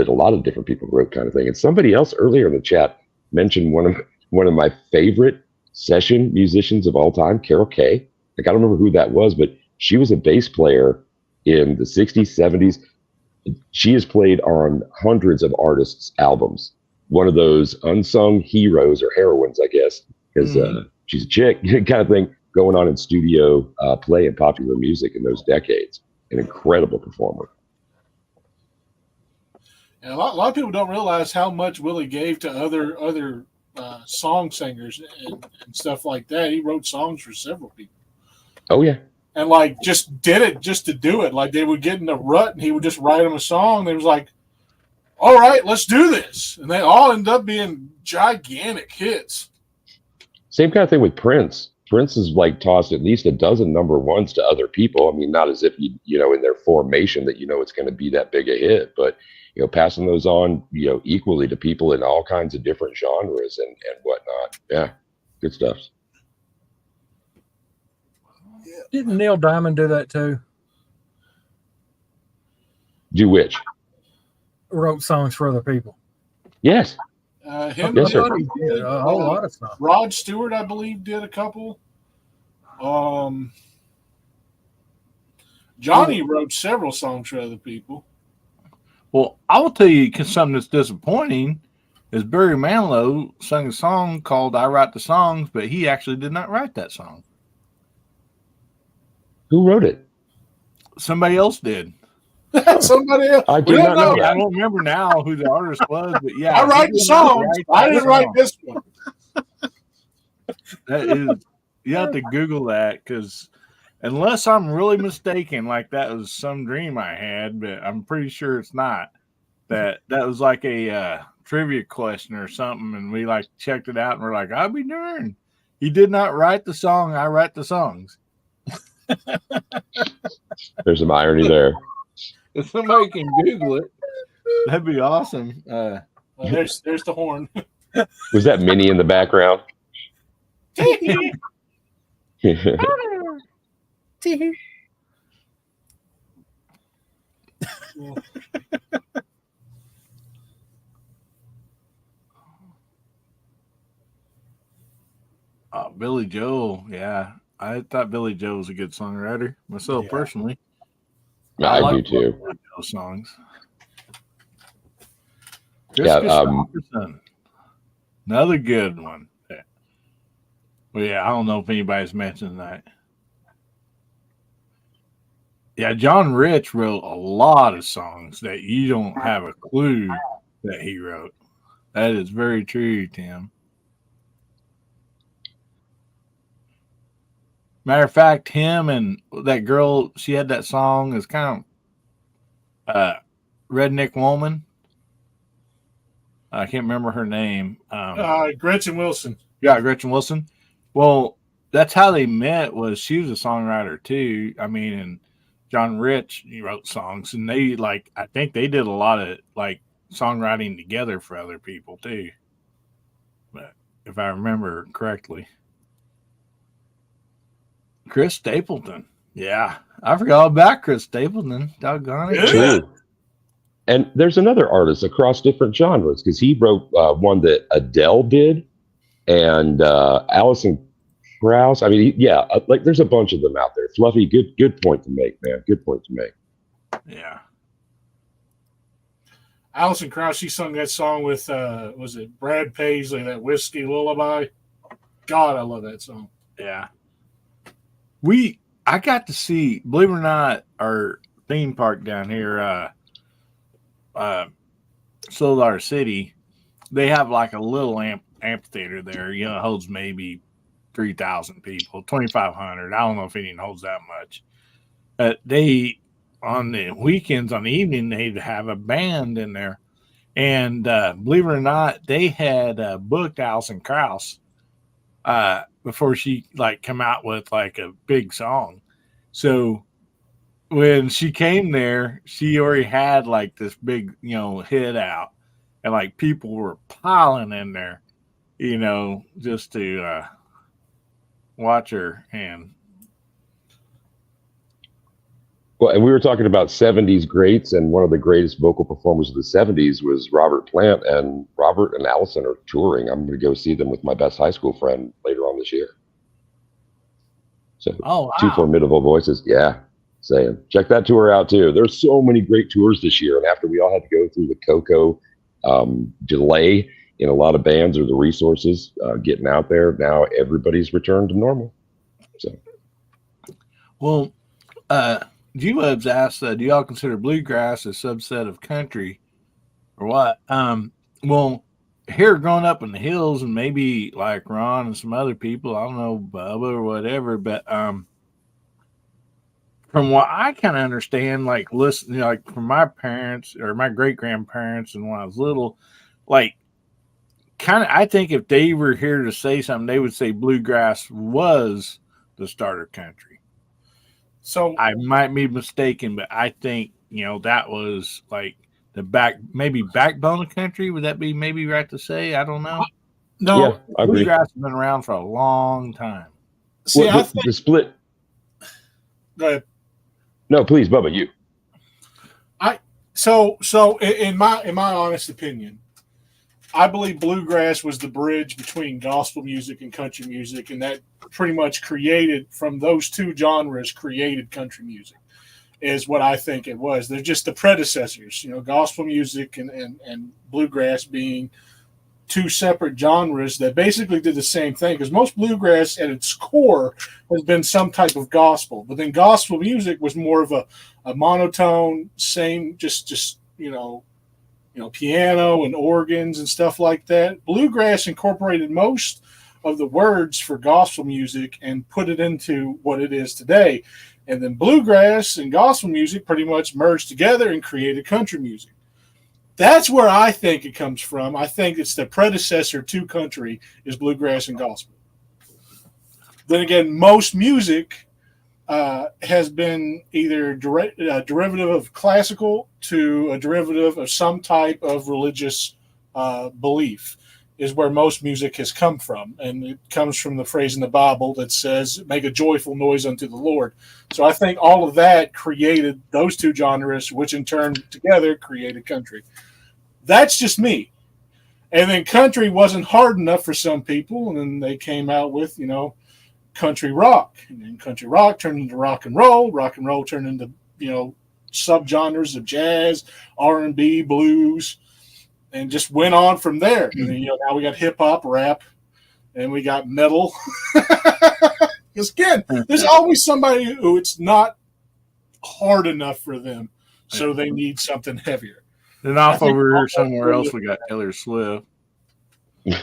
S5: a lot of different people wrote, kind of thing. And somebody else earlier in the chat mentioned one of my favorite session musicians of all time, Carol Kay. Like, I don't remember who that was, but she was a bass player in the 60s, 70s. She has played on hundreds of artists' albums. One of those unsung heroes or heroines, I guess, because she's a chick kind of thing, going on in studio play and popular music in those decades. An incredible performer.
S12: And a lot of people don't realize how much Willie gave to other song singers and stuff like that. He wrote songs for several people.
S5: Oh, yeah.
S12: And, like, just did it just to do it. Like, they would get in a rut, and he would just write them a song. They was like, all right, let's do this. And they all end up being gigantic hits.
S5: Same kind of thing with Prince. Prince has, like, tossed at least a dozen number ones to other people. I mean, not as if, in their formation that it's going to be that big a hit, but, passing those on, equally to people in all kinds of different genres and whatnot. Yeah, good stuff.
S13: Didn't Neil Diamond do that too?
S5: Do which?
S13: Wrote songs for other people.
S5: Yes.
S12: Him,
S5: yes, sir.
S13: He did a whole lot of stuff.
S12: Rod Stewart, I believe, did a couple. Johnny wrote several songs for other people.
S3: Well, I will tell you something that's disappointing is Barry Manilow sung a song called "I Write the Songs," but he actually did not write that song.
S5: Who wrote it?
S3: Somebody else did.
S12: Somebody else.
S5: I
S12: We
S5: did
S12: don't
S5: not know
S12: know.
S3: I
S5: that.
S3: don't remember now who the artist was, but yeah,
S12: I write
S3: he
S12: the
S3: did not
S12: songs.
S3: write
S12: I
S3: that
S12: didn't write
S3: song.
S12: this one.
S3: That is, you have to Google that because unless I'm really mistaken, like that was some dream I had, but I'm pretty sure it's not. That was like a trivia question or something, and we like checked it out, and we're like, I'll be darned. He did not write the song. I write the songs.
S5: There's some irony there.
S3: If somebody can Google it, that'd be awesome.
S12: There's the horn.
S5: Was that Minnie in the background?
S3: Billy Joel, yeah. I thought Billy Joel was a good songwriter myself personally.
S5: I do
S3: like
S5: too.
S3: Billy Joel songs.
S5: Yeah,
S3: Chris Christopherson, another good one. Well, yeah, I don't know if anybody's mentioned that. Yeah, John Rich wrote a lot of songs that you don't have a clue that he wrote. That is very true, Tim. Matter of fact, him and that girl, she had that song. It's kind of Redneck Woman. I can't remember her name.
S12: Gretchen Wilson.
S3: Yeah, Gretchen Wilson. Well, that's how they met. Was she was a songwriter too? I mean, and John Rich he wrote songs, and they like I think they did a lot of like songwriting together for other people too. But if I remember correctly, Chris Stapleton. Yeah, I forgot all about Chris Stapleton. Doggone it.
S5: True. And there's another artist across different genres because he wrote one that Adele did, and Alison Krauss. I mean, like there's a bunch of them out there. Fluffy, good point to make, man. Good point to make.
S3: Yeah.
S12: Alison Krauss, she sung that song with was it Brad Paisley, that Whiskey Lullaby? God, I love that song.
S3: Yeah. I got to see, believe it or not, our theme park down here, Solar City, they have like a little amphitheater there. You know, it holds maybe 3,000 people, 2,500. I don't know if it even holds that much. They, on the weekends, on the evening, they'd have a band in there. And believe it or not, they had booked Alison Krauss before she like come out with like a big song. So when she came there, she already had like this big, hit out, and like people were piling in there, just to watch her. And
S5: Well, and we were talking about 70s greats, and one of the greatest vocal performers of the 70s was Robert Plant, and Robert and Allison are touring. I'm going to go see them with my best high school friend later on this year. So,
S3: wow.
S5: Two formidable voices. Yeah, saying. Check that tour out, too. There's so many great tours this year, and after we all had to go through the Coco delay in a lot of bands or the resources getting out there, now everybody's returned to normal. So,
S3: well, G-Web's asked, do y'all consider bluegrass a subset of country or what? Well, here growing up in the hills, and maybe like Ron and some other people, I don't know, Bubba or whatever, but from what I kind of understand, like listening, like from my parents or my great grandparents, and when I was little, like kind of, I think if they were here to say something, they would say bluegrass was the starter country.
S12: So
S3: I might be mistaken, but I think, that was like the backbone of country. Would that be maybe right to say? I don't know.
S12: No,
S5: yeah, I agree.
S3: Bluegrass has been around for a long time.
S12: See,
S5: well,
S12: I think
S5: the split.
S12: Go ahead.
S5: No, please, Bubba, you.
S12: So in my honest opinion, I believe bluegrass was the bridge between gospel music and country music, and that pretty much created, from those two genres, created country music, is what I think it was. They're just the predecessors, gospel music and bluegrass being two separate genres that basically did the same thing, because most bluegrass at its core has been some type of gospel, but then gospel music was more of a monotone, same, just piano and organs and stuff like that. Bluegrass incorporated most of the words for gospel music and put it into what it is today. And then bluegrass and gospel music pretty much merged together and created country music. That's where I think it comes from. I think it's the predecessor to country is bluegrass and gospel. Then again, most music has been either a derivative of classical to a derivative of some type of religious belief is where most music has come from. And it comes from the phrase in the Bible that says, make a joyful noise unto the Lord. So I think all of that created those two genres, which in turn together created country. That's just me. And then country wasn't hard enough for some people. And then they came out with, country rock. And then country rock turned into rock and roll. Rock and roll turned into, subgenres of jazz, R&B, blues, and just went on from there. And then, now we got hip hop, rap, and we got metal. Because again, there's always somebody who it's not hard enough for them, so they need something heavier.
S3: Then off over here somewhere else, we got Taylor Swift.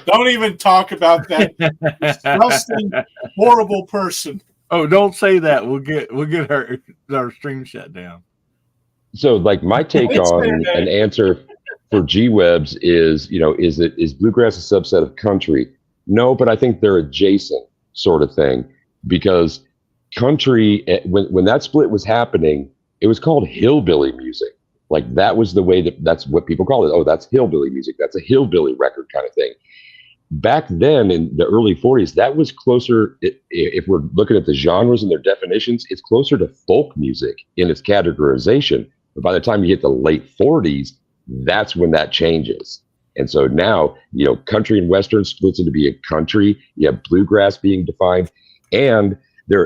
S12: Don't even talk about that disgusting, horrible person.
S3: Oh, don't say that. We'll get our stream shut down.
S5: So, like, my take on an answer for G-Webs is, is bluegrass a subset of country? No, but I think they're adjacent sort of thing, because country, when that split was happening, it was called hillbilly music. Like, that was the way that's what people call it. Oh, that's hillbilly music. That's a hillbilly record kind of thing. Back then in the early 40s, that was closer, if we're looking at the genres and their definitions, it's closer to folk music in its categorization. But by the time you hit the late 40s, that's when that changes. And so now, country and western splits into be a country. You have bluegrass being defined. And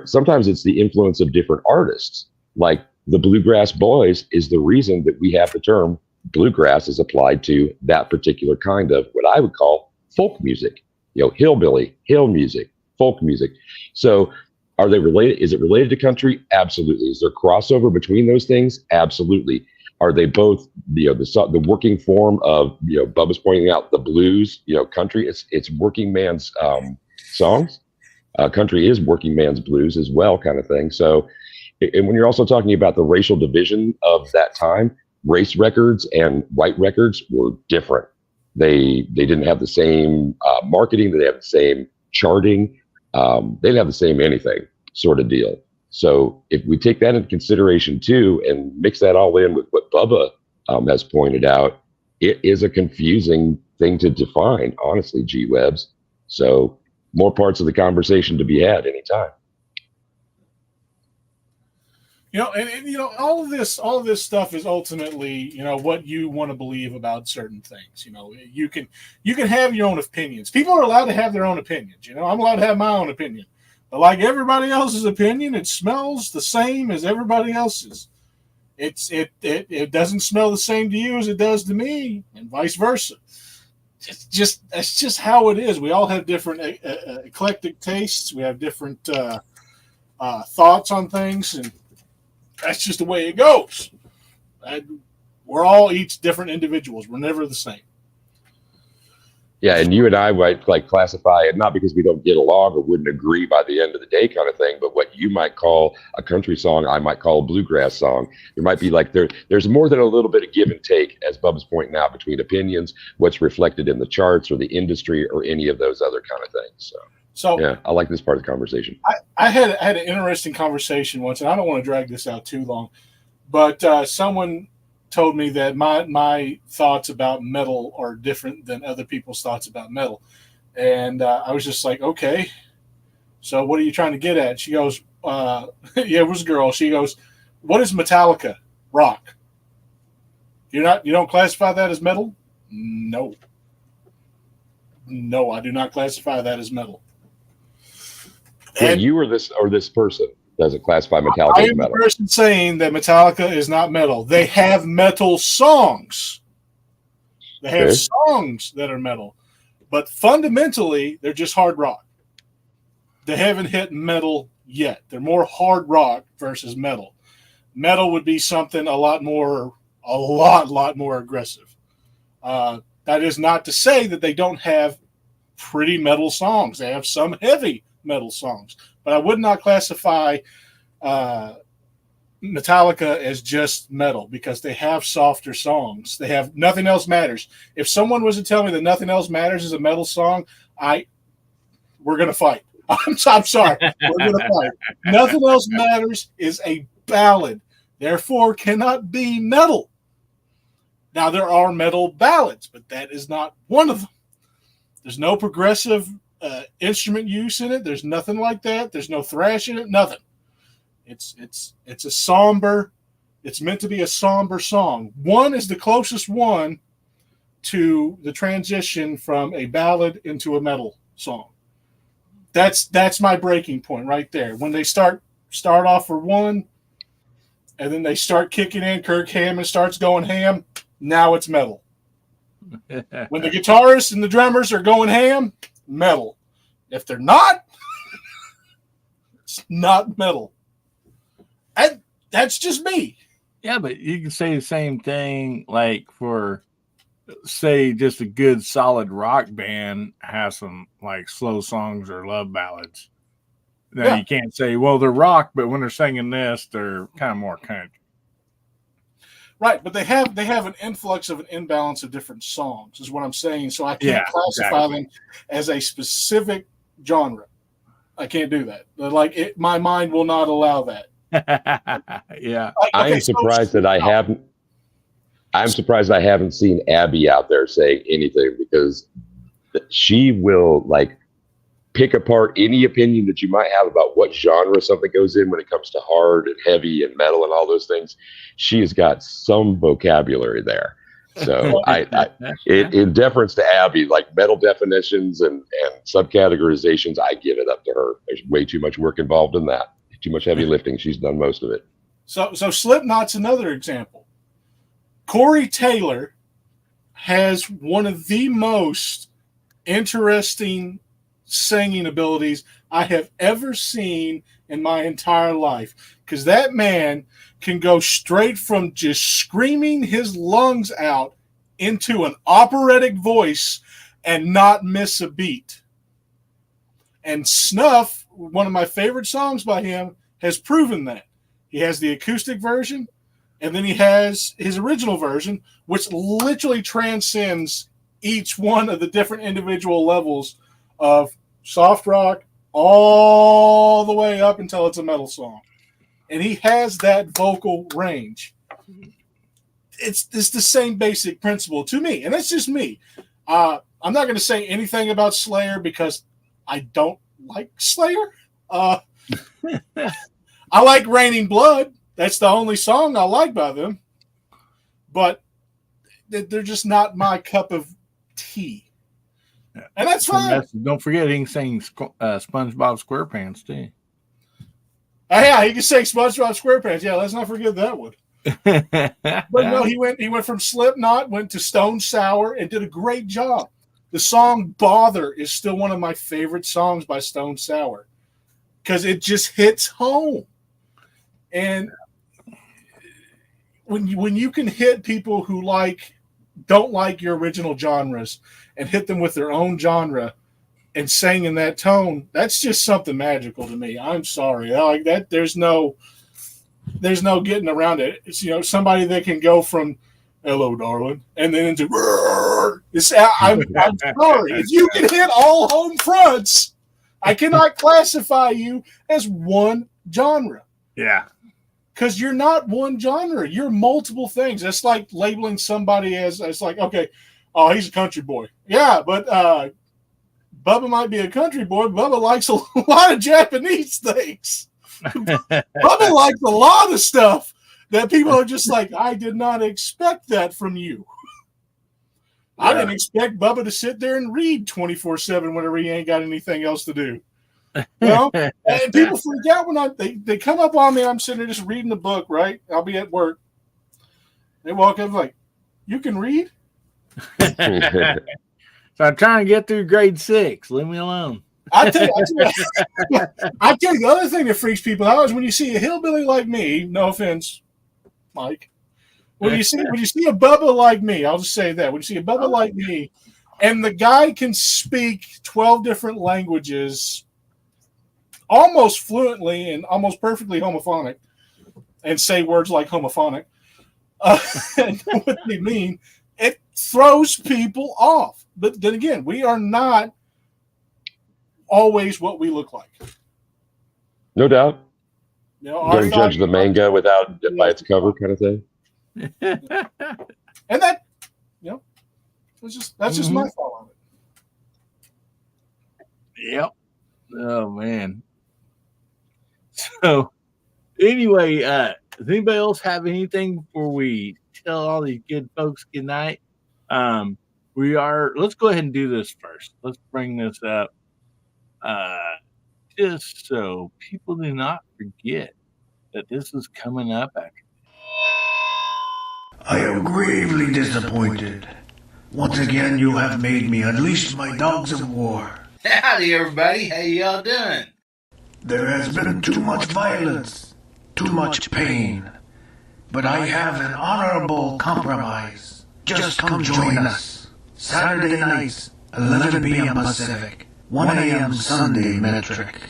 S5: sometimes it's the influence of different artists. Like the Bluegrass Boys is the reason that we have the term bluegrass is applied to that particular kind of what I would call folk music, hillbilly, hill music, folk music. So are they related? Is it related to country? Absolutely. Is there crossover between those things? Absolutely. Are they both, the working form of, Bubba's pointing out the blues, country, it's working man's songs. Country is working man's blues as well, kind of thing. So, and when you're also talking about the racial division of that time, race records and white records were different. They didn't have the same marketing. They didn't have the same charting. They didn't have the same anything sort of deal. So if we take that into consideration too, and mix that all in with what Bubba has pointed out, it is a confusing thing to define, honestly, G-Webs. So more parts of the conversation to be had anytime.
S12: All of this stuff is ultimately, what you want to believe about certain things. You can have your own opinions. People are allowed to have their own opinions. I'm allowed to have my own opinion. But like everybody else's opinion, it smells the same as everybody else's. It doesn't smell the same to you as it does to me, and vice versa. That's just how it is. We all have different eclectic tastes. We have different thoughts on things, and that's just the way it goes. We're all each different individuals. We're never the same.
S5: Yeah, and you and I might classify it not because we don't get along or wouldn't agree by the end of the day kind of thing, but what you might call a country song, I might call a bluegrass song. There might be there's more than a little bit of give and take, as Bubba's pointing out, between opinions, what's reflected in the charts or the industry or any of those other kind of things. So yeah, I like this part of the conversation.
S12: I had an interesting conversation once, and I don't want to drag this out too long, but someone told me that my thoughts about metal are different than other people's thoughts about metal. And I was just like, okay, so what are you trying to get at? She goes, it was a girl. She goes, what is Metallica? Rock. You don't classify that as metal? No, I do not classify that as metal.
S5: And you or this person doesn't classify Metallica as metal. I am the
S12: person saying that Metallica is not metal. They have metal songs. They have songs that are metal. But fundamentally, they're just hard rock. They haven't hit metal yet. They're more hard rock versus metal. Metal would be something a lot more aggressive. That is not to say that they don't have pretty metal songs. They have some heavy metal songs, but I would not classify Metallica as just metal because they have softer songs. They have Nothing Else Matters. If someone was to tell me that Nothing Else Matters is a metal song, we're going to fight. I'm sorry. We're going to fight. Nothing Else Matters is a ballad, therefore cannot be metal. Now, there are metal ballads, but that is not one of them. There's no progressive instrument use in it. There's nothing like that. There's no thrash in it. Nothing. It's a somber. It's meant to be a somber song. One is the closest one to the transition from a ballad into a metal song. That's my breaking point right there. When they start off for one, and then they start kicking in. Kirk Hammond starts going ham. Now it's metal. When the guitarists and the drummers are going ham, metal. If they're not, it's not metal. And that's just me.
S3: Yeah, but you can say the same thing like for, say, just a good solid rock band has some like slow songs or love ballads. Now you can't say, well, they're rock, but when they're singing this, they're kind of more country.
S12: Right, but they have an influx of an imbalance of different songs, is what I'm saying. So I can't classify them as a specific genre. I can't do that. Like my mind will not allow that.
S3: Yeah,
S5: I'm surprised that I haven't. I'm surprised I haven't seen Abby out there saying anything, because she will like pick apart any opinion that you might have about what genre something goes in when it comes to hard and heavy and metal and all those things. She has got some vocabulary there. So in deference to Abby, like metal definitions and subcategorizations, I give it up to her. There's way too much work involved in that. Too much heavy lifting. She's done most of it.
S12: So Slipknot's another example. Corey Taylor has one of the most interesting singing abilities I have ever seen in my entire life, because that man can go straight from just screaming his lungs out into an operatic voice and not miss a beat. And Snuff, one of my favorite songs by him, has proven that. He has the acoustic version, and then he has his original version, which literally transcends each one of the different individual levels of soft rock all the way up until it's a metal song. And he has that vocal range. It's the same basic principle to me, and that's just me. I'm not going to say anything about Slayer because I don't like Slayer. I like Raining Blood. That's the only song I like by them. But they're just not my cup of tea. And that's fine.
S3: Don't forget, he can sing SpongeBob SquarePants, too.
S12: Yeah, he can sing SpongeBob SquarePants. Yeah, let's not forget that one. But no, he went from Slipknot, went to Stone Sour, and did a great job. The song Bother is still one of my favorite songs by Stone Sour because it just hits home. And when you can hit people who don't like your original genres and hit them with their own genre and sing in that tone, that's just something magical to me. I'm sorry. I like that. There's no getting around it. It's, somebody that can go from hello, darling, and then into I'm sorry. If you can hit all home fronts, I cannot classify you as one genre.
S3: Yeah.
S12: Because you're not one genre. You're multiple things. It's like labeling somebody as like, okay, oh, he's a country boy. Yeah, but Bubba might be a country boy. Bubba likes a lot of Japanese things. Bubba likes a lot of stuff that people are just like, I did not expect that from you. Yeah. I didn't expect Bubba to sit there and read 24/7 whenever he ain't got anything else to do. And people freak out when they come up on me. I'm sitting there just reading the book, right? I'll be at work. They walk up like, you can read?
S3: So I'm trying to get through grade 6. Leave me alone.
S12: I tell you, the other thing that freaks people out is when you see a hillbilly like me. No offense, Mike. When you see a Bubba like me, I'll just say that. When you see a Bubba like me, and the guy can speak 12 different languages almost fluently and almost perfectly homophonic, and say words like homophonic, and know what they mean, it throws people off. But then again, we are not always what we look like.
S5: No doubt.
S12: You know,
S5: Don't judge the manga without by its cover, kind of thing.
S12: And that, that's just my thought on it.
S3: Yep. Oh man. So anyway, does anybody else have anything before we tell all these good folks good night? Let's go ahead and do this first. Let's bring this up. Just so people do not forget that this is coming up after.
S1: I am gravely disappointed. Once again, you have made me unleash my dogs of war.
S2: Howdy, everybody. How y'all doing?
S1: There has been too much violence, too much pain. But I have an honorable compromise. Just come join us. Saturday nights, 11 p.m. Pacific, 1 a.m. Sunday metric.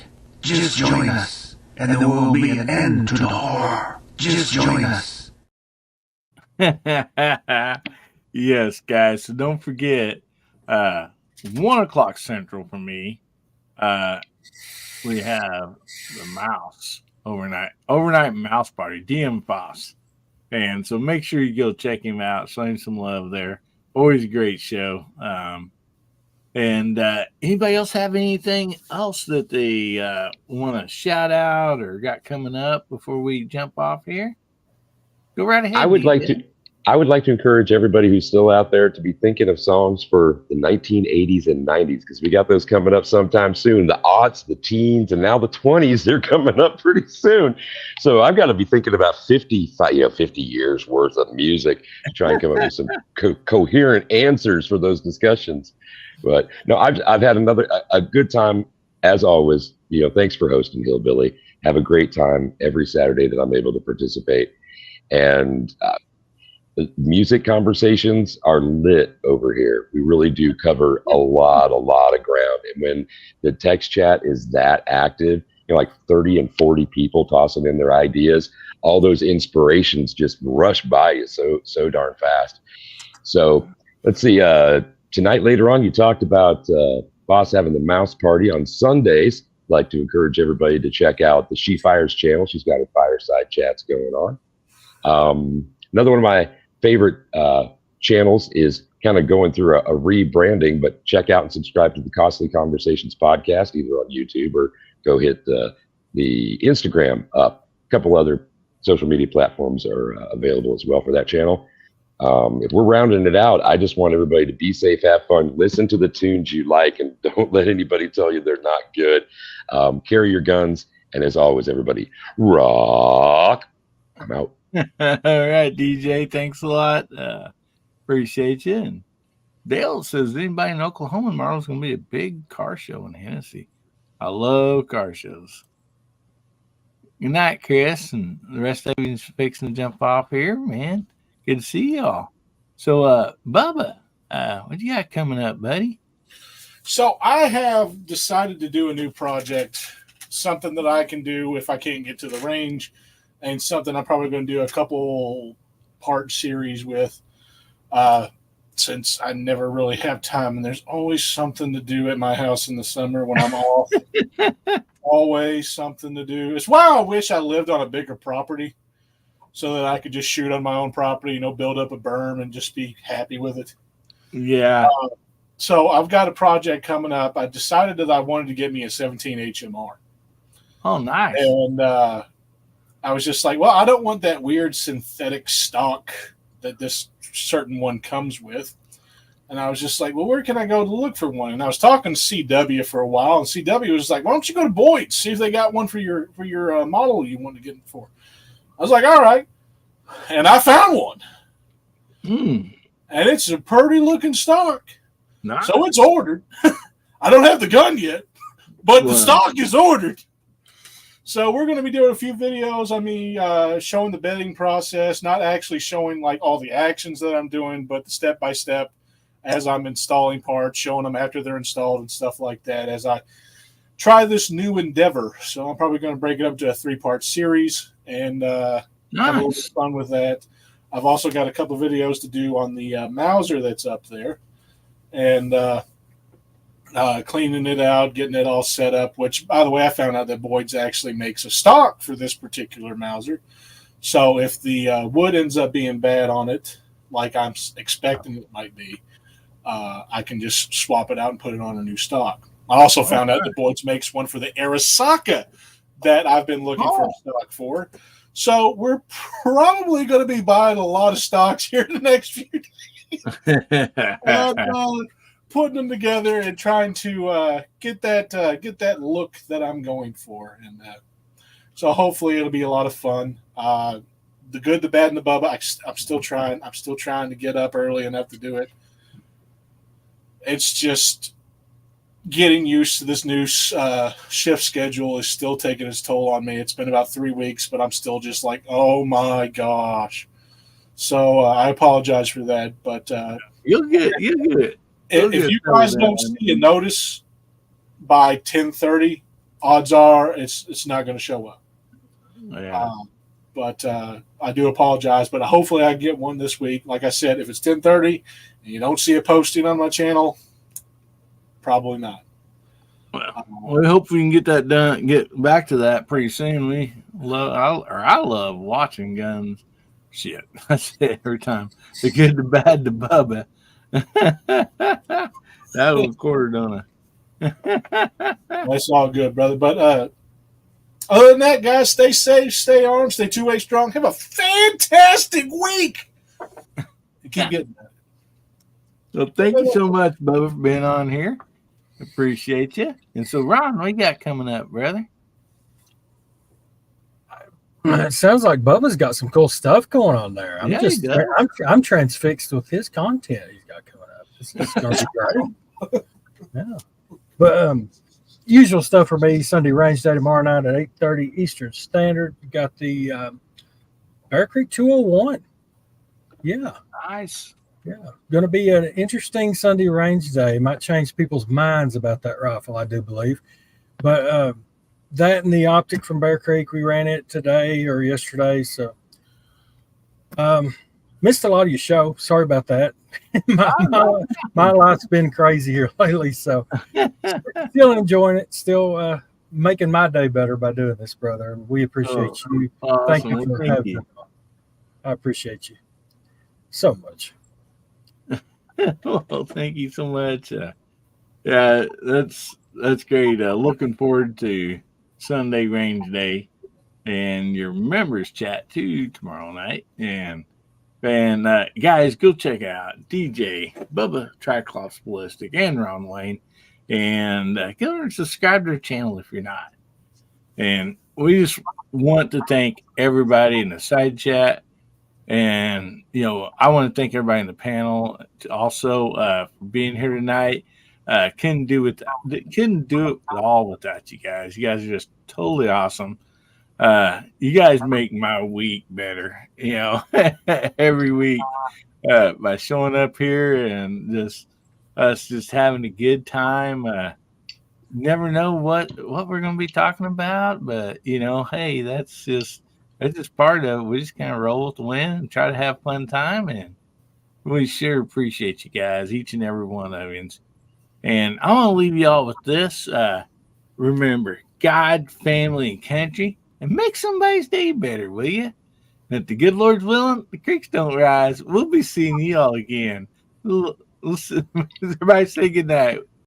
S1: Just join us, and there will be an end to the horror. Just join us.
S3: Yes, guys. So don't forget, 1 o'clock Central for me. We have the Mouse overnight Mouse Party, DM Foss. And so make sure you go check him out. Show him some love there. Always a great show. And anybody else have anything else that they want to shout out or got coming up before we jump off here? Go right ahead.
S5: I would like to encourage everybody who's still out there to be thinking of songs for the 1980s and 90s, because we got those coming up sometime soon. The aughts, the teens, and now the 20s, they're coming up pretty soon. So I've got to be thinking about 50 years worth of music to try and come up with some coherent answers for those discussions. But no, I've had a good time as always. Thanks for hosting Hillbilly. Have a great time every Saturday that I'm able to participate. And the music conversations are lit over here. We really do cover a lot of ground. And when the text chat is that active, like 30 and 40 people tossing in their ideas, all those inspirations just rush by you so darn fast. So let's see. Tonight, later on, you talked about Boss having the Mouse Party on Sundays. I'd like to encourage everybody to check out the She Fires channel. She's got her fireside chats going on. Another one of my favorite channels is kind of going through a rebranding, but check out and subscribe to the Costly Conversations podcast, either on YouTube or go hit the Instagram up. A couple other social media platforms are available as well for that channel. If we're rounding it out, I just want everybody to be safe, have fun, listen to the tunes you like, and don't let anybody tell you they're not good. Carry your guns, and as always, everybody, rock. I'm out.
S3: All right, DJ. Thanks a lot. Appreciate you. And Dale says, anybody in Oklahoma tomorrow's going to be a big car show in Hennessy. I love car shows. Good night, Chris, and the rest of you fixing to jump off here, man. Good to see y'all. So, Bubba, what you got coming up, buddy?
S12: So I have decided to do a new project, something that I can do if I can't get to the range, and something I'm probably going to do a couple part series with, since I never really have time, and there's always something to do at my house in the summer when I'm off. Always something to do. It's why I wish I lived on a bigger property, so that I could just shoot on my own property, build up a berm and just be happy with it.
S3: Yeah.
S12: So I've got a project coming up. I decided that I wanted to get me a 17 HMR.
S3: Oh, nice.
S12: And I was just like, well, I don't want that weird synthetic stock that this certain one comes with. And I was just like, well, where can I go to look for one? And I was talking to CW for a while, and CW was like, why don't you go to Boyd's, see if they got one for your model you want to get it for. I was like, all right. And I found one. And it's a pretty looking stock.
S3: Nice.
S12: So it's ordered. I don't have the gun yet, but the
S3: Wow.
S12: stock is ordered. So we're going to be doing a few videos on me showing the bedding process, not actually showing like all the actions that I'm doing, but the step by step as I'm installing parts, showing them after they're installed and stuff like that as I try this new endeavor. So I'm probably going to break it up to a 3-part series and have a little bit of fun with that. I've also got a couple of videos to do on the Mauser that's up there and cleaning it out, getting it all set up, which, by the way, I found out that Boyd's actually makes a stock for this particular Mauser. So if the wood ends up being bad on it, like I'm expecting it might be, I can just swap it out and put it on a new stock. I also found out that Boyd's makes one for the Arasaka that I've been looking for a stock for. So we're probably going to be buying a lot of stocks here in the next few days. And, putting them together and trying to get that look that I'm going for, and so hopefully it'll be a lot of fun. The good, the bad, and the bubba. I'm still trying. I'm still trying to get up early enough to do it. It's just getting used to this new shift schedule is still taking its toll on me. It's been about 3 weeks, but I'm still just like, oh my gosh. So I apologize for that, but
S3: you'll get it.
S12: If you guys don't see a notice by 10:30, odds are it's not going to show up.
S3: Yeah.
S12: But I do apologize. But hopefully I get one this week. Like I said, if it's 10:30 and you don't see a posting on my channel, probably not.
S3: Well, we hope we can get that done. Get back to that pretty soon. I love watching guns. Shit, I say it every time. The good, the bad, the bubba. That was quarter, don't I?
S12: That's all good, brother. But other than that, guys, stay safe, stay armed, stay 2-way strong. Have a fantastic week. And keep getting that.
S3: Well, thank you so much, Bubba, for being on here. Appreciate you. And so, Ron, what you got coming up, brother?
S13: It sounds like Bubba's got some cool stuff going on there. I'm transfixed with his content he's got coming up. This is going to be great. Yeah, but usual stuff for me. Sunday range day tomorrow night at 8:30 Eastern Standard. We got the Bear Creek 201. Yeah,
S3: nice.
S13: Yeah, going to be an interesting Sunday range day. Might change people's minds about that rifle, I do believe, but. That and the optic from Bear Creek, we ran it today or yesterday. So missed a lot of your show. Sorry about that. my life's been crazy here lately. So still enjoying it. Still making my day better by doing this, brother. We appreciate you.
S3: Awesome.
S13: Thank you for having me. I appreciate you so much.
S3: Well, thank you so much. Yeah, that's great. Looking forward to Sunday range day and your members chat too tomorrow night. And guys, go check out DJ Bubba Triclops Ballistic and Ron Wayne, and go and subscribe to their channel if you're not. And we just want to thank everybody in the side chat, and I want to thank everybody in the panel also for being here tonight. Couldn't do it at all without you guys. You guys are just totally awesome. You guys make my week better, every week by showing up here and just having a good time. Never know what we're going to be talking about, but hey, that's just part of it. We just kind of roll with the wind and try to have fun time, and we sure appreciate you guys, each and every one of you. And I want to leave you all with this. Remember, God, family, and country, and make somebody's day better, will you? And if the good Lord's willing, the creeks don't rise. We'll be seeing you all again. Everybody say good night.